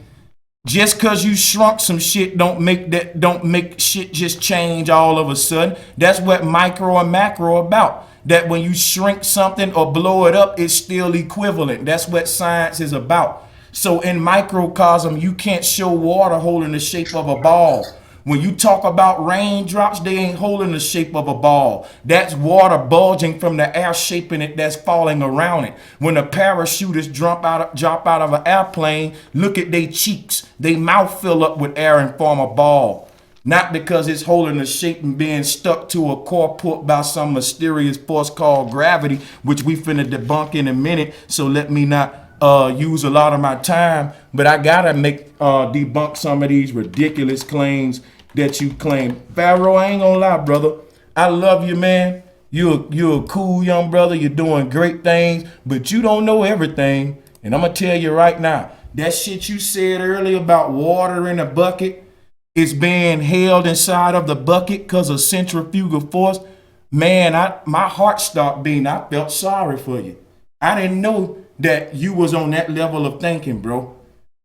Just because you shrunk some shit don't make shit just change all of a sudden. That's what micro and macro about. That when you shrink something or blow it up, it's still equivalent. That's what science is about. So in microcosm, you can't show water holding the shape of a ball. When you talk about raindrops, they ain't holding the shape of a ball. That's water bulging from the air shaping it that's falling around it. When the parachutists drop out of an airplane, look at their cheeks. They mouth fill up with air and form a ball. Not because it's holding the shape and being stuck to a core put by some mysterious force called gravity, which we finna debunk in a minute. So let me not use a lot of my time, but I gotta debunk some of these ridiculous claims that you claim. Pharaoh, I ain't gonna lie, brother. I love you, man. You're a cool young brother. You're doing great things, but you don't know everything. And I'm gonna tell you right now, that shit you said earlier about water in a bucket is being held inside of the bucket because of centrifugal force. Man, my heart stopped beating. I felt sorry for you. I didn't know that you was on that level of thinking, bro.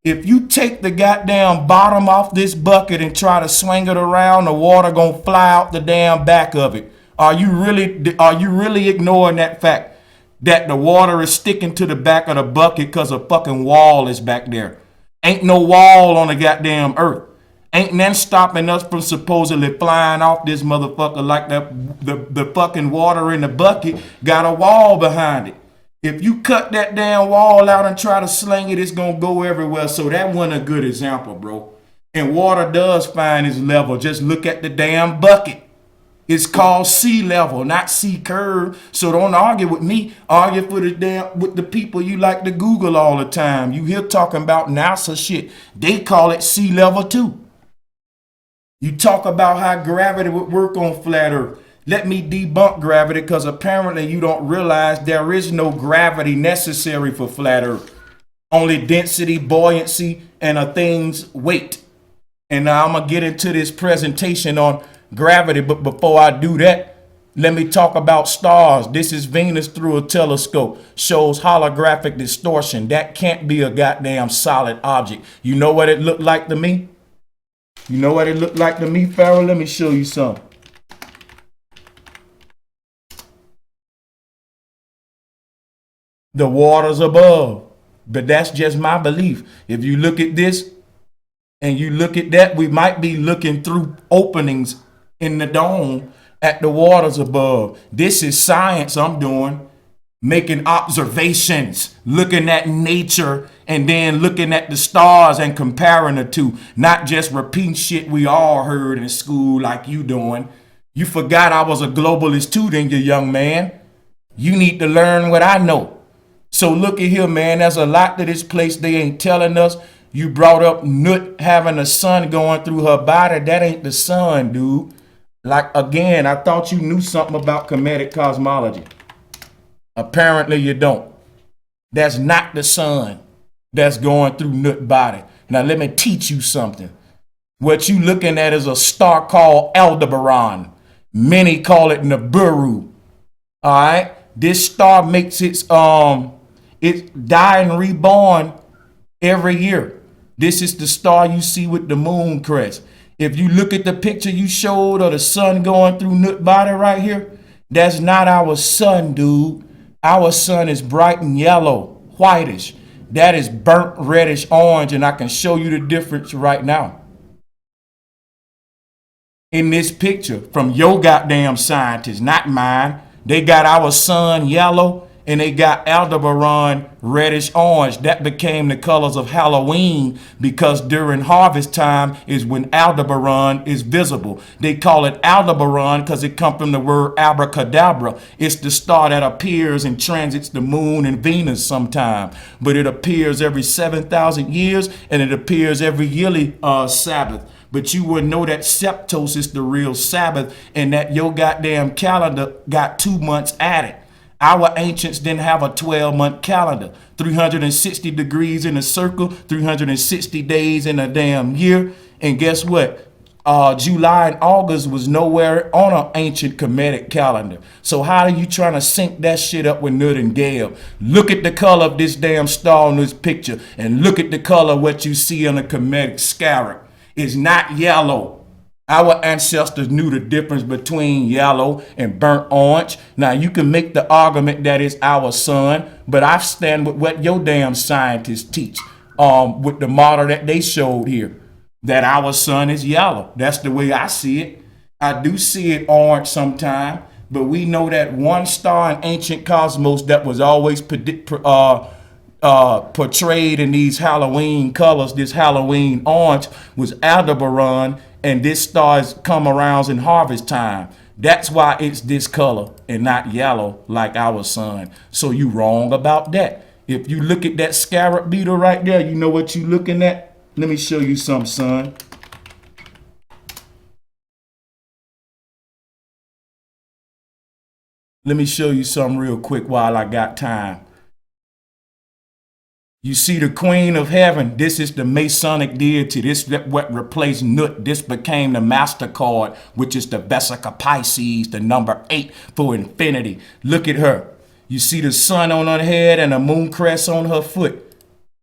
If you take the goddamn bottom off this bucket and try to swing it around, the water gonna fly out the damn back of it. Are you really ignoring that fact that the water is sticking to the back of the bucket because a fucking wall is back there? Ain't no wall on the goddamn earth. Ain't nothing stopping us from supposedly flying off this motherfucker like the fucking water in the bucket got a wall behind it. If you cut that damn wall out and try to sling it, it's gonna go everywhere. So that wasn't a good example, bro. And water does find its level. Just look at the damn bucket. It's called sea level, not sea curve. So don't argue with me. Argue for with the people you like to Google all the time. You hear talking about NASA shit. They call it sea level too. You talk about how gravity would work on flat Earth. Let me debunk gravity, because apparently you don't realize there is no gravity necessary for flat Earth. Only density, buoyancy, and a thing's weight. And now I'm going to get into this presentation on gravity, but before I do that, let me talk about stars. This is Venus through a telescope. Shows holographic distortion. That can't be a goddamn solid object. You know what it looked like to me? You know what it looked like to me, Pharaoh? Let me show you something. The waters above. But that's just my belief. If you look at this and you look at that, we might be looking through openings in the dome at the waters above. This is science I'm doing. Making observations, looking at nature, and then looking at the stars and comparing the two. Not just repeating shit we all heard in school like you doing. You forgot I was a globalist too, didn't you, young man? You need to learn what I know. So look at here, man. There's a lot to this place they ain't telling us. You brought up Nut having a sun going through her body. That ain't the sun, dude. Like, again, I thought you knew something about comedic cosmology. Apparently you don't. That's not the sun that's going through Nut body. Now let me teach you something. What you looking at is a star called Aldebaran. Many call it Nibiru. All right. This star makes its die and reborn every year. This is the star you see with the moon crest. If you look at the picture you showed of the sun going through Nut body right here, that's not our sun, dude. Our sun is bright and yellow, whitish. That is burnt reddish orange, and I can show you the difference right now. In this picture from your goddamn scientists, not mine, they got our sun yellow and they got Aldebaran reddish orange. That became the colors of Halloween because during harvest time is when Aldebaran is visible. They call it Aldebaran because it comes from the word abracadabra. It's the star that appears and transits the moon and Venus sometime. But it appears every 7,000 years and it appears every yearly Sabbath. But you would know that Septos is the real Sabbath and that your goddamn calendar got 2 months added. Our ancients didn't have a 12-month calendar. 360 degrees in a circle, 360 days in a damn year. And guess what? July and August was nowhere on an ancient Kemetic calendar. So how are you trying to sync that shit up with Nut and Gale? Look at the color of this damn star in this picture and look at the color of what you see on the Kemetic scarab. It's not yellow. Our ancestors knew the difference between yellow and burnt orange. Now, you can make the argument that it's our sun, but I stand with what your damn scientists teach with the model that they showed here, that our sun is yellow. That's the way I see it. I do see it orange sometime, but we know that one star in ancient cosmos that was always portrayed in these Halloween colors, this Halloween orange, was Aldebaran. And this star come around in harvest time. That's why it's this color and not yellow like our sun. So you wrong about that. If you look at that scarab beetle right there, you know what you looking at? Let me show you some, son. Let me show you something real quick while I got time. You see the Queen of Heaven. This is the Masonic deity. This is what replaced Nut. This became the MasterCard, which is the Vesica Pisces, the number 8 for infinity. Look at her. You see the sun on her head and a moon crest on her foot.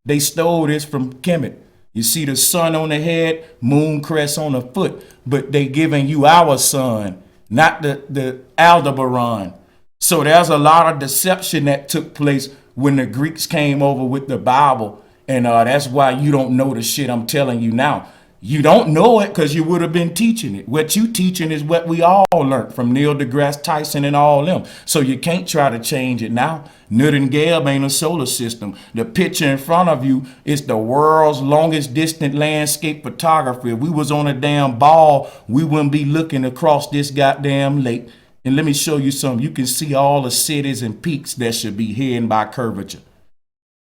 They stole this from Kemet. You see the sun on the head, moon crest on the foot. But they giving you our sun, not the Aldebaran. So there's a lot of deception that took place when the Greeks came over with the Bible. And that's why you don't know the shit I'm telling you now. You don't know it because you would have been teaching it. What you teaching is what we all learned from Neil deGrasse Tyson and all them. So you can't try to change it now. Newton Gale ain't a solar system. The picture in front of you is the world's longest distant landscape photography. If we was on a damn ball, we wouldn't be looking across this goddamn lake. And let me show you something. You can see all the cities and peaks that should be hidden by curvature.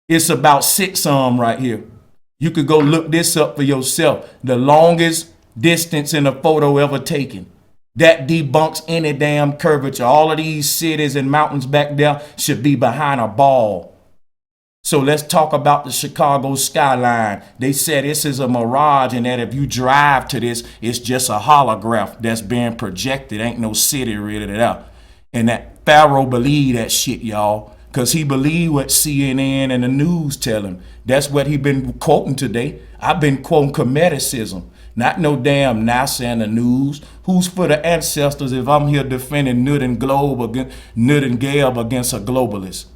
It's about 6 right here. You could go look this up for yourself. The longest distance in a photo ever taken. That debunks any damn curvature. All of these cities and mountains back there should be behind a ball. So let's talk about the Chicago skyline. They said this is a mirage and that if you drive to this, it's just a holograph that's being projected. Ain't no city really there. And that Pharaoh believed that shit, y'all. Because he believed what CNN and the news tell him. That's what he been quoting today. I've been quoting comedicism, not no damn NASA and the news. Who's for the ancestors if I'm here defending Newton Gale against a globalist?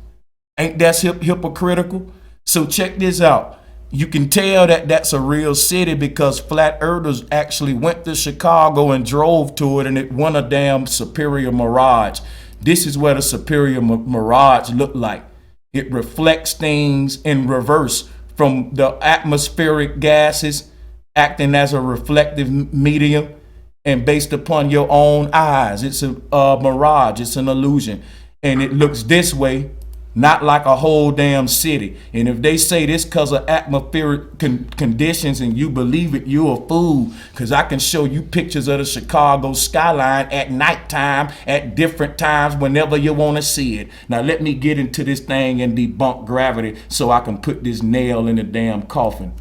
Ain't that hypocritical? So check this out. You can tell that that's a real city because flat earthers actually went to Chicago and drove to it and it won a damn superior mirage. This is what a superior mirage look like. It reflects things in reverse from the atmospheric gases acting as a reflective medium and based upon your own eyes. It's a mirage, it's an illusion. And it looks this way, not like a whole damn city. And if they say this because of atmospheric conditions and you believe it, you're a fool. Because I can show you pictures of the Chicago skyline at nighttime at different times whenever you want to see it. Now let me get into this thing and debunk gravity so I can put this nail in the damn coffin.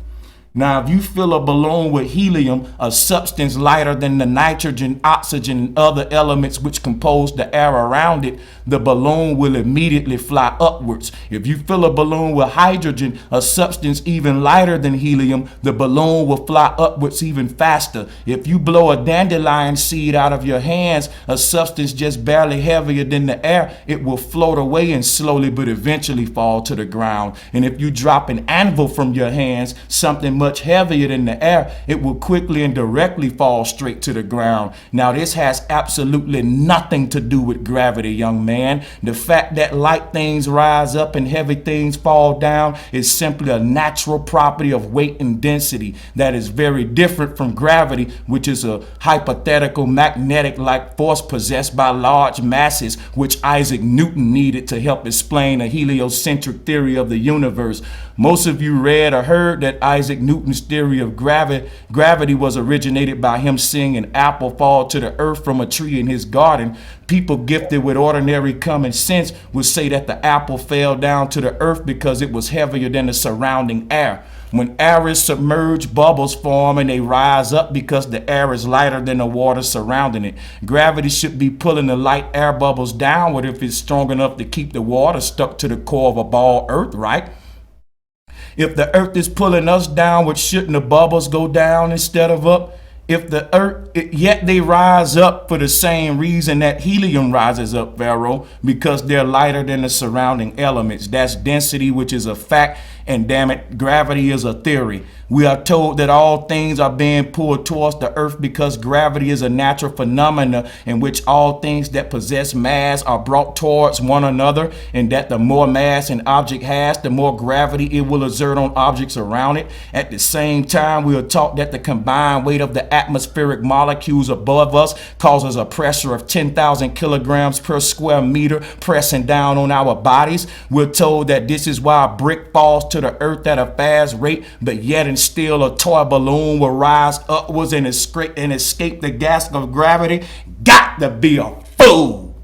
Now, if you fill a balloon with helium, a substance lighter than the nitrogen, oxygen, and other elements which compose the air around it, the balloon will immediately fly upwards. If you fill a balloon with hydrogen, a substance even lighter than helium, the balloon will fly upwards even faster. If you blow a dandelion seed out of your hands, a substance just barely heavier than the air, it will float away and slowly but eventually fall to the ground. And if you drop an anvil from your hands, something much heavier than the air, it will quickly and directly fall straight to the ground. Now, this has absolutely nothing to do with gravity, young man. The fact that light things rise up and heavy things fall down is simply a natural property of weight and density that is very different from gravity, which is a hypothetical magnetic-like force possessed by large masses, which Isaac Newton needed to help explain a heliocentric theory of the universe. Most of you read or heard that Isaac Newton's theory of gravity was originated by him seeing an apple fall to the earth from a tree in his garden. People gifted with ordinary common sense would say that the apple fell down to the earth because it was heavier than the surrounding air. When air is submerged, bubbles form and they rise up because the air is lighter than the water surrounding it. Gravity should be pulling the light air bubbles downward if it's strong enough to keep the water stuck to the core of a ball earth, right? If the earth is pulling us downward, shouldn't the bubbles go down instead of up? If the earth, yet they rise up for the same reason that helium rises up, Pharaoh, because they're lighter than the surrounding elements. That's density, which is a fact, and damn it, gravity is a theory. We are told that all things are being pulled towards the earth because gravity is a natural phenomenon in which all things that possess mass are brought towards one another, and that the more mass an object has, the more gravity it will exert on objects around it. At the same time, we are taught that the combined weight of the atmospheric molecules above us causes a pressure of 10,000 kilograms per square meter pressing down on our bodies. We're told that this is why a brick falls to the earth at a fast rate, but yet and still a toy balloon will rise upwards and escape the gas of gravity. Got to be a fool.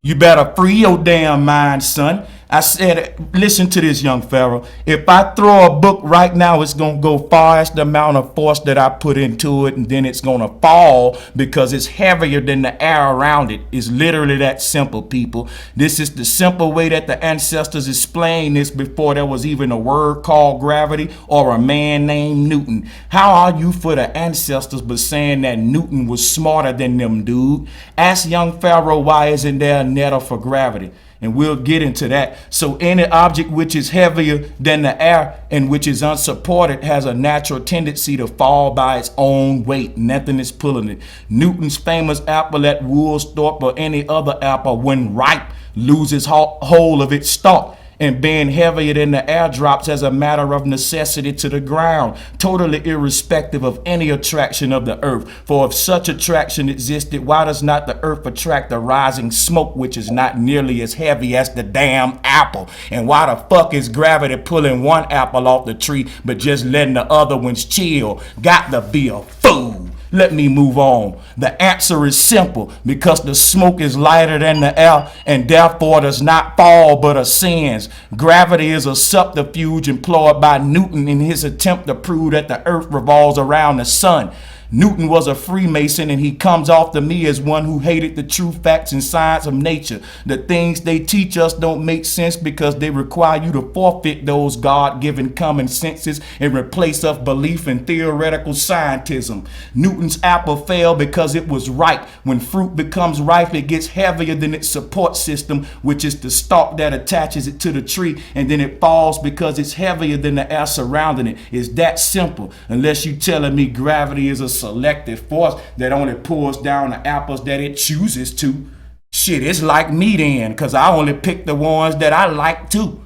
You better free your damn mind, son. I said, listen to this, young Pharaoh. If I throw a book right now, it's going to go far as the amount of force that I put into it, and then it's going to fall because it's heavier than the air around it. It's literally that simple, people. This is the simple way that the ancestors explained this before there was even a word called gravity or a man named Newton. How are you for the ancestors but saying that Newton was smarter than them, dude? Ask young Pharaoh, why isn't there a netter for gravity? And we'll get into that. So any object which is heavier than the air and which is unsupported has a natural tendency to fall by its own weight. Nothing is pulling it. Newton's famous apple at Woolsthorpe or any other apple, when ripe, loses hold of its stalk, and being heavier than the air drops as a matter of necessity to the ground, totally irrespective of any attraction of the earth. For if such attraction existed, why does not the earth attract the rising smoke, which is not nearly as heavy as the damn apple? And why the fuck is gravity pulling one apple off the tree but just letting the other ones chill? Got to be a fool. Let me move on. The answer is simple, because the smoke is lighter than the air and therefore does not fall but ascends. Gravity is a subterfuge employed by Newton in his attempt to prove that the earth revolves around the sun. Newton was a Freemason, and he comes off to me as one who hated the true facts and science of nature. The things they teach us don't make sense because they require you to forfeit those God-given common senses and replace of belief in theoretical scientism. Newton's apple fell because it was ripe. When fruit becomes ripe, it gets heavier than its support system, which is the stalk that attaches it to the tree, and then it falls because it's heavier than the air surrounding it. It's that simple, unless you're telling me gravity is a selective force that only pulls down the apples that it chooses to. Shit, it's like me then, because I only pick the ones that I like too.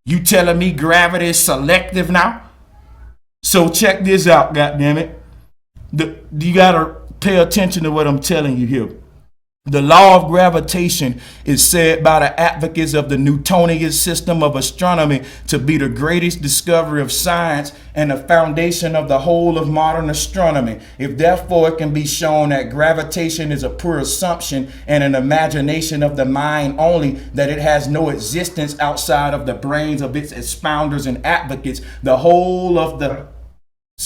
You telling me gravity is selective now? So check this out, goddammit. You gotta pay attention to what I'm telling you here. The law of gravitation is said by the advocates of the Newtonian system of astronomy to be the greatest discovery of science and the foundation of the whole of modern astronomy. If therefore it can be shown that gravitation is a pure assumption and an imagination of the mind only, that it has no existence outside of the brains of its expounders and advocates, the whole of the...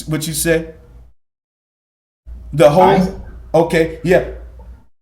What you said? The whole... Okay, yeah.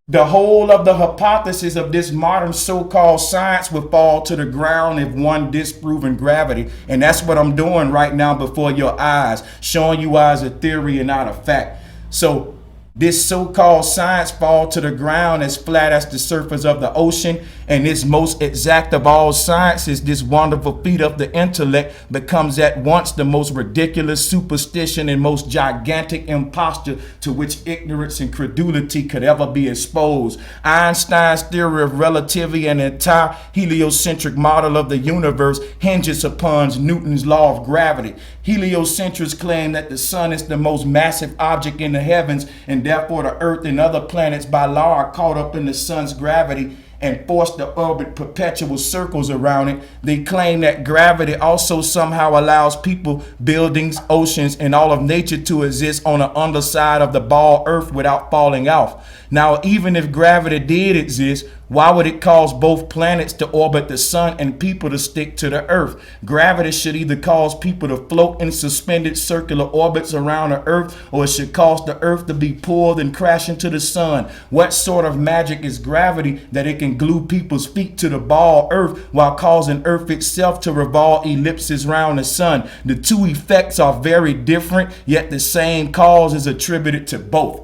The whole of the hypothesis of this modern so-called science would fall to the ground if one disproven gravity. And that's what I'm doing right now before your eyes, showing you as a theory and not a fact. So this so-called science fall to the ground as flat as the surface of the ocean, and this most exact of all sciences, this wonderful feat of the intellect, becomes at once the most ridiculous superstition and most gigantic imposture to which ignorance and credulity could ever be exposed. Einstein's theory of relativity and the entire heliocentric model of the universe hinges upon Newton's law of gravity. Heliocentrists claim that the sun is the most massive object in the heavens, and therefore the earth and other planets by law are caught up in the sun's gravity and forced to orbit perpetual circles around it. They claim that gravity also somehow allows people, buildings, oceans, and all of nature to exist on the underside of the ball earth without falling off. Now, even if gravity did exist, why would it cause both planets to orbit the sun and people to stick to the earth? Gravity should either cause people to float in suspended circular orbits around the earth, or it should cause the earth to be pulled and crash into the sun. What sort of magic is gravity that it can glue people's feet to the ball earth while causing earth itself to revolve ellipses around the sun? The two effects are very different, yet the same cause is attributed to both.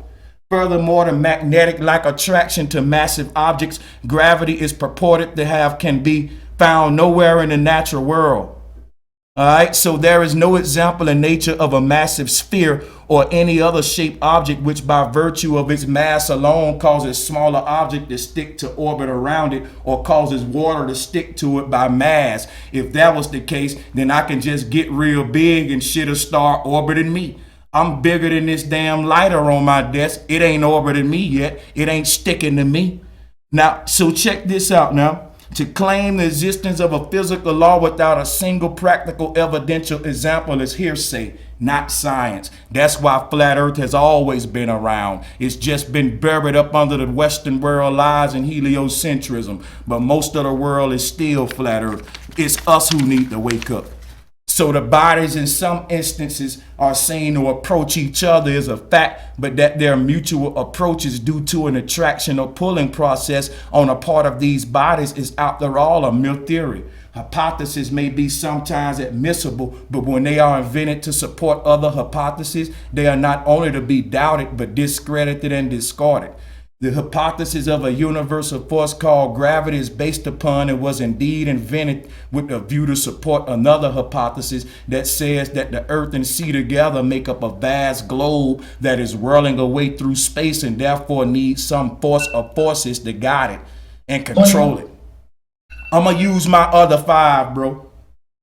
Furthermore, the magnetic-like attraction to massive objects gravity is purported to have can be found nowhere in the natural world. All right, so there is no example in nature of a massive sphere or any other shaped object which by virtue of its mass alone causes smaller object to stick to orbit around it or causes water to stick to it by mass. If that was the case, then I can just get real big and shit'll start orbiting me. I'm bigger than this damn lighter on my desk. It ain't orbiting me yet. It ain't sticking to me. Now, so check this out now. To claim the existence of a physical law without a single practical evidential example is hearsay, not science. That's why flat earth has always been around. It's just been buried up under the Western world lies and heliocentrism. But most of the world is still flat earth. It's us who need to wake up. So the bodies in some instances are seen to approach each other is a fact, but that their mutual approach is due to an attraction or pulling process on a part of these bodies is after all a mere theory. Hypotheses may be sometimes admissible, but when they are invented to support other hypotheses, they are not only to be doubted, but discredited and discarded. The hypothesis of a universal force called gravity is based upon and was indeed invented with a view to support another hypothesis that says that the earth and sea together make up a vast globe that is whirling away through space and therefore needs some force or forces to guide it and control it. I'm gonna use my other 5, bro.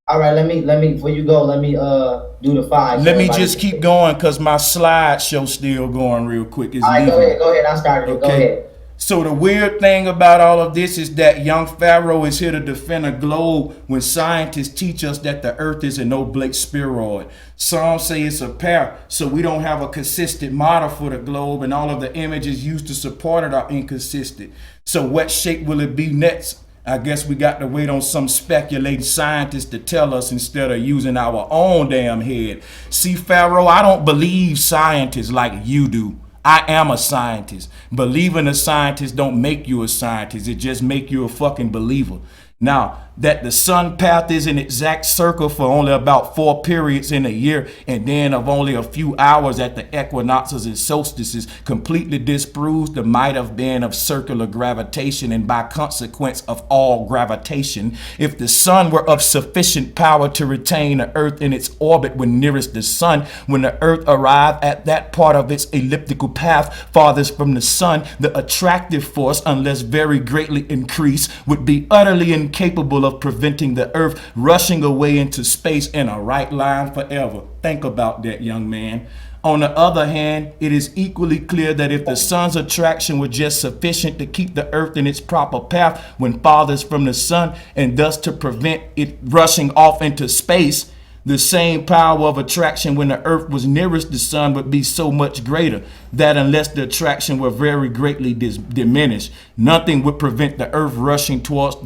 All right, let me before you go, let me do the 5. Let me just keep going because my slideshow still going real quick. It's all right, leaving. go ahead. I started it. Go ahead. So the weird thing about all of this is that Young Pharaoh is here to defend a globe when scientists teach us that the earth is an oblate spheroid. Some say it's a pear, so we don't have a consistent model for the globe, and all of the images used to support it are inconsistent. So what shape will it be next? I guess we got to wait on some speculating scientists to tell us instead of using our own damn head. See, Pharaoh, I don't believe scientists like you do. I am a scientist. Believing a scientist don't make you a scientist. It just make you a fucking believer. Now, that the sun path is an exact circle for only about 4 periods in a year, and then of only a few hours at the equinoxes and solstices, completely disproves the might have been of circular gravitation and by consequence of all gravitation. If the sun were of sufficient power to retain the earth in its orbit when nearest the sun, when the earth arrived at that part of its elliptical path farthest from the sun, the attractive force, unless very greatly increased, would be utterly incapable of preventing the earth rushing away into space in a right line forever. Think about that, young man. On the other hand, it is equally clear that if the sun's attraction were just sufficient to keep the earth in its proper path when farthest from the sun, and thus to prevent it rushing off into space, the same power of attraction when the earth was nearest the sun would be so much greater that unless the attraction were very greatly diminished, nothing would prevent the earth rushing towards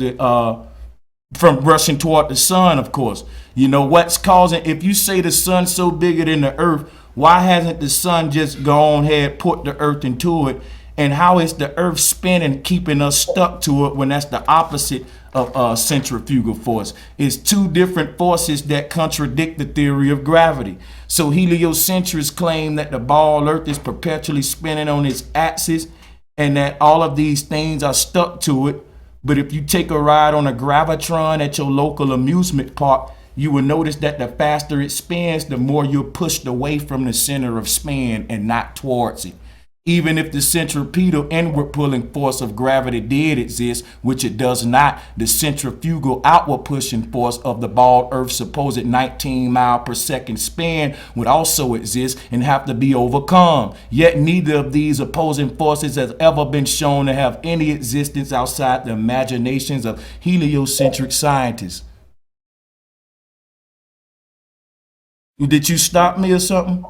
from rushing toward the sun, of course. You know what's causing, if you say the sun's so bigger than the earth, why hasn't the sun just gone ahead, put the earth into it? And how is the earth spinning, keeping us stuck to it when that's the opposite of centrifugal force? It's 2 different forces that contradict the theory of gravity. So heliocentrists claim that the ball earth is perpetually spinning on its axis and that all of these things are stuck to it. But if you take a ride on a gravitron at your local amusement park, you will notice that the faster it spins, the more you're pushed away from the center of spin and not towards it. Even if the centripetal inward pulling force of gravity did exist, which it does not, the centrifugal outward pushing force of the ball Earth's supposed 19 mile per second spin would also exist and have to be overcome. Yet neither of these opposing forces has ever been shown to have any existence outside the imaginations of heliocentric scientists. Did you stop me or something?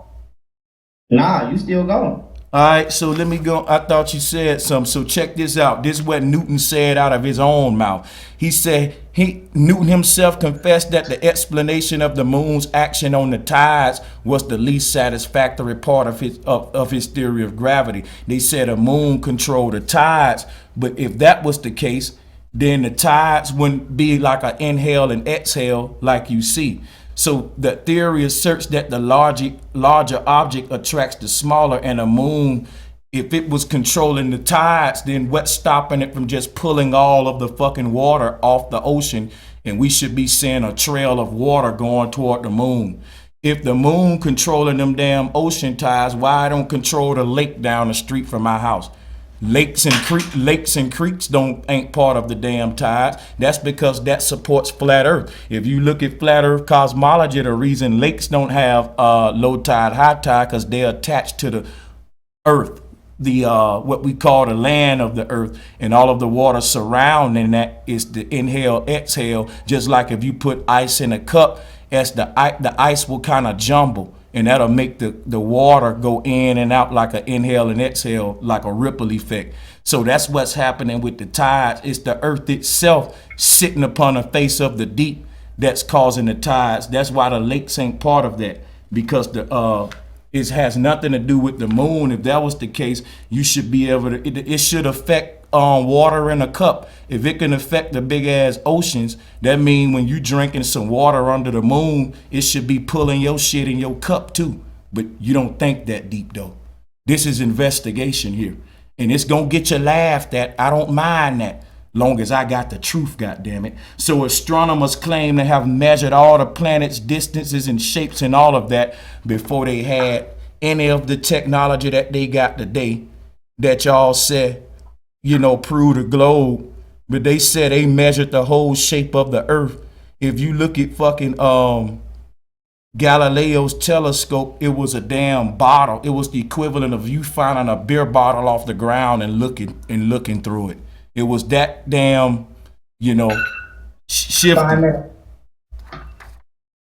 Nah, you still going. All right, so let me go. I thought you said something. So check this out. This is what Newton said out of his own mouth. He said Newton himself confessed that the explanation of the moon's action on the tides was the least satisfactory part of his theory of gravity. They said a moon controlled the tides, but if that was the case, then the tides wouldn't be like an inhale and exhale like you see. So the theory asserts that the larger object attracts the smaller, and a moon, if it was controlling the tides, then what's stopping it from just pulling all of the fucking water off the ocean? And we should be seeing a trail of water going toward the moon. If the moon controlling them damn ocean tides, why I don't control the lake down the street from my house? Lakes and creeks ain't part of the damn tides. That's because that supports flat earth. If you look at flat earth cosmology, the reason lakes don't have low tide, high tide, because they're attached to the earth, the what we call the land of the earth, and all of the water surrounding that is the inhale, exhale. Just like if you put ice in a cup, as the ice will kind of jumble, and that'll make the water go in and out like an inhale and exhale, like a ripple effect. So that's what's happening with the tides. It's the earth itself sitting upon the face of the deep that's causing the tides. That's why the lakes ain't part of that, because it has nothing to do with the moon. If that was the case, you should be able to, it should affect water in a cup. If it can affect the big ass oceans, that means when you drinking some water under the moon, it should be pulling your shit in your cup too. But you don't think that deep though. This is investigation here. And it's gonna get you laughed at. I don't mind that, long as I got the truth, goddammit. So astronomers claim to have measured all the planets' distances and shapes and all of that before they had any of the technology that they got today that y'all said, prove the globe. But they said they measured the whole shape of the earth. If you look at fucking Galileo's telescope, it was a damn bottle. It was the equivalent of you finding a beer bottle off the ground and looking through it. It was that damn, shifty. 5 minutes.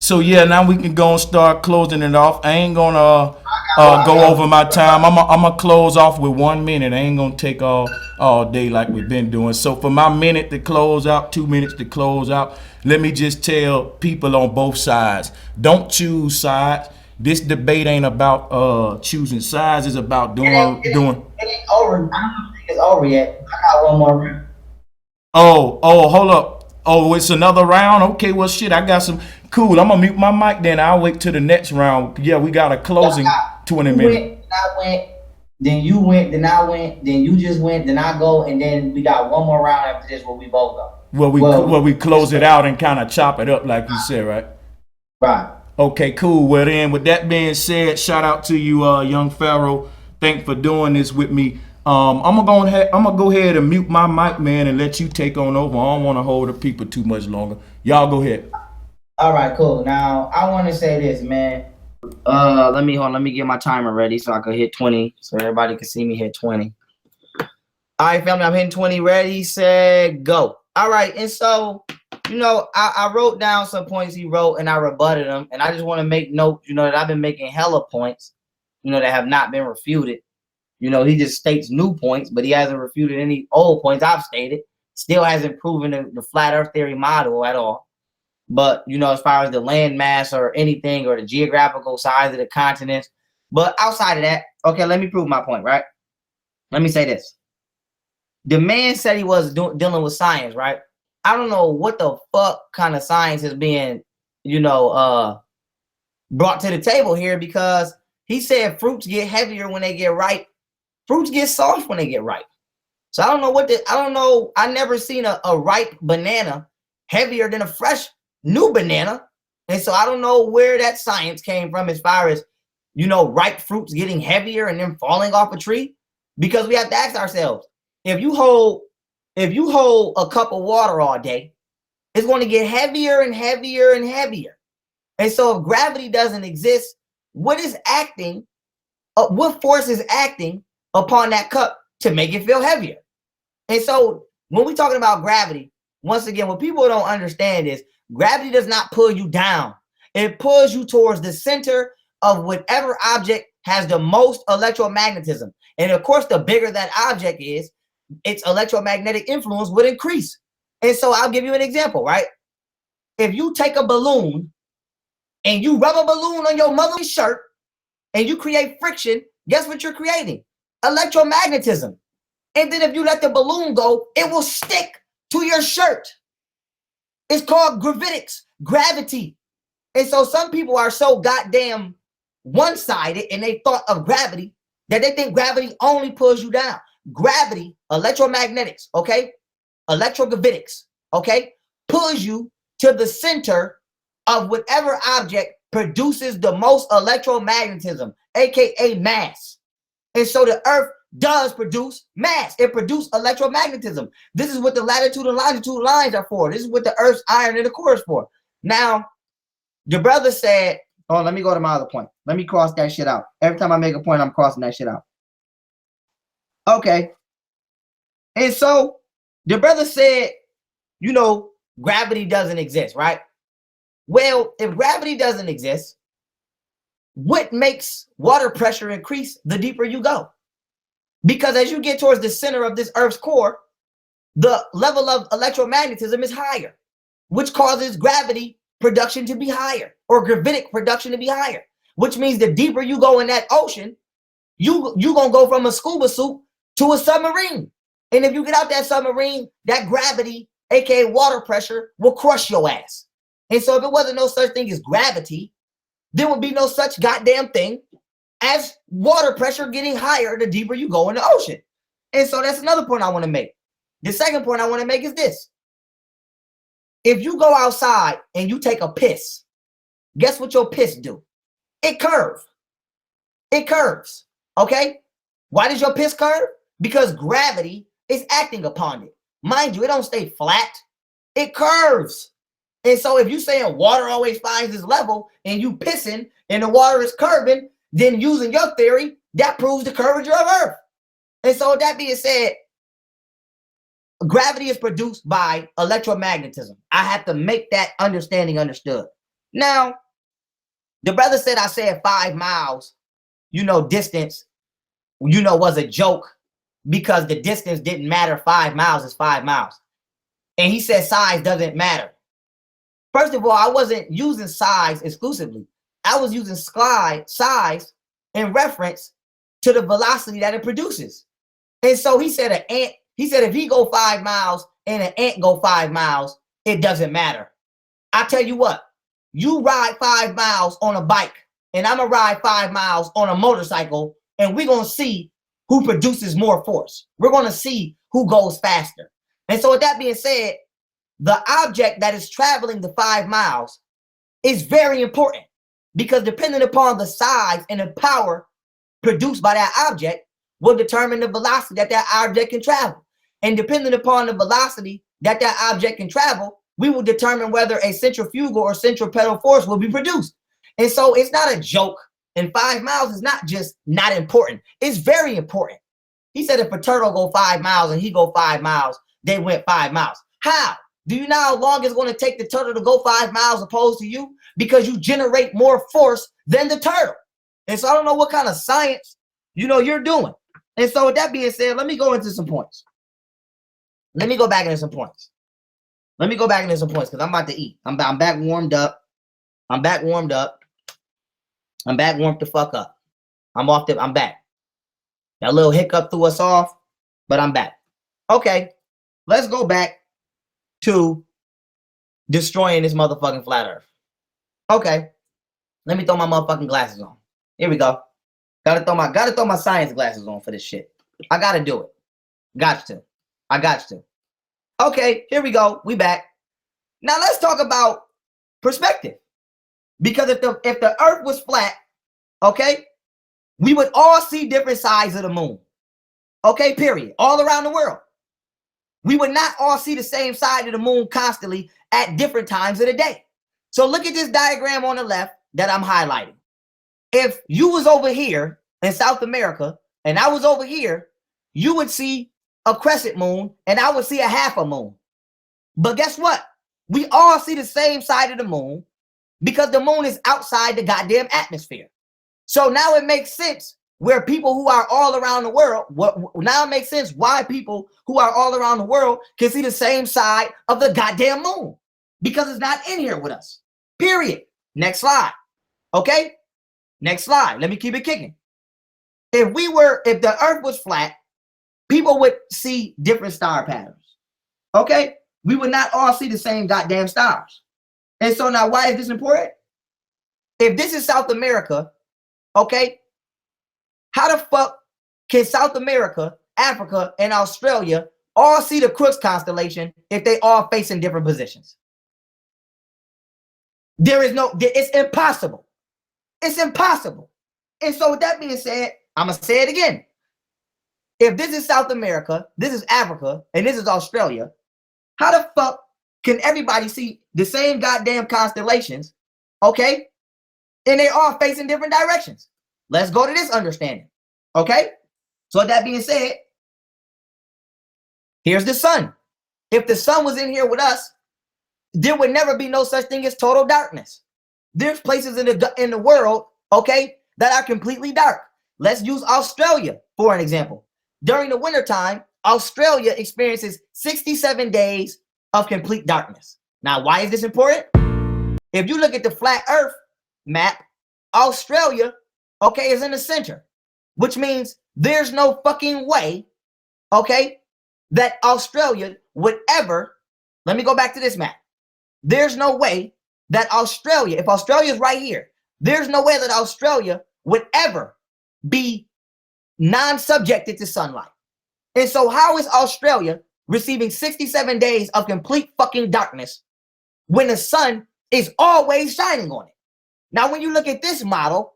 So yeah, now we can go and start closing it off. I ain't gonna go over my time. I'm gonna close off with 1 minute. I ain't gonna take all day like we've been doing. So for my minute to close out, 2 minutes to close out, let me just tell people on both sides, don't choose sides. This debate ain't about choosing sides. It's about doing. It ain't over. I don't think it's over yet. I got one more round. Oh, hold up. Oh, it's another round? Okay, well, shit, I got some. Cool, I'm going to mute my mic then. I'll wait till the next round. Yeah, we got a closing 20 minutes. I went, then you went, then I went, then you just went, then I go, and then we got one more round after this where we both go. Well, we close it out and kind of chop it up like you said, right? Right. Okay, cool. Well, then, with that being said, shout out to you, Young Pharaoh. Thanks for doing this with me. I'm gonna go ahead and mute my mic, man, and let you take on over. I don't want to hold the people too much longer. Y'all go ahead. All right, cool. Now I want to say this, man. Let me get my timer ready so I can hit 20, so everybody can see me hit 20. All right, family, I'm hitting 20. Ready, set, go. All right, and so I wrote down some points he wrote and I rebutted them, and I just want to make note, that I've been making hella points, that have not been refuted. He just states new points, but he hasn't refuted any old points I've stated. Still hasn't proven the flat Earth theory model at all. But, as far as the land mass or anything or the geographical size of the continents. But outside of that, okay, let me prove my point, right? Let me say this. The man said he was dealing with science, right? I don't know what the fuck kind of science is being, brought to the table here, because he said fruits get heavier when they get ripe. Fruits get soft when they get ripe. So I don't know. I never seen a ripe banana heavier than a fresh new banana. And so I don't know where that science came from as far as, ripe fruits getting heavier and then falling off a tree. Because we have to ask ourselves, if you hold a cup of water all day, it's going to get heavier and heavier and heavier. And so if gravity doesn't exist, what force is acting upon that cup to make it feel heavier? And so when we're talking about gravity, once again, what people don't understand is gravity does not pull you down. It pulls you towards the center of whatever object has the most electromagnetism. And of course, the bigger that object is, its electromagnetic influence would increase. And so I'll give you an example, right? If you take a balloon and you rub a balloon on your mother's shirt and you create friction, guess what you're creating? Electromagnetism. And then if you let the balloon go, it will stick to your shirt. It's called gravity. And so some people are so goddamn one-sided and they thought of gravity that they think gravity only pulls you down. Gravity, electromagnetics, okay? Electrogravitics, okay? Pulls you to the center of whatever object produces the most electromagnetism, aka mass. And so the earth does produce mass. It produces electromagnetism. This is what the latitude and longitude lines are for. This is what the earth's iron and the core is for. Now, the brother said, oh, let me go to my other point. Let me cross that shit out. Every time I make a point, I'm crossing that shit out. Okay. And so the brother said, gravity doesn't exist, right? Well, if gravity doesn't exist, what makes water pressure increase the deeper you go? Because as you get towards the center of this Earth's core, the level of electromagnetism is higher, which causes gravity production to be higher, or gravitic production to be higher, which means the deeper you go in that ocean, you gonna go from a scuba suit to a submarine. And if you get out that submarine, that gravity, aka water pressure, will crush your ass. And so if it wasn't no such thing as gravity, there would be no such goddamn thing as water pressure getting higher the deeper you go in the ocean. And so that's another point I want to make. The second point I want to make is this. If you go outside and you take a piss, guess what your piss do? It curves. It curves. Okay? Why does your piss curve? Because gravity is acting upon it. Mind you, it don't stay flat. It curves. And so if you saying water always finds its level and you pissing and the water is curving, then using your theory, that proves the curvature of Earth. And so with that being said, gravity is produced by electromagnetism. I have to make that understanding understood. Now, the brother said I said 5 miles, distance, was a joke because the distance didn't matter. 5 miles is 5 miles. And he said size doesn't matter. First of all, I wasn't using size exclusively. I was using size in reference to the velocity that it produces. And so he said an ant, he said if he go 5 miles and an ant go 5 miles, it doesn't matter. I tell you what, you ride 5 miles on a bike and I'm gonna ride 5 miles on a motorcycle and we're gonna see who produces more force. We're gonna see who goes faster. And so with that being said, the object that is traveling the 5 miles is very important because depending upon the size and the power produced by that object will determine the velocity that that object can travel. And depending upon the velocity that that object can travel, we will determine whether a centrifugal or centripetal force will be produced. And so it's not a joke. And 5 miles is not just not important. It's very important. He said if a turtle go 5 miles and he go 5 miles, they went 5 miles. How? Do you know how long it's going to take the turtle to go 5 miles opposed to you? Because you generate more force than the turtle. And so I don't know what kind of science, you're doing. And so with that being said, let me go into some points. Let me go back into some points. Because I'm about to eat. I'm back warmed up. I'm back warmed the fuck up. I'm back. That little hiccup threw us off, but I'm back. Okay, let's go back to destroying this motherfucking flat earth. Okay, let me throw my motherfucking glasses on. Here we go. Gotta throw my science glasses on for this shit. I gotta do it. I got to. Okay, here we go. We back. Now let's talk about perspective. Because if the earth was flat, okay, we would all see different sides of the moon. Okay, period. All around the world. We would not all see the same side of the moon constantly at different times of the day. So look at this diagram on the left that I'm highlighting. If you was over here in South America and I was over here, you would see a crescent moon and I would see a half a moon. But guess what? We all see the same side of the moon because the moon is outside the goddamn atmosphere. So now it makes sense where people who are all around the world, now it makes sense why people who are all around the world can see the same side of the goddamn moon because it's not in here with us. Period. Next slide. Okay? Next slide. Let me keep it kicking. If the earth was flat, people would see different star patterns. Okay? We would not all see the same goddamn stars. And so now why is this important? If this is South America, okay, how the fuck can South America, Africa, and Australia all see the Crooks constellation if they all face in different positions? It's impossible. It's impossible. And so with that being said, I'm going to say it again. If this is South America, this is Africa, and this is Australia, how the fuck can everybody see the same goddamn constellations, okay? And they all facing different directions. Let's go to this understanding, okay? So with that being said, here's the sun. If the sun was in here with us, there would never be no such thing as total darkness. There's places in the world, okay, that are completely dark. Let's use Australia for an example. During the wintertime, Australia experiences 67 days of complete darkness. Now, why is this important? If you look at the flat earth map, Australia, okay, is in the center, which means there's no fucking way, okay, that Australia would ever, let me go back to this map. There's no way that Australia, if Australia is right here, there's no way that Australia would ever be non-subjected to sunlight. And so how is Australia receiving 67 days of complete fucking darkness when the sun is always shining on it? Now, when you look at this model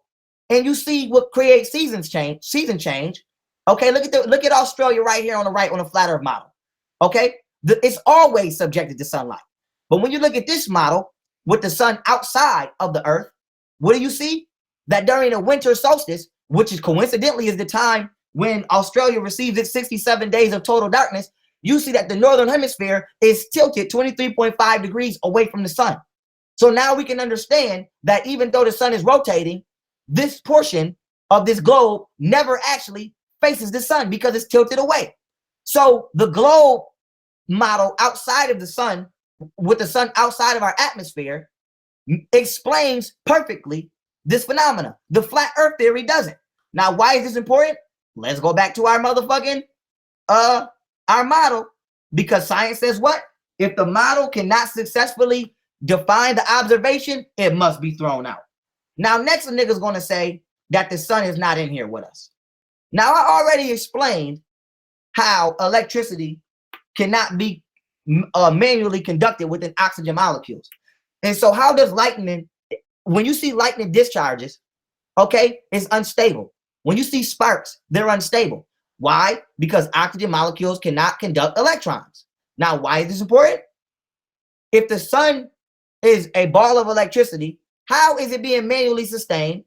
and you see what creates season change, okay, look at Australia right here on the right on the flat earth model. Okay, it's always subjected to sunlight. But when you look at this model with the sun outside of the earth, what do you see? That during the winter solstice, which is coincidentally is the time when Australia receives its 67 days of total darkness, you see that the northern hemisphere is tilted 23.5 degrees away from the sun. So now we can understand that even though the sun is rotating, this portion of this globe never actually faces the sun because it's tilted away. So the globe model outside of the sun, with the sun outside of our atmosphere, explains perfectly this phenomena. The flat earth theory doesn't. Now, why is this important? Let's go back to our motherfucking our model, because science says what? If the model cannot successfully define the observation, it must be thrown out. Now, next a nigga's gonna say that the sun is not in here with us. Now, I already explained how electricity cannot be manually conducted within oxygen molecules. And so how does lightning, when you see lightning discharges, okay, it's unstable. When you see sparks, they're unstable. Why? Because oxygen molecules cannot conduct electrons. Now, why is this important? If the sun is a ball of electricity, how is it being manually sustained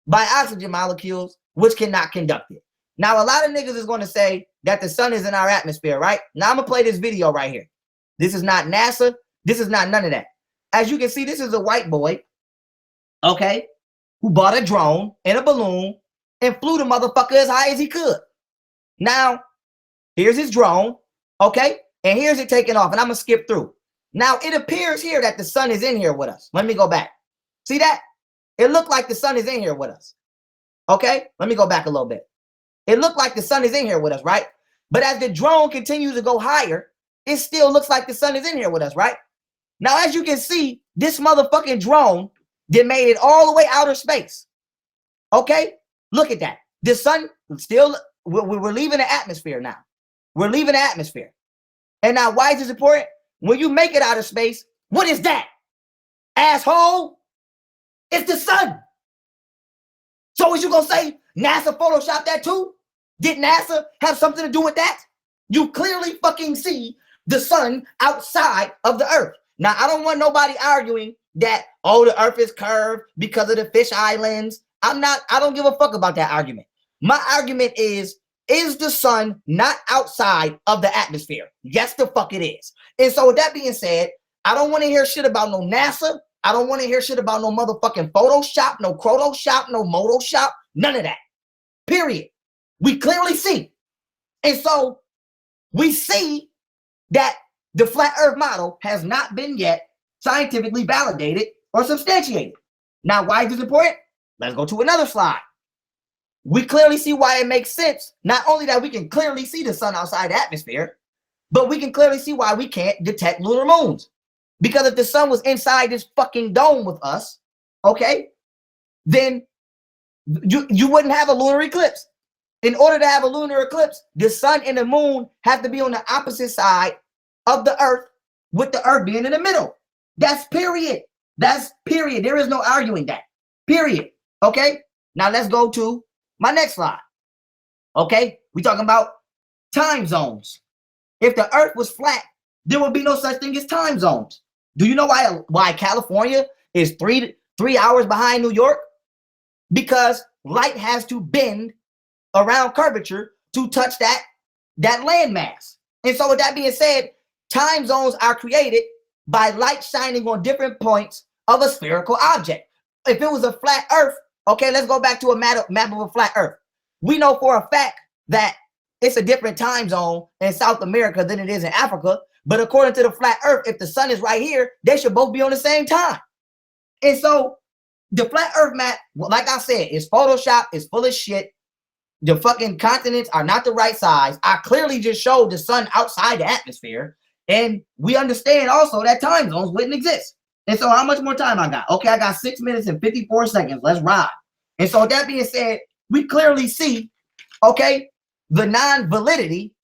by oxygen molecules which cannot conduct it? Now, a lot of niggas is going to say that the sun is in our atmosphere, right? Now, I'm going to play this video right here. This is not NASA. This is not none of that. As you can see, this is a white boy, okay, who bought a drone and a balloon and flew the motherfucker as high as he could. Now, here's his drone, okay, and here's it taking off, and I'm going to skip through. Now, it appears here that the sun is in here with us. Let me go back. See that? It looked like the sun is in here with us, okay? Let me go back a little bit. It looked like the sun is in here with us, right? But as the drone continues to go higher, it still looks like the sun is in here with us, right? Now, as you can see, this motherfucking drone that made it all the way outer space. Okay? Look at that. The sun still, we're leaving the atmosphere now. We're leaving the atmosphere. And now, why is this important? When you make it outer space, what is that? Asshole? It's the sun. So is you gonna say NASA photoshopped that too? Did NASA have something to do with that? You clearly fucking see the sun outside of the earth. Now, I don't want nobody arguing that, oh, the earth is curved because of the fish islands. I don't give a fuck about that argument. My argument is the sun not outside of the atmosphere? Yes, the fuck it is. And so with that being said, I don't want to hear shit about no NASA. I don't want to hear shit about no motherfucking Photoshop, no Crotoshop, no Motoshop, none of that. Period. We clearly see. And so we see that the flat earth model has not been yet scientifically validated or substantiated. Now, why is this important? Let's go to another slide. We clearly see why it makes sense. Not only that we can clearly see the sun outside the atmosphere, but we can clearly see why we can't detect lunar moons. Because if the sun was inside this fucking dome with us, okay, then you wouldn't have a lunar eclipse. In order to have a lunar eclipse, the sun and the moon have to be on the opposite side of the earth, with the earth being in the middle. That's period. That's period. There is no arguing that. Period. Okay? Now let's go to my next slide. Okay? We're talking about time zones. If the earth was flat, there would be no such thing as time zones. Do you know why California is three hours behind New York? Because light has to bend around curvature to touch that landmass. And so with that being said, time zones are created by light shining on different points of a spherical object. If it was a flat earth, okay, let's go back to a map of a flat earth. We know for a fact that it's a different time zone in South America than it is in Africa. But according to the flat earth, if the sun is right here, they should both be on the same time. And so the flat earth map, like I said, is Photoshop, is full of shit. The fucking continents are not the right size. I clearly just showed the sun outside the atmosphere. And we understand also that time zones wouldn't exist. And so how much more time I got? Okay, I got 6 minutes and 54 seconds. Let's ride. And so with that being said, we clearly see, okay, the non-validity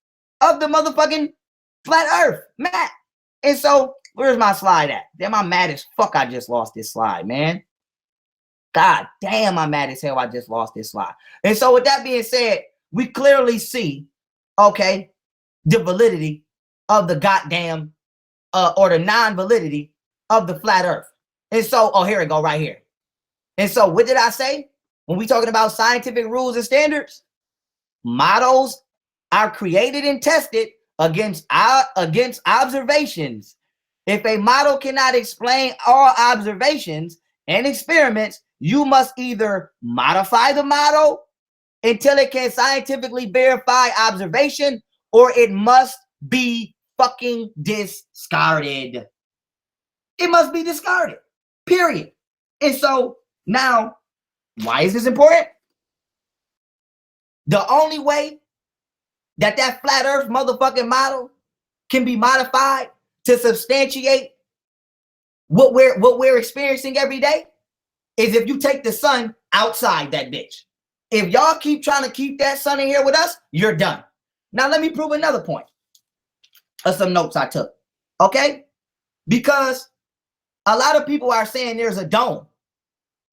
of the motherfucking flat earth map. And so where's my slide at? Damn, I'm mad as fuck. I just lost this slide, man. God damn, I'm mad as hell. I just lost this slide. And so with that being said, we clearly see, okay, the validity of the goddamn or the non-validity of the flat earth. And so, oh, here we go, right here. And so what did I say? When we talking about scientific rules and standards, models are created and tested against observations. If a model cannot explain all observations and experiments, you must either modify the model until it can scientifically verify observation, or it must be fucking discarded. It must be discarded, period. And so now, why is this important? The only way that flat earth motherfucking model can be modified to substantiate what we're experiencing every day is if you take the sun outside that bitch. If y'all keep trying to keep that sun in here with us, you're done. Now let me prove another point of some notes I took. Okay? Because a lot of people are saying there's a dome.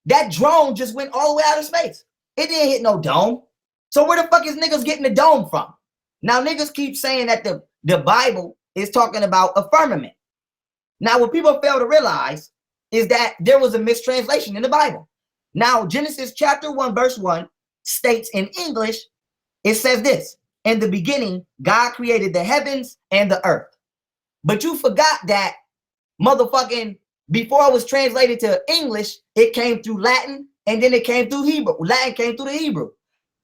That drone just went all the way out of space. It didn't hit no dome. So where the fuck is niggas getting the dome from? Now niggas keep saying that the Bible is talking about a firmament. Now what people fail to realize is that there was a mistranslation in the Bible. Now Genesis chapter 1 verse 1 states in English, it says this: in the beginning, God created the heavens and the earth. But you forgot that motherfucking before it was translated to English, it came through Latin and then it came through Hebrew. Latin came through the Hebrew.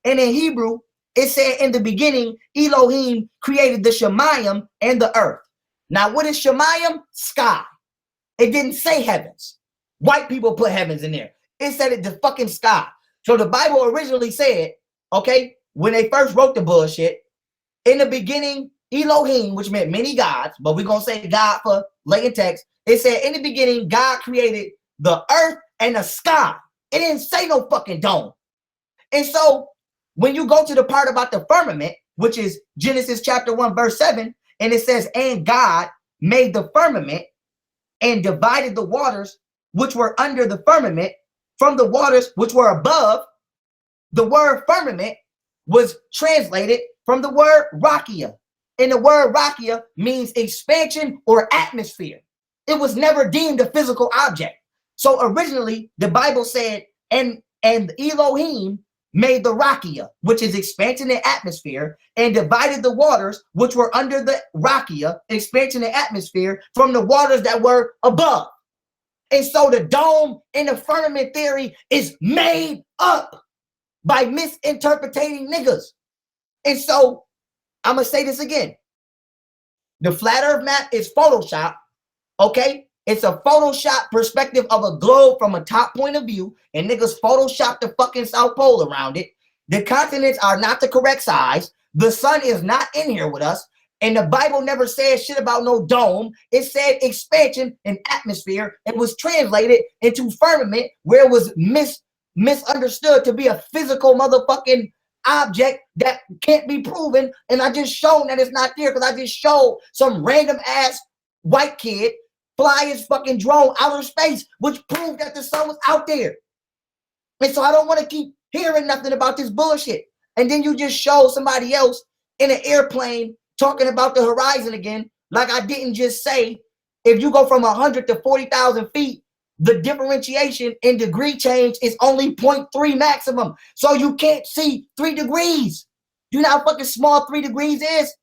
And in Hebrew, it said in the beginning, Elohim created the Shemayim and the earth. Now, what is Shemayim? Sky. It didn't say heavens. White people put heavens in there. It said it the fucking sky. So the Bible originally said, okay, when they first wrote the bullshit, in the beginning, Elohim, which meant many gods, but we're going to say God for latent text. It said in the beginning, God created the earth and the sky. It didn't say no fucking dome. And so when you go to the part about the firmament, which is Genesis chapter 1, verse 7, and it says, and God made the firmament and divided the waters which were under the firmament from the waters which were above. The word firmament was translated from the word rakia. And the word rakia means expansion or atmosphere. It was never deemed a physical object. So originally the Bible said, and Elohim made the rakia, which is expansion and atmosphere, and divided the waters which were under the rakia, expansion and atmosphere, from the waters that were above. And so the dome in the firmament theory is made up by misinterpreting niggas. And so I'm gonna say this again. The flat earth map is Photoshop, okay? It's a Photoshop perspective of a globe from a top point of view, and niggas Photoshop the fucking South Pole around it. The continents are not the correct size. The sun is not in here with us. And the Bible never said shit about no dome. It said expansion and atmosphere. It was translated into firmament, where it was misunderstood to be a physical motherfucking object that can't be proven. And I just shown that it's not there because I just showed some random ass white kid fly his fucking drone outer space, which proved that the sun was out there. And so I don't want to keep hearing nothing about this bullshit. And then you just show somebody else in an airplane talking about the horizon again, like I didn't just say, if you go from 100 to 40,000 feet, the differentiation in degree change is only 0.3 maximum. So you can't see 3 degrees. You know how fucking small 3 degrees is?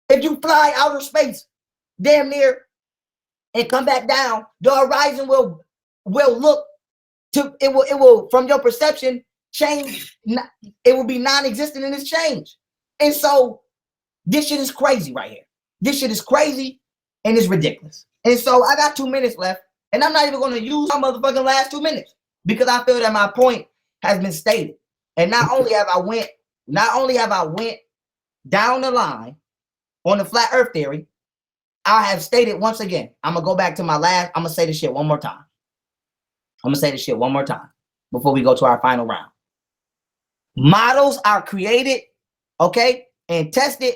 If you fly outer space, damn near, and come back down, the horizon will look to, it will from your perception change. It will be non-existent in its change. And so this shit is crazy right here. This shit is crazy and it's ridiculous. And so I got 2 minutes left, and I'm not even going to use my motherfucking last 2 minutes because I feel that my point has been stated. And not only have I went down the line on the flat earth theory, I have stated once again, I'm going to go back to my last, I'm going to say this shit one more time. I'm going to say this shit one more time before we go to our final round. Models are created, okay, and tested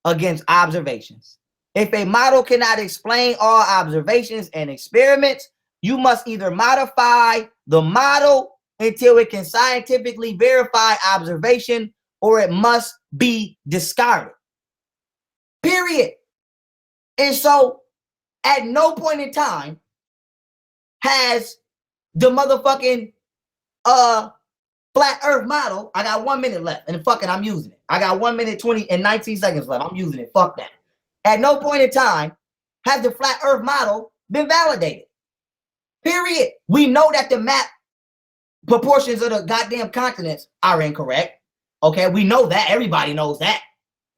against observations. If a model cannot explain all observations and experiments, you must either modify the model until it can scientifically verify observation, or it must be discarded. Period. And so at no point in time has the motherfucking flat earth model, I got 1 minute left and fucking I'm using it. I got 1 minute 20 and 19 seconds left. I'm using it. Fuck that. At no point in time has the flat earth model been validated. Period. We know that the map proportions of the goddamn continents are incorrect. Okay, we know that. Everybody knows that.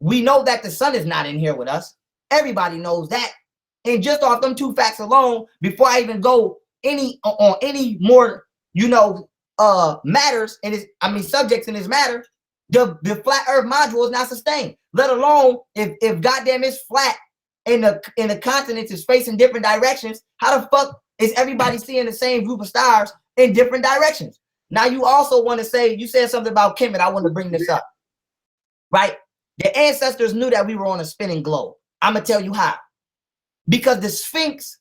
We know that the sun is not in here with us. Everybody knows that. And just off them two facts alone, before I even go on any more, matters in this, subjects in this matter, the flat earth module is not sustained. Let alone if goddamn it's flat and the continents is facing different directions, how the fuck is everybody seeing the same group of stars in different directions? Now you also want to say, you said something about Kemet, I want to bring this up. Right? The ancestors knew that we were on a spinning globe. I'm gonna tell you how. Because the Sphinx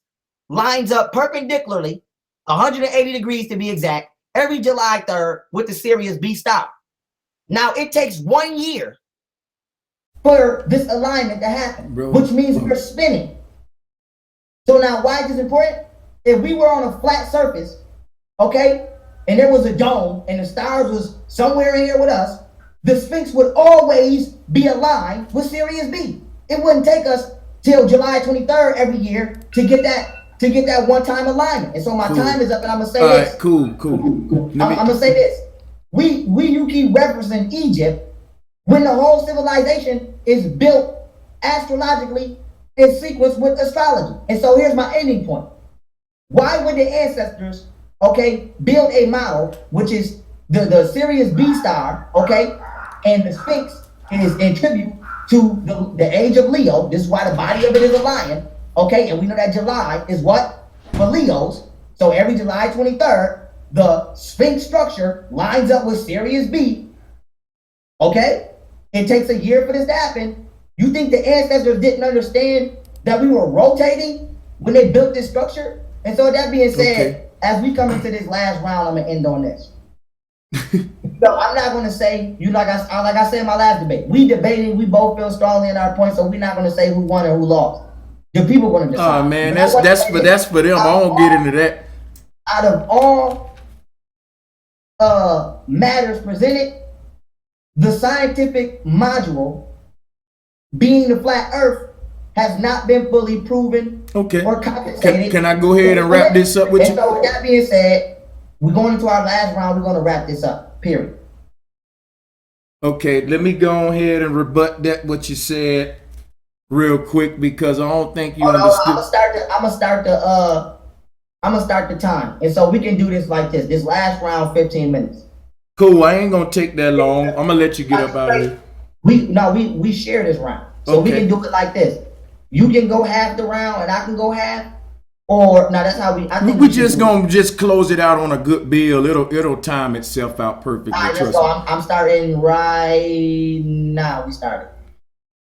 lines up perpendicularly, 180 degrees to be exact, every July 3rd with the Sirius B star. Now it takes 1 year for this alignment to happen, which means we're spinning. So now why is this important? If we were on a flat surface, okay, and there was a dome and the stars was somewhere in here with us, the Sphinx would always be aligned with Sirius B. It wouldn't take us till July 23rd every year to get that one-time alignment. And so my time is up, and I'm gonna say this. Right, cool. I'm gonna say this. You keep referencing Egypt when the whole civilization is built astrologically in sequence with astrology. And so here's my ending point. Why would the ancestors, okay, build a model which is the Sirius B star, okay, and the Sphinx is in tribute to the age of Leo. This is why the body of it is a lion, okay, and we know that July is what? For Leos. So every July 23rd, the Sphinx structure lines up with Sirius B, okay? It takes a year for this to happen. You think the ancestors didn't understand that we were rotating when they built this structure? And so that being said, as we come into this last round, I'm gonna end on this. No, I'm not gonna say, like I said in my last debate, we debating, we both feel strongly in our points, so we're not gonna say who won or who lost. The people gonna decide. Oh man, that's for them. I won't get into that. Out of all matters presented, the scientific module, being the flat earth, has not been fully proven or compensated. Can I go ahead and wrap this up with you? And so with that being said, we're going into our last round. We're going to wrap this up, period. Okay, let me go ahead and rebut that what you said real quick, because I don't think you understood. I'm gonna start the time. And so we can do this like this. This last round, 15 minutes. Cool, I ain't gonna take that long. I'm gonna let you get up out of here. We share this round. So we can do it like this. You can go half the round and I can go half. Or no, that's how we just gonna close it out on a good bill. It'll time itself out perfectly. All right, so I'm starting right now. We started.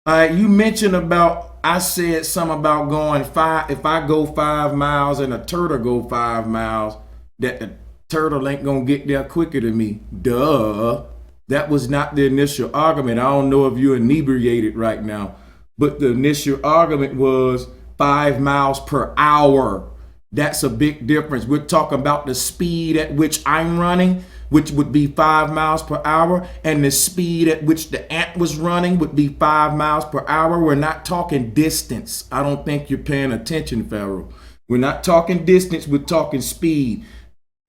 All right, you mentioned about, I said something about going if I go 5 miles and a turtle go 5 miles, that the turtle ain't gonna get there quicker than me. Duh. That was not the initial argument. I don't know if you're inebriated right now, but the initial argument was 5 miles per hour. That's a big difference. We're talking about the speed at which I'm running, which would be 5 miles per hour, and the speed at which the ant was running would be 5 miles per hour. We're not talking distance. I don't think you're paying attention, Pharaoh. We're not talking distance, we're talking speed.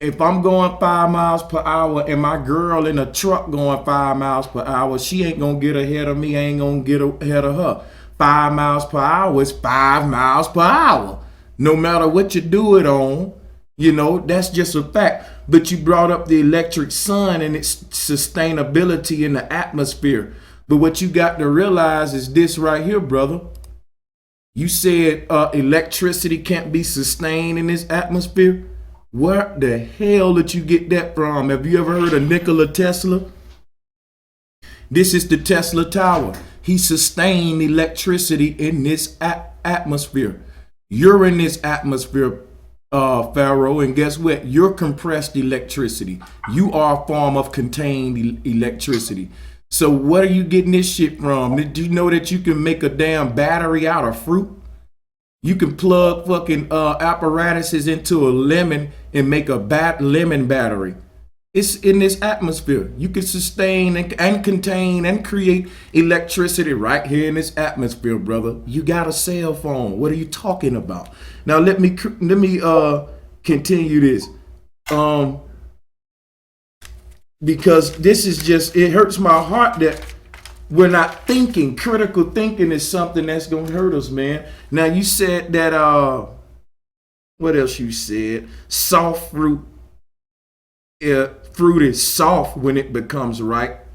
If I'm going 5 miles per hour and my girl in a truck going 5 miles per hour, she ain't gonna get ahead of me, I ain't gonna get ahead of her. 5 miles per hour is 5 miles per hour. No matter what you do it on, that's just a fact. But you brought up the electric sun and its sustainability in the atmosphere. But what you got to realize is this right here, brother. You said electricity can't be sustained in this atmosphere. Where the hell did you get that from? Have you ever heard of Nikola Tesla? This is the Tesla Tower. He sustained electricity in this atmosphere. You're in this atmosphere, Pharaoh, and guess what? You're compressed electricity. You are a form of contained electricity. So what are you getting this shit from? Did you know that you can make a damn battery out of fruit? You can plug fucking apparatuses into a lemon and make a lemon battery. It's in this atmosphere. You can sustain and contain and create electricity right here in this atmosphere, brother. You got a cell phone. What are you talking about? Now let me continue this. Because this is just, it hurts my heart that we're not thinking. Critical thinking is something that's gonna hurt us, man. Now you said that what else you said? Soft fruit. Fruit is soft when it becomes ripe.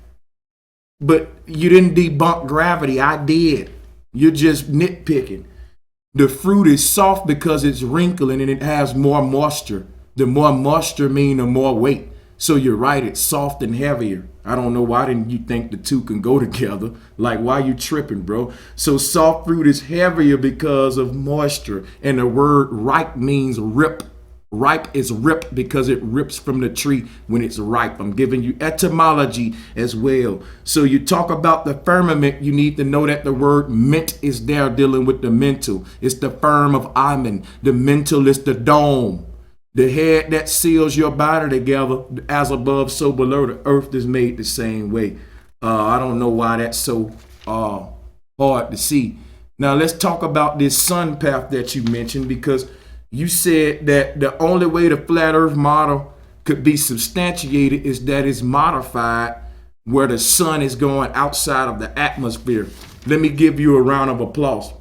But you didn't debunk gravity. I did. You're just nitpicking. The fruit is soft because it's wrinkling and it has more moisture. The more moisture means the more weight. So you're right, it's soft and heavier. I don't know why didn't you think the two can go together? Like, why you tripping, bro? So soft fruit is heavier because of moisture. And the word ripe means rip. Ripe is ripped because it rips from the tree when it's ripe. I'm giving you etymology as well. So you talk about the firmament, you need to know that the word ment is there dealing with the mental. It's the firm of Iman. The mental is the dome. The head that seals your body together, as above, so below. The earth is made the same way. I don't know why that's so hard to see. Now let's talk about this sun path that you mentioned, because you said that the only way the flat earth model could be substantiated is that it's modified where the sun is going outside of the atmosphere. Let me give you a round of applause.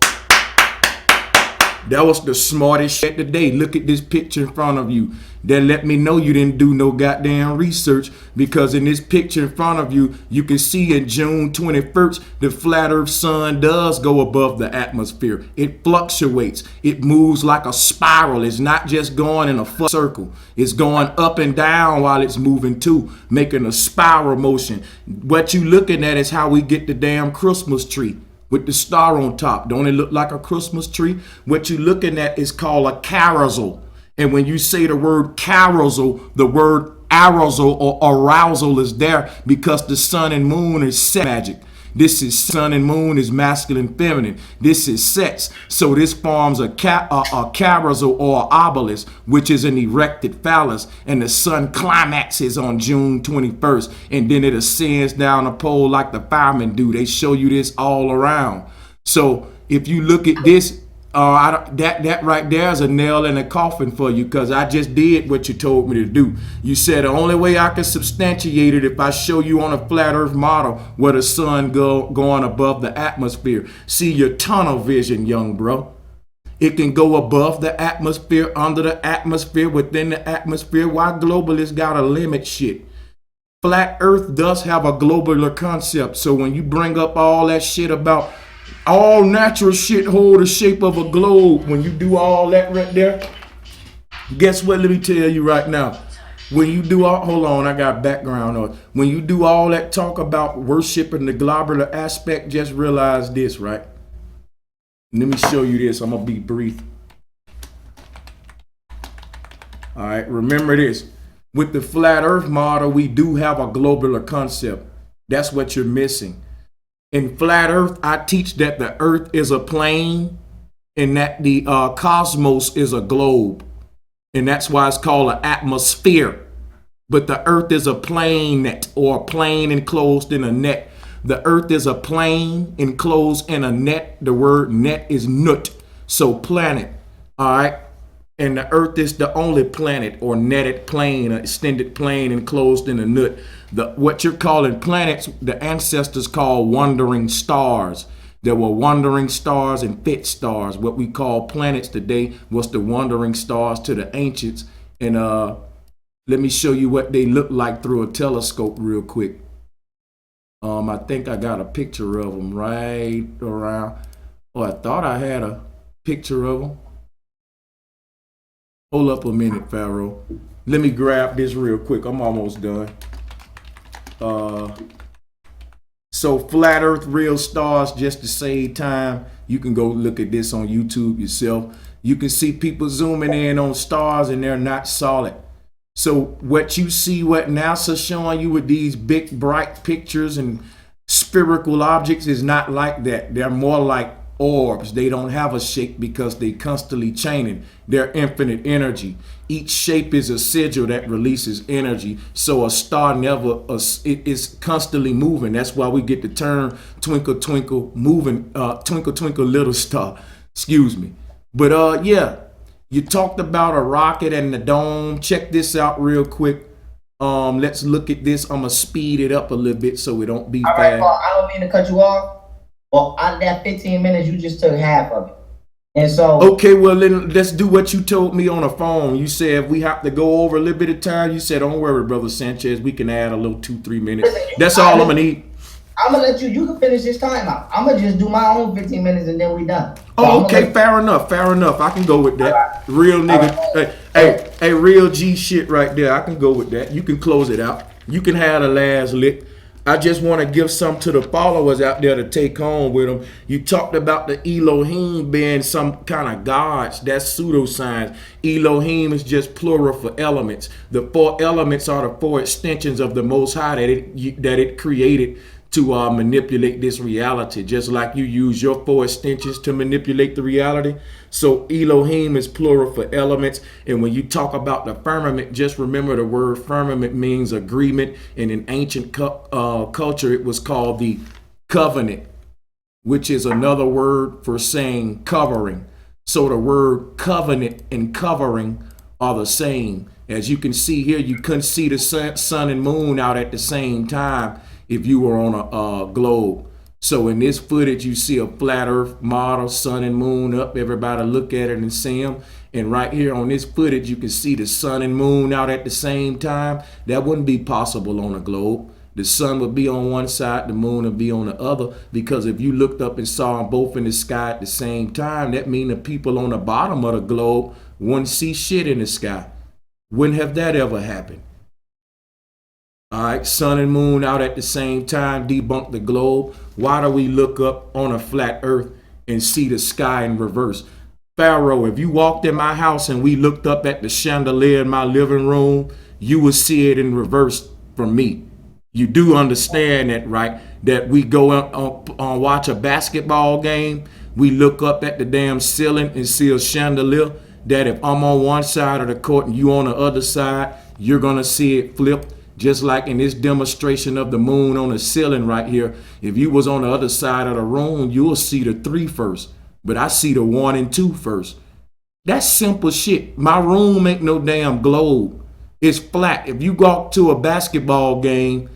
That was the smartest shit today. Look at this picture in front of you. That let me know you didn't do no goddamn research, because in this picture in front of you, you can see in June 21st, the flat earth sun does go above the atmosphere. It fluctuates. It moves like a spiral. It's not just going in a circle. It's going up and down while it's moving too, making a spiral motion. What you looking at is how we get the damn Christmas tree with the star on top. Don't it look like a Christmas tree? What you're looking at is called a carousel. And when you say the word carousel, the word arousal or arousal is there because the sun and moon is sex magic. This is sun and moon is masculine, feminine. This is sex. So this forms a carousel or obelisk, which is an erected phallus. And the sun climaxes on June 21st. And then it ascends down a pole like the firemen do. They show you this all around. So if you look at this, that right there is a nail in a coffin for you, because I just did what you told me to do. You said the only way I can substantiate it if I show you on a flat earth model where the sun going above the atmosphere. See your tunnel vision, young bro. It can go above the atmosphere, under the atmosphere, within the atmosphere. Why globalists gotta limit shit? Flat earth does have a globular concept. So when you bring up all that shit about all natural shit hold the shape of a globe, when you do all that right there, guess what? Let me tell you right now. When you do all, hold on, I got background on. When you do all that talk about worshiping the globular aspect, just realize this, right? Let me show you this. I'm gonna be brief. All right, remember this. With the flat earth model, we do have a globular concept. That's what you're missing. In flat earth, I teach that the earth is a plane and that the cosmos is a globe. And that's why it's called an atmosphere. But the earth is a plane or a plane enclosed in a net. The earth is a plane enclosed in a net. The word net is nut. So planet. All right. And the earth is the only planet or netted plane, an extended plane enclosed in a nut. What you're calling planets, the ancestors called wandering stars. There were wandering stars and fit stars. What we call planets today was the wandering stars to the ancients. And let me show you what they look like through a telescope real quick. I think I got a picture of them right around. Oh, I thought I had a picture of them. Hold up a minute, Pharaoh. Let me grab this real quick. I'm almost done. So flat earth, real stars, just to save time, you can go look at this on YouTube yourself. You can see people zooming in on stars and they're not solid. So what you see, what NASA's showing you with these big bright pictures and spherical objects is not like that. They're more like orbs. They don't have a shape because they constantly chaining. They're infinite energy. Each shape is a sigil that releases energy. So a star never, it is constantly moving. That's why we get the term twinkle, twinkle, moving, twinkle, twinkle, little star. Excuse me. But yeah, you talked about a rocket and the dome. Check this out real quick. Let's look at this. I'm gonna speed it up a little bit so it don't be All right, fast. Paul, I don't mean to cut you off. Well, out of that 15 minutes, you just took half of it. And so, Okay, well then let's do what you told me on the phone. You said if we have to go over a little bit of time. You said, don't worry, brother Sanchez. We can add a little 2-3 minutes. That's all I'm gonna need. I'm gonna let you can finish this time out. I'm gonna just do my own 15 minutes and then we done. So Oh, okay, fair enough. I can go with that. Real nigga. Hey, real G shit right there. I can go with that. You can close it out. You can have the last lick. I just want to give some to the followers out there to take home with them. You talked about the Elohim being some kind of gods. That's pseudoscience. Elohim is just plural for elements. The 4 elements are the 4 extensions of the Most High that it created to manipulate this reality, just like you use your 4 extensions to manipulate the reality. So Elohim is plural for elements. And when you talk about the firmament, just remember the word firmament means agreement. And in ancient culture, it was called the covenant, which is another word for saying covering. So the word covenant and covering are the same. As you can see here, you couldn't see the sun and moon out at the same time if you were on a globe. So in this footage, you see a flat earth model, sun and moon up. Everybody look at it and see them. And right here on this footage, you can see the sun and moon out at the same time. That wouldn't be possible on a globe. The sun would be on one side, the moon would be on the other. Because if you looked up and saw them both in the sky at the same time, that means the people on the bottom of the globe wouldn't see shit in the sky. Wouldn't have that ever happened. All right, sun and moon out at the same time, debunk the globe. Why do we look up on a flat earth and see the sky in reverse? Pharaoh, if you walked in my house and we looked up at the chandelier in my living room, you would see it in reverse from me. You do understand that, right? That we go on watch a basketball game, we look up at the damn ceiling and see a chandelier, that if I'm on one side of the court and you on the other side, you're gonna see it flip. Just like in this demonstration of the moon on the ceiling right here, if you was on the other side of the room, you'll see the 3 first, but I see the 1 and 2 first. That's simple shit. My room ain't no damn globe. It's flat. If you go out to a basketball game,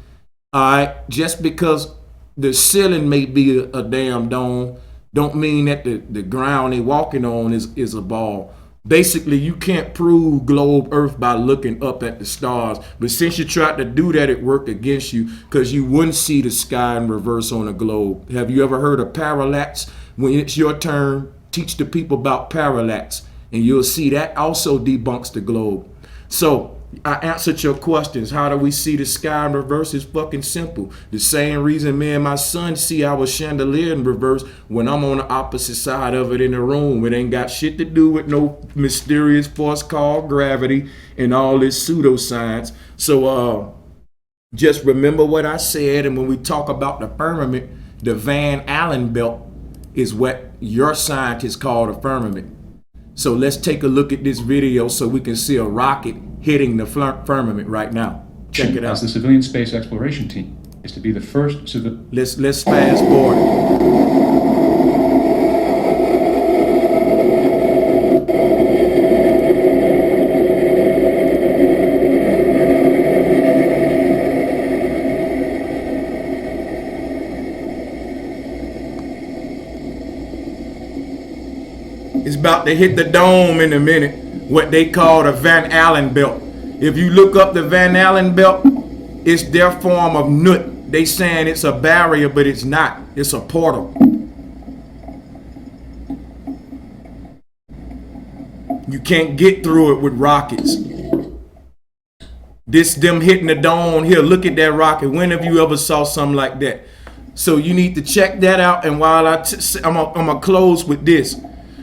all right, just because the ceiling may be a damn dome, don't mean that the ground they walking on is a ball. Basically, you can't prove globe Earth by looking up at the stars. But since you tried to do that, it worked against you because you wouldn't see the sky in reverse on a globe. Have you ever heard of parallax? When it's your turn, teach the people about parallax, and you'll see that also debunks the globe. So I answered your questions. How do we see the sky in reverse? It's fucking simple. The same reason me and my son see our chandelier in reverse when I'm on the opposite side of it in the room. It ain't got shit to do with no mysterious force called gravity and all this pseudoscience. So just remember what I said. And when we talk about the firmament, the Van Allen belt is what your scientists call the firmament. So let's take a look at this video so we can see a rocket hitting the firmament right now. Check it out. As the civilian space exploration team is to be the first Let's fast forward. It's about to hit the dome in a minute, what they call the Van Allen belt. If you look up the Van Allen belt, it's their form of nut. They saying it's a barrier, but it's not. It's a portal. You can't get through it with rockets. This them hitting the dome here. Look at that rocket. When have you ever saw something like that? So you need to check that out. And while I'm gonna close with this.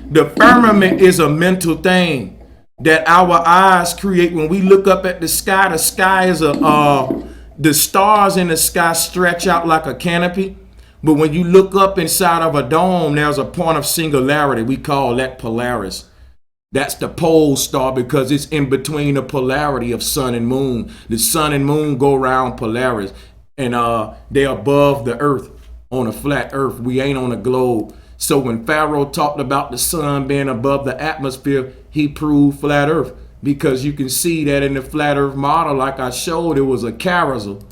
The firmament is a mental thing that our eyes create. When we look up at the sky is the stars in the sky stretch out like a canopy. But when you look up inside of a dome, there's a point of singularity. We call that Polaris. That's the pole star because it's in between the polarity of sun and moon. The sun and moon go around Polaris, and they're above the earth on a flat earth. We ain't on a globe. So when Pharaoh talked about the sun being above the atmosphere, he proved flat earth, because you can see that in the flat earth model, like I showed, it was a carousel,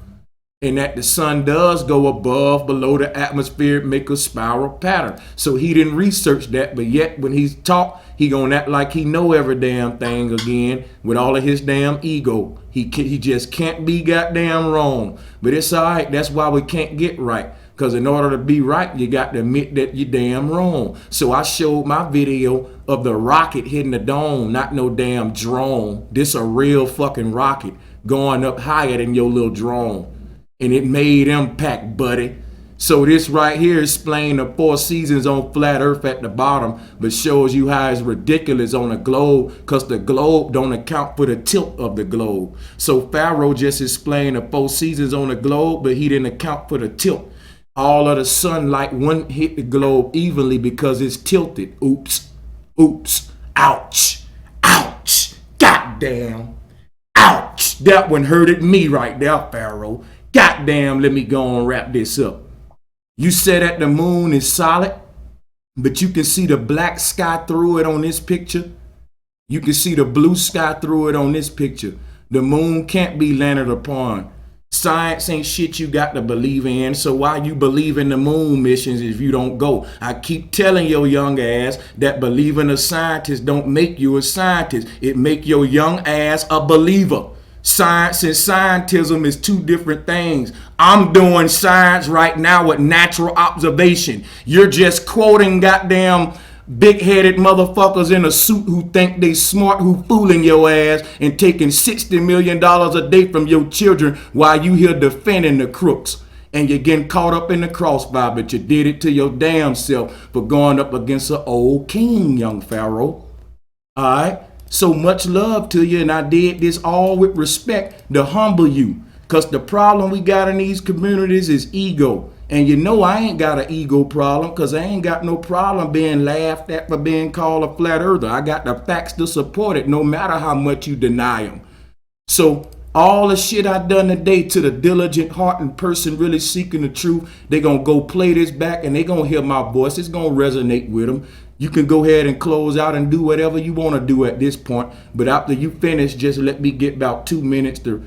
and that the sun does go above, below the atmosphere, make a spiral pattern. So he didn't research that, but yet when he's taught, he gonna act like he know every damn thing again with all of his damn ego. He just can't be goddamn wrong. But it's all right. That's why we can't get right. Because in order to be right, you got to admit that you're damn wrong. So I showed my video of the rocket hitting the dome, not no damn drone. This a real fucking rocket going up higher than your little drone. And it made impact, buddy. So this right here explains the 4 seasons on flat earth at the bottom, but shows you how it's ridiculous on a globe, because the globe don't account for the tilt of the globe. So Pharaoh just explained the 4 seasons on the globe, but he didn't account for the tilt. All of the sunlight wouldn't hit the globe evenly because it's tilted. Oops, oops, ouch, ouch, goddamn, ouch. That one hurted me right there, Pharaoh. Goddamn, let me go and wrap this up. You said that the moon is solid, but you can see the black sky through it on this picture. You can see the blue sky through it on this picture. The moon can't be landed upon. Science ain't shit you got to believe in. So why you believe in the moon missions if you don't go? I keep telling your young ass that believing a scientist don't make you a scientist. It make your young ass a believer. Science and scientism is 2 different things. I'm doing science right now with natural observation. You're just quoting goddamn big-headed motherfuckers in a suit who think they smart, who fooling your ass and taking $60 million a day from your children while you here defending the crooks. And you're getting caught up in the crossfire, but you did it to your damn self for going up against an old king, young Pharaoh. All right? So much love to you, and I did this all with respect to humble you, because the problem we got in these communities is ego. And you know I ain't got an ego problem, because I ain't got no problem being laughed at for being called a flat earther. I got the facts to support it, no matter how much you deny them. So all the shit I done today, to the diligent heart and person really seeking the truth, they gonna go play this back and they gonna hear my voice. It's gonna resonate with them. You can go ahead and close out and do whatever you want to do at this point. But after you finish, just let me get about 2 minutes to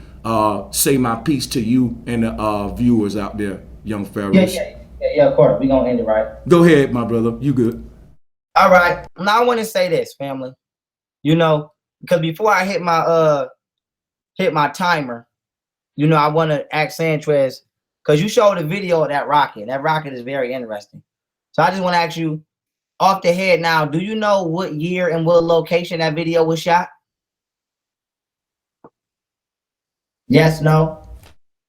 say my piece to you and the viewers out there, young Pharaoh. Yeah, of course. We're going to end it, right? Go ahead, my brother. You good. All right. Now I want to say this, family. You know, because before I hit my timer, you know, I want to ask Sanchez, because you showed a video of that rocket. That rocket is very interesting. So I just want to ask you, off the head now, do you know what year and what location that video was shot? Yes, no?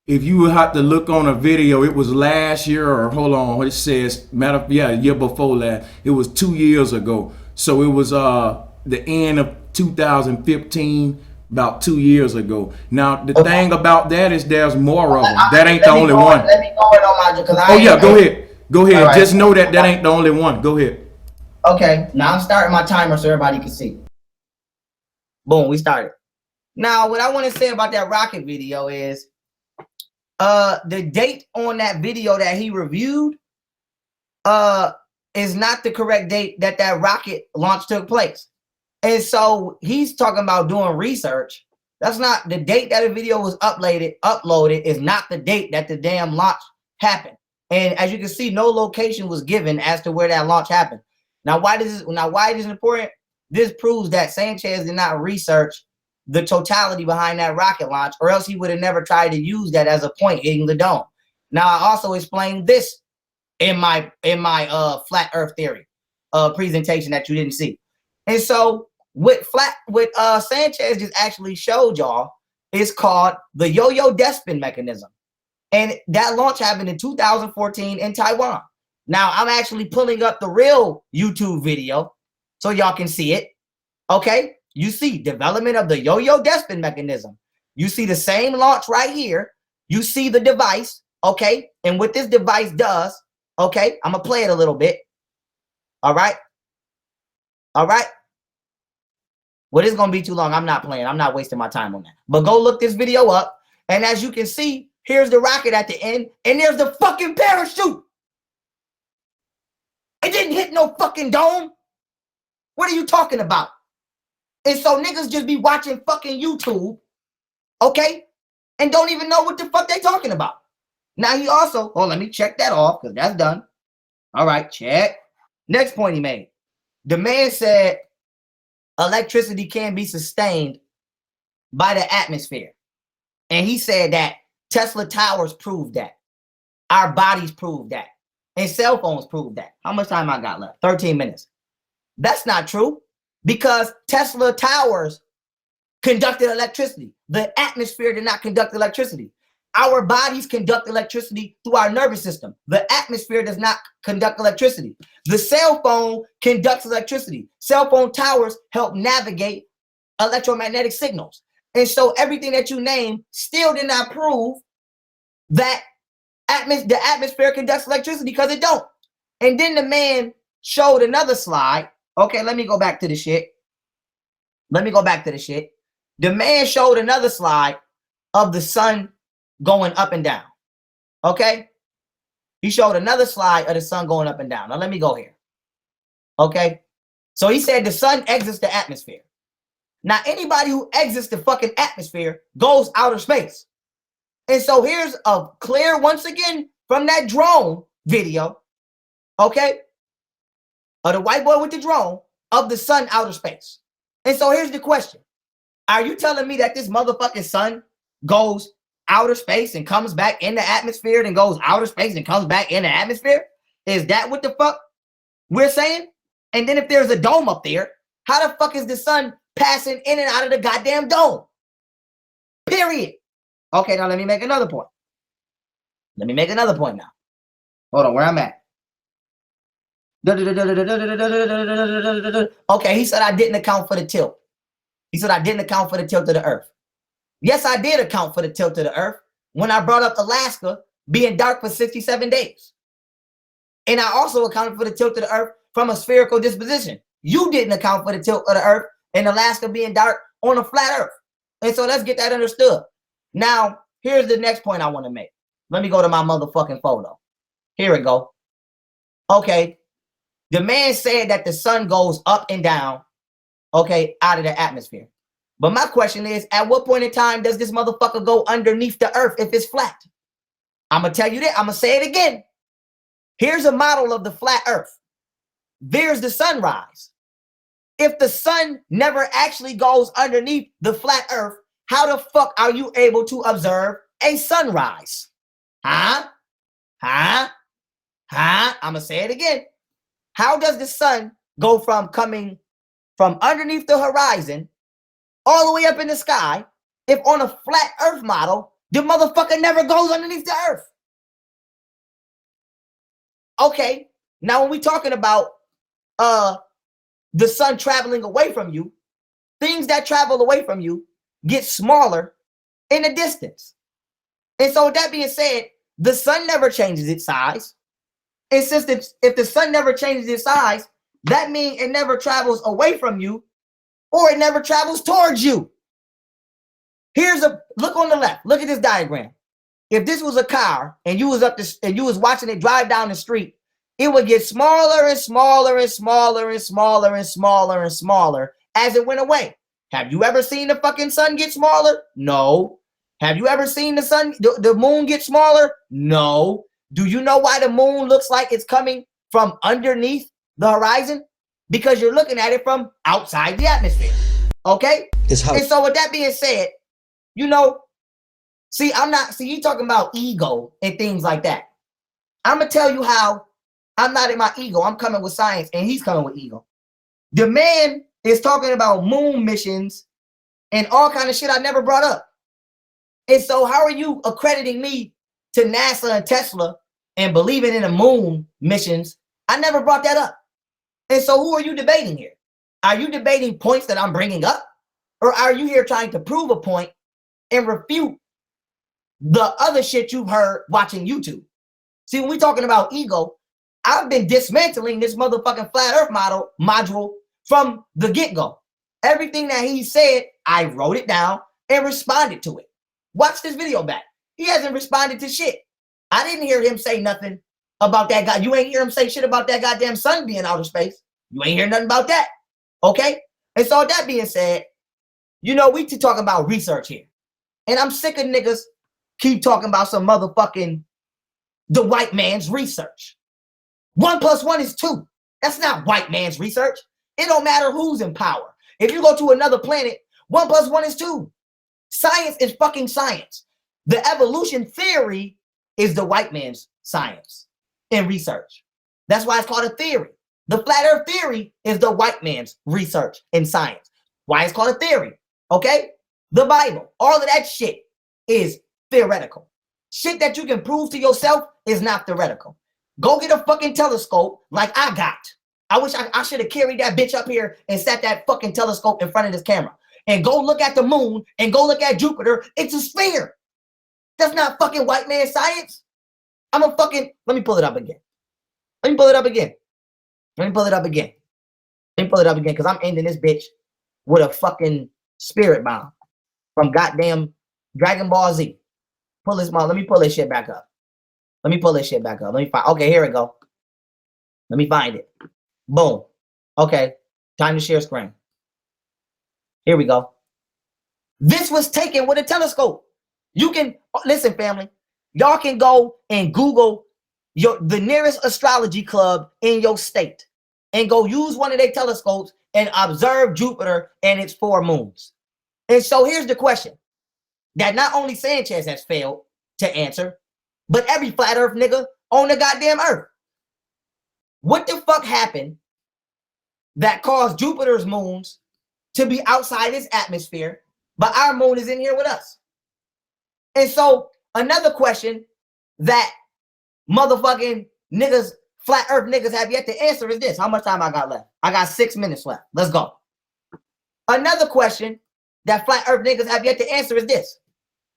If you would have to look on a video, it was last year, or hold on, it says, year before last. It was 2 years ago. So it was the end of 2015, about 2 years ago. Now, the thing about that is there's more of them. That ain't the only one. Let me go in on my, because Oh yeah, go ahead. Go ahead. Right. Just know that ain't the only one. Go ahead. Okay, now I'm starting my timer so everybody can see. Boom, we started. Now, what I want to say about that rocket video is the date on that video that he reviewed is not the correct date that rocket launch took place. And so he's talking about doing research. That's not the date that the video was uploaded is not the date that the damn launch happened. And as you can see, no location was given as to where that launch happened. Now, why is it important? This proves that Sanchez did not research the totality behind that rocket launch, or else he would have never tried to use that as a point hitting the dome. Now, I also explained this in my flat Earth theory presentation that you didn't see. And so what Sanchez just actually showed y'all is called the yo-yo Despin mechanism. And that launch happened in 2014 in Taiwan. Now, I'm actually pulling up the real YouTube video so y'all can see it. Okay? You see development of the yo-yo despin mechanism. You see the same launch right here. You see the device, okay? And what this device does, okay? I'm going to play it a little bit. All right? All right? Well, it's going to be too long. I'm not playing. I'm not wasting my time on that. But go look this video up. And as you can see, here's the rocket at the end. And there's the fucking parachute. It didn't hit no fucking dome. What are you talking about? And so niggas just be watching fucking YouTube, okay? And don't even know what the fuck they talking about. Now he also, oh, let me check that off because that's done. All right, check. Next point he made. The man said electricity can be sustained by the atmosphere. And he said that Tesla towers prove that. Our bodies prove that. And cell phones prove that. How much time I got left? 13 minutes. That's not true because Tesla towers conducted electricity. The atmosphere did not conduct electricity. Our bodies conduct electricity through our nervous system. The atmosphere does not conduct electricity. The cell phone conducts electricity. Cell phone towers help navigate electromagnetic signals. And so everything that you name still did not prove that the atmosphere conducts electricity because it don't. And then the man showed another slide. Okay, let me go back to the shit. The man showed another slide of the sun going up and down. Okay? He showed another slide of the sun going up and down. Now let me go here. Okay? So he said the sun exits the atmosphere. Now anybody who exits the fucking atmosphere goes outer space. And so here's a clear, once again, from that drone video, okay, of the white boy with the drone, of the sun outer space. And so here's the question. Are you telling me that this motherfucking sun goes outer space and comes back in the atmosphere, then goes outer space and comes back in the atmosphere? Is that what the fuck we're saying? And then if there's a dome up there, how the fuck is the sun passing in and out of the goddamn dome? Period. Okay, now let me make another point. Now. Hold on, where I'm at. Okay, he said I didn't account for the tilt. He said I didn't account for the tilt of the earth. Yes, I did account for the tilt of the earth when I brought up Alaska being dark for 67 days. And I also accounted for the tilt of the earth from a spherical disposition. You didn't account for the tilt of the earth and Alaska being dark on a flat earth. And so let's get that understood. Now, here's the next point I want to make. Let me go to my motherfucking photo. Here we go. Okay. The man said that the sun goes up and down, okay, out of the atmosphere. But my question is, at what point in time does this motherfucker go underneath the earth if it's flat? I'm going to tell you that. I'm going to say it again. Here's a model of the flat earth. There's the sunrise. If the sun never actually goes underneath the flat earth, how the fuck are you able to observe a sunrise? Huh? I'm going to say it again. How does the sun go from coming from underneath the horizon all the way up in the sky if on a flat earth model, the motherfucker never goes underneath the earth? Okay, now when we're talking about the sun traveling away from you, things that travel away from you get smaller in the distance. And so with that being said, the sun never changes its size. And since if the sun never changes its size, that means it never travels away from you or it never travels towards you. Here's a look on the left. Look at this diagram. If this was a car and you was watching it drive down the street, it would get smaller and smaller and smaller and smaller and smaller and smaller as it went away. Have you ever seen the fucking sun get smaller? No. Have you ever seen the moon get smaller? No. Do you know why the moon looks like it's coming from underneath the horizon? Because you're looking at it from outside the atmosphere. Okay? And so with that being said, you know, you talking about ego and things like that. I'm going to tell you how I'm not in my ego. I'm coming with science and he's coming with ego. The man is talking about moon missions and all kind of shit I never brought up. And so how are you accrediting me to NASA and Tesla and believing in the moon missions, I never brought that up. And so who are you debating here? Are you debating points that I'm bringing up? Or are you here trying to prove a point and refute the other shit you've heard watching YouTube? See, when we're talking about ego, I've been dismantling this motherfucking flat earth module from the get-go. Everything that he said, I wrote it down and responded to it. Watch this video back. He hasn't responded to shit. I didn't hear him say nothing about that guy. You ain't hear him say shit about that goddamn sun being outer space. You ain't hear nothing about that. Okay? And so that being said, you know, we talking about research here. And I'm sick of niggas keep talking about some motherfucking the white man's research. 1 + 1 is 2. That's not white man's research. It don't matter who's in power. If you go to another planet, 1 + 1 is 2. Science is fucking science. The evolution theory is the white man's science and research. That's why it's called a theory. The flat earth theory is the white man's research and science. Why it's called a theory, okay? The Bible, all of that shit is theoretical. Shit that you can prove to yourself is not theoretical. Go get a fucking telescope like I got. I wish I should have carried that bitch up here and set that fucking telescope in front of this camera. And go look at the moon and go look at Jupiter. It's a sphere. That's not fucking white man science. I'm a fucking, let me pull it up again. Let me pull it up again. Let me pull it up again. Let me pull it up again because I'm ending this bitch with a fucking spirit bomb from goddamn Dragon Ball Z. Pull this mom. Let me pull this shit back up. Let me pull this shit back up. Let me find. Okay, here we go. Let me find it. Boom. Okay. Time to share screen. Here we go. This was taken with a telescope. You can listen, family. Y'all can go and Google the nearest astrology club in your state and go use one of their telescopes and observe Jupiter and its 4 moons. And so here's the question that not only Sanchez has failed to answer, but every flat earth nigga on the goddamn earth. What the fuck happened that caused Jupiter's moons to be outside its atmosphere, but our moon is in here with us? And so another question that motherfucking niggas, flat earth niggas have yet to answer is this. How much time I got left? I got 6 minutes left. Let's go. Another question that flat earth niggas have yet to answer is this.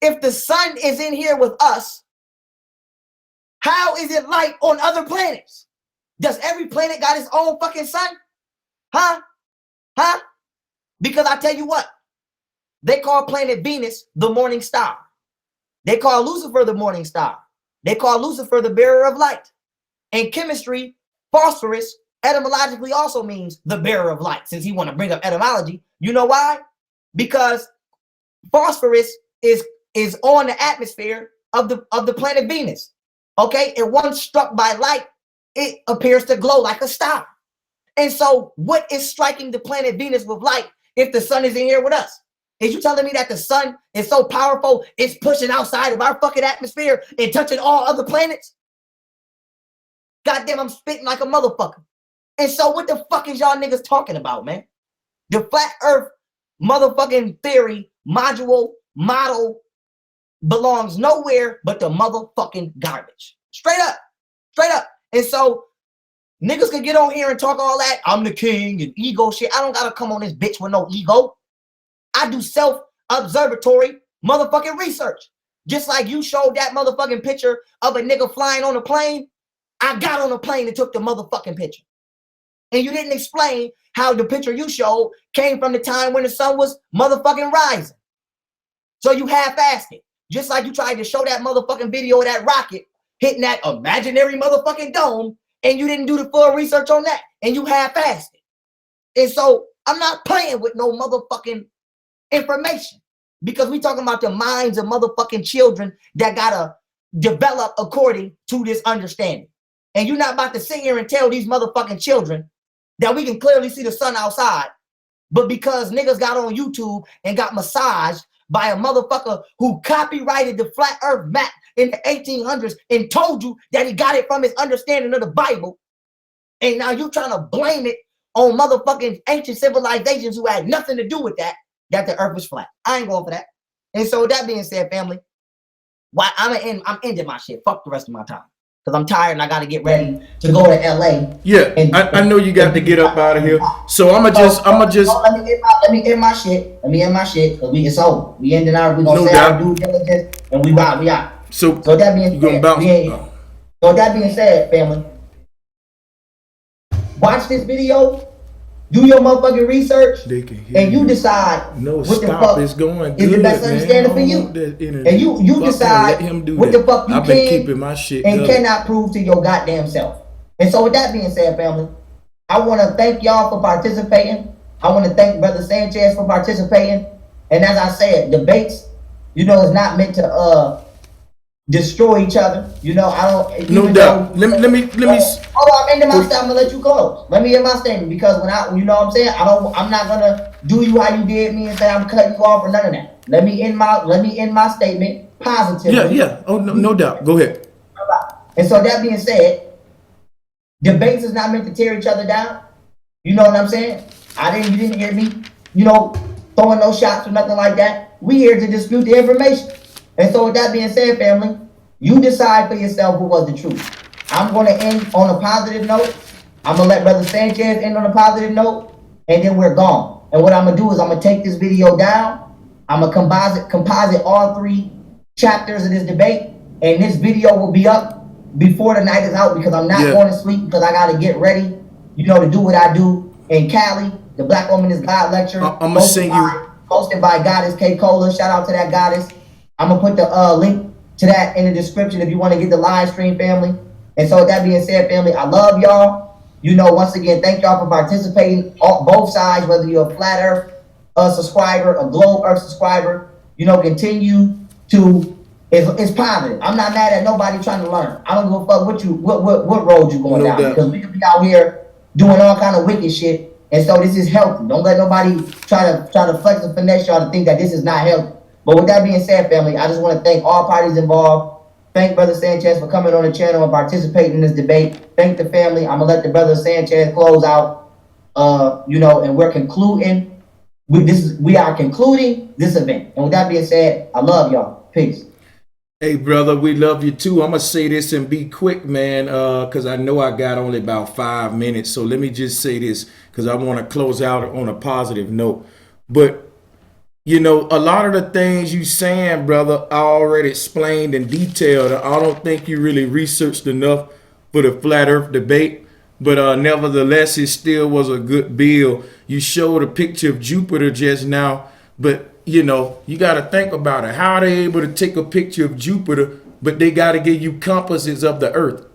If the sun is in here with us, how is it light on other planets? Does every planet got its own fucking sun? Huh? Huh? Because I tell you what, they call planet Venus the morning star. They call Lucifer the morning star. They call Lucifer the bearer of light. In chemistry, phosphorus etymologically also means the bearer of light. Since he want to bring up etymology, you know why? Because phosphorus is on the atmosphere of the planet Venus. Okay, and once struck by light, it appears to glow like a star. And so, what is striking the planet Venus with light if the sun is in here with us? Is you telling me that the sun is so powerful it's pushing outside of our fucking atmosphere and touching all other planets? Goddamn, I'm spitting like a motherfucker. And so what the fuck is y'all niggas talking about, man? The flat earth motherfucking theory, module, model belongs nowhere but the motherfucking garbage. Straight up. Straight up. And so niggas can get on here and talk all that. I'm the king and ego shit. I don't gotta come on this bitch with no ego. I do self-observatory motherfucking research. Just like you showed that motherfucking picture of a nigga flying on a plane. I got on a plane and took the motherfucking picture. And you didn't explain how the picture you showed came from the time when the sun was motherfucking rising. So you half-assed it. Just like you tried to show that motherfucking video of that rocket hitting that imaginary motherfucking dome, and you didn't do the full research on that, and you half-assed it. And so I'm not playing with no motherfucking information, because we talking about the minds of motherfucking children that gotta develop according to this understanding. And you're not about to sit here and tell these motherfucking children that we can clearly see the sun outside, but because niggas got on YouTube and got massaged by a motherfucker who copyrighted the flat earth map in the 1800s and told you that he got it from his understanding of the Bible, and now you trying to blame it on motherfucking ancient civilizations who had nothing to do with that the earth was flat. I ain't going for that. And so with that being said, family, Why I'm ending my shit. Fuck the rest of my time. Because I'm tired and I gotta get ready to go to LA. Yeah, I know you got to get up out of here. So I'ma just let me end my shit. Let me end my shit. Cause it's over. We ending our, we gonna No say doubt. our due diligence and we out. so So that being you gonna said, bounce. so that being said, family, watch this video, do your motherfucking research, They can hear and you decide No, what the stop. fuck It's going is good, the best man. understanding for I don't you. want that energy. And you Fuck him. decide Let him do what that. the fuck you I've been can keeping my shit and good. cannot prove to your goddamn self. And so with that being said, family, I want to thank y'all for participating. I want to thank Brother Sanchez for participating. And as I said, debates, is not meant to destroy each other. I don't. No doubt. Let me. Hold on, I'm ending my statement. I'm gonna let you close. Let me end my statement because when what I'm saying, I'm not gonna do you how you did me and say I'm cutting you off or none of that. Let me end my statement positively. Yeah. Oh, no doubt. Go ahead. And so that being said, debates is not meant to tear each other down. You know what I'm saying? You didn't hear me, throwing no shots or nothing like that. We here to dispute the information. And so with that being said, family, you decide for yourself who was the truth. I'm going to end on a positive note. I'm going to let Brother Sanchez end on a positive note, and then we're gone. And what I'm going to do is I'm going to take this video down. I'm going to composite all 3 chapters of this debate, and this video will be up before the night is out because I'm not going to sleep because I got to get ready, to do what I do in Cali, the Black Woman is God lecture. I'm going to send you. Hosted by Goddess K. Cola. Shout out to that goddess. I'm going to put the link to that in the description if you want to get the live stream, family. And so with that being said, family, I love y'all. Once again, thank y'all for participating on both sides, whether you're a Flat Earth subscriber, a Globe Earth subscriber, continue to, it's positive. I'm not mad at nobody trying to learn. I don't give a fuck what road you going down. Because we could be out here doing all kind of wicked shit. And so this is healthy. Don't let nobody try to flex and finesse y'all to think that this is not healthy. But with that being said, family, I just want to thank all parties involved. Thank Brother Sanchez for coming on the channel and participating in this debate. Thank the family. I'm gonna let the Brother Sanchez close out. And we're concluding. We are concluding this event. And with that being said, I love y'all. Peace. Hey, brother, we love you too. I'm gonna say this and be quick, man, because I know I got only about 5 minutes. So let me just say this because I want to close out on a positive note. But a lot of the things you saying, brother, I already explained in detail. I don't think you really researched enough for the flat earth debate. But nevertheless, it still was a good bill. You showed a picture of Jupiter just now. But, you got to think about it. How are they able to take a picture of Jupiter, but they got to give you composites of the earth?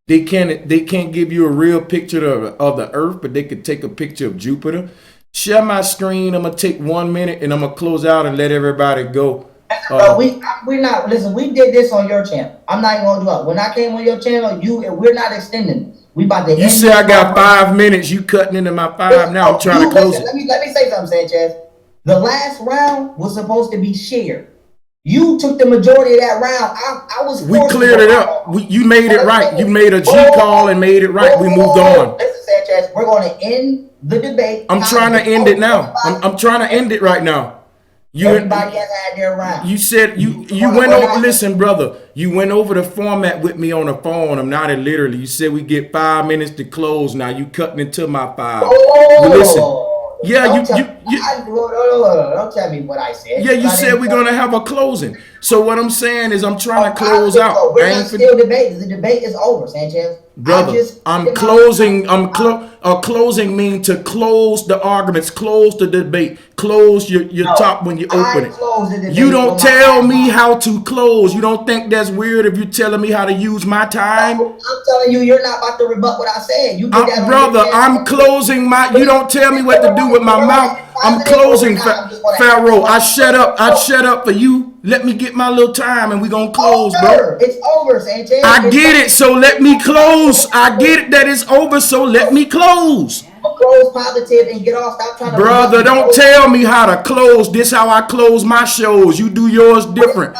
They can't give you a real picture of the earth, but they could take a picture of Jupiter. Share my screen. I'm gonna take 1 minute and I'm gonna close out and let everybody go. We're not listen. We did this on your channel. I'm not even gonna do it. When I came on your channel, we're not extending this. We about to. You say I got 5 minutes. You cutting into my 5 now. I'm trying to close it. Let me say something, Sanchez. The last round was supposed to be shared. You took the majority of that round. I was. We cleared it up. You made it right. You made a G call and made it right. We moved on. Listen, Sanchez. We're going to end the debate. I'm trying to end it now. I'm trying to end it right now. Everybody has had their round. You said you went over. Listen, brother. You went over the format with me on the phone. I'm not literally. You said we get 5 minutes to close. Now you cutting into my 5. Listen. Yeah, don't tell me what I said. Yeah, you said we're gonna have a closing. So what I'm saying is I'm trying to close out. We're not still debating. The debate is over, Sanchez. Brother, I'm closing. Closing mean to close the arguments, close the debate, close your top when you open it. You don't tell me how to close. You don't think that's weird if you're telling me how to use my time? I'm telling you, you're not about to rebut what I said. You did that, brother. I'm closing my. You don't tell me what to do with my mouth. I'm closing, Pharaoh. I shut up for you. Let me get my little time and we gonna close, bro. It's over, Sanchez. I get it, so let me close. I get it that it's over, so let me close. Close positive and get off. Stop trying to. Brother, don't tell me how to close. This how I close my shows. You do yours different.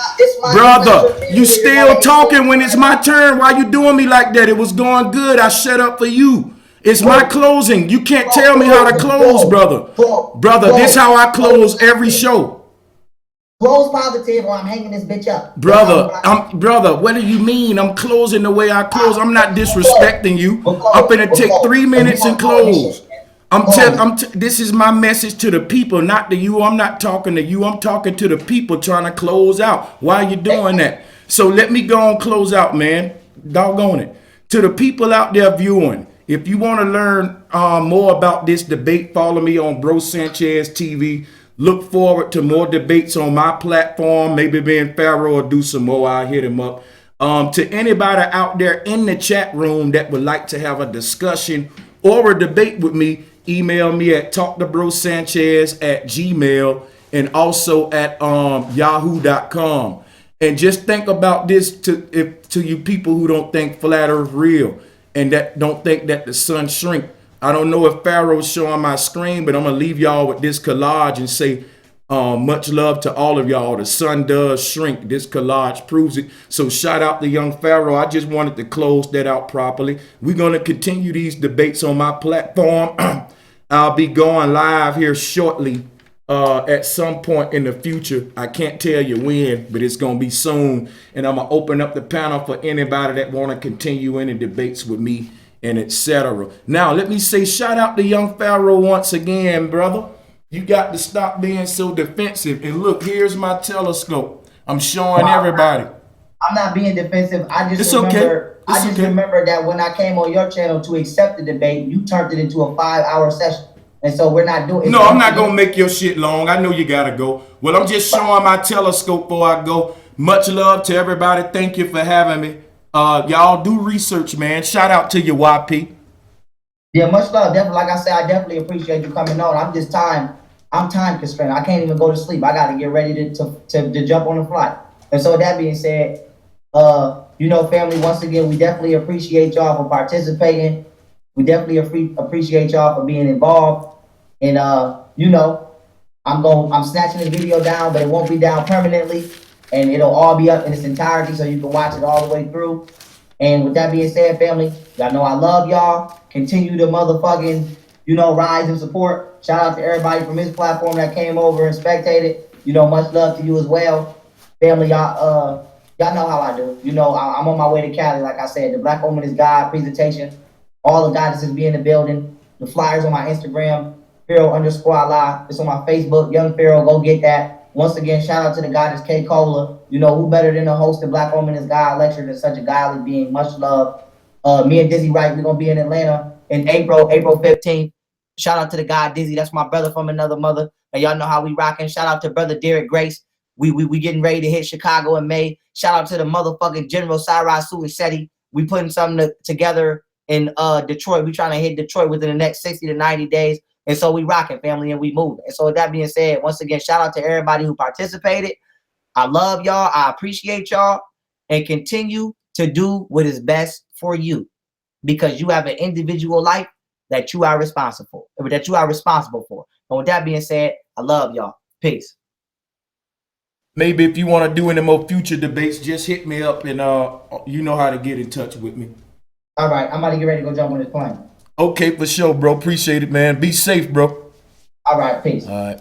Brother, you still talking when it's my turn. Why you doing me like that? It was going good. I shut up for you. It's my closing. You can't tell me how to close, brother. Brother, this how I close every show. Close positive, or I'm hanging this bitch up. Brother, what do you mean? I'm closing the way I close. I'm not disrespecting you. I'm finna take 3 minutes and close. This is my message to the people, not to you. I'm not talking to you. I'm talking to the people trying to close out. Why are you doing that? So let me go and close out, man. Doggone it. To the people out there viewing, if you want to learn more about this debate, follow me on Bro Sanchez TV. Look forward to more debates on my platform. Maybe me and Pharaoh will do some more. I'll hit him up. To anybody out there in the chat room that would like to have a discussion or a debate with me, email me at talktobrosanchez@gmail and also at yahoo.com. And just think about this to you people who don't think flat earth real and that don't think that the sun shrink. I don't know if Pharaoh's showing my screen, but I'm going to leave y'all with this collage and say much love to all of y'all. The sun does shrink. This collage proves it. So shout out to Young Pharaoh. I just wanted to close that out properly. We're going to continue these debates on my platform. I'll be going live here shortly at some point in the future. I can't tell you when, but it's going to be soon. And I'm going to open up the panel for anybody that want to continue any debates with me and etc. Now, let me say shout out to Young Pharaoh once again, brother. You got to stop being so defensive. And look, here's my telescope. I'm showing everybody. I'm not being defensive. I just It's remember. okay. I just remember that when I came on your channel to accept the debate, you turned it into a 5-hour session, and so we're not doing. No, I'm not gonna make your shit long. I know you gotta go. Well, I'm just showing my telescope before I go. Much love to everybody. Thank you for having me. Y'all do research, man. Shout out to you, YP. Yeah, much love. Definitely, like I said, I definitely appreciate you coming on. I'm time constrained. I can't even go to sleep. I got to get ready to jump on the flight. And so that being said, family, once again, we definitely appreciate y'all for participating. We definitely appreciate y'all for being involved. And I'm snatching this video down, but it won't be down permanently, and it'll all be up in its entirety, so you can watch it all the way through. And with that being said, family, y'all know I love y'all. Continue to motherfucking, rise and support. Shout out to everybody from this platform that came over and spectated. Much love to you as well. Family, y'all know how I do. I'm on my way to Cali, like I said. The Black Woman is God presentation. All the goddesses be in the building. The flyers on my Instagram, Pharaoh_Allah. It's on my Facebook, Young Pharaoh. Go get that. Once again, shout out to the goddess K. Cola. Who better than to host the Black Woman is God lecture than such a godly being. Much love. Me and Dizzy Wright, we're going to be in Atlanta in April 15th. Shout out to the guy Dizzy. That's my brother from another mother. And y'all know how we rocking. Shout out to brother Derek Grace. We getting ready to hit Chicago in May. Shout out to the motherfucking General Cyrus Suiceti. We putting something together in Detroit. We trying to hit Detroit within the next 60 to 90 days. And so we rocking, family, and we moving. And so with that being said, once again, shout out to everybody who participated. I love y'all. I appreciate y'all. And continue to do what is best for you, because you have an individual life that you are responsible for. And with that being said, I love y'all. Peace. Maybe if you want to do any more future debates, just hit me up and you know how to get in touch with me. All right, I'm about to get ready to go jump on this plane. Okay, for sure, bro. Appreciate it, man. Be safe, bro. All right, peace. All right.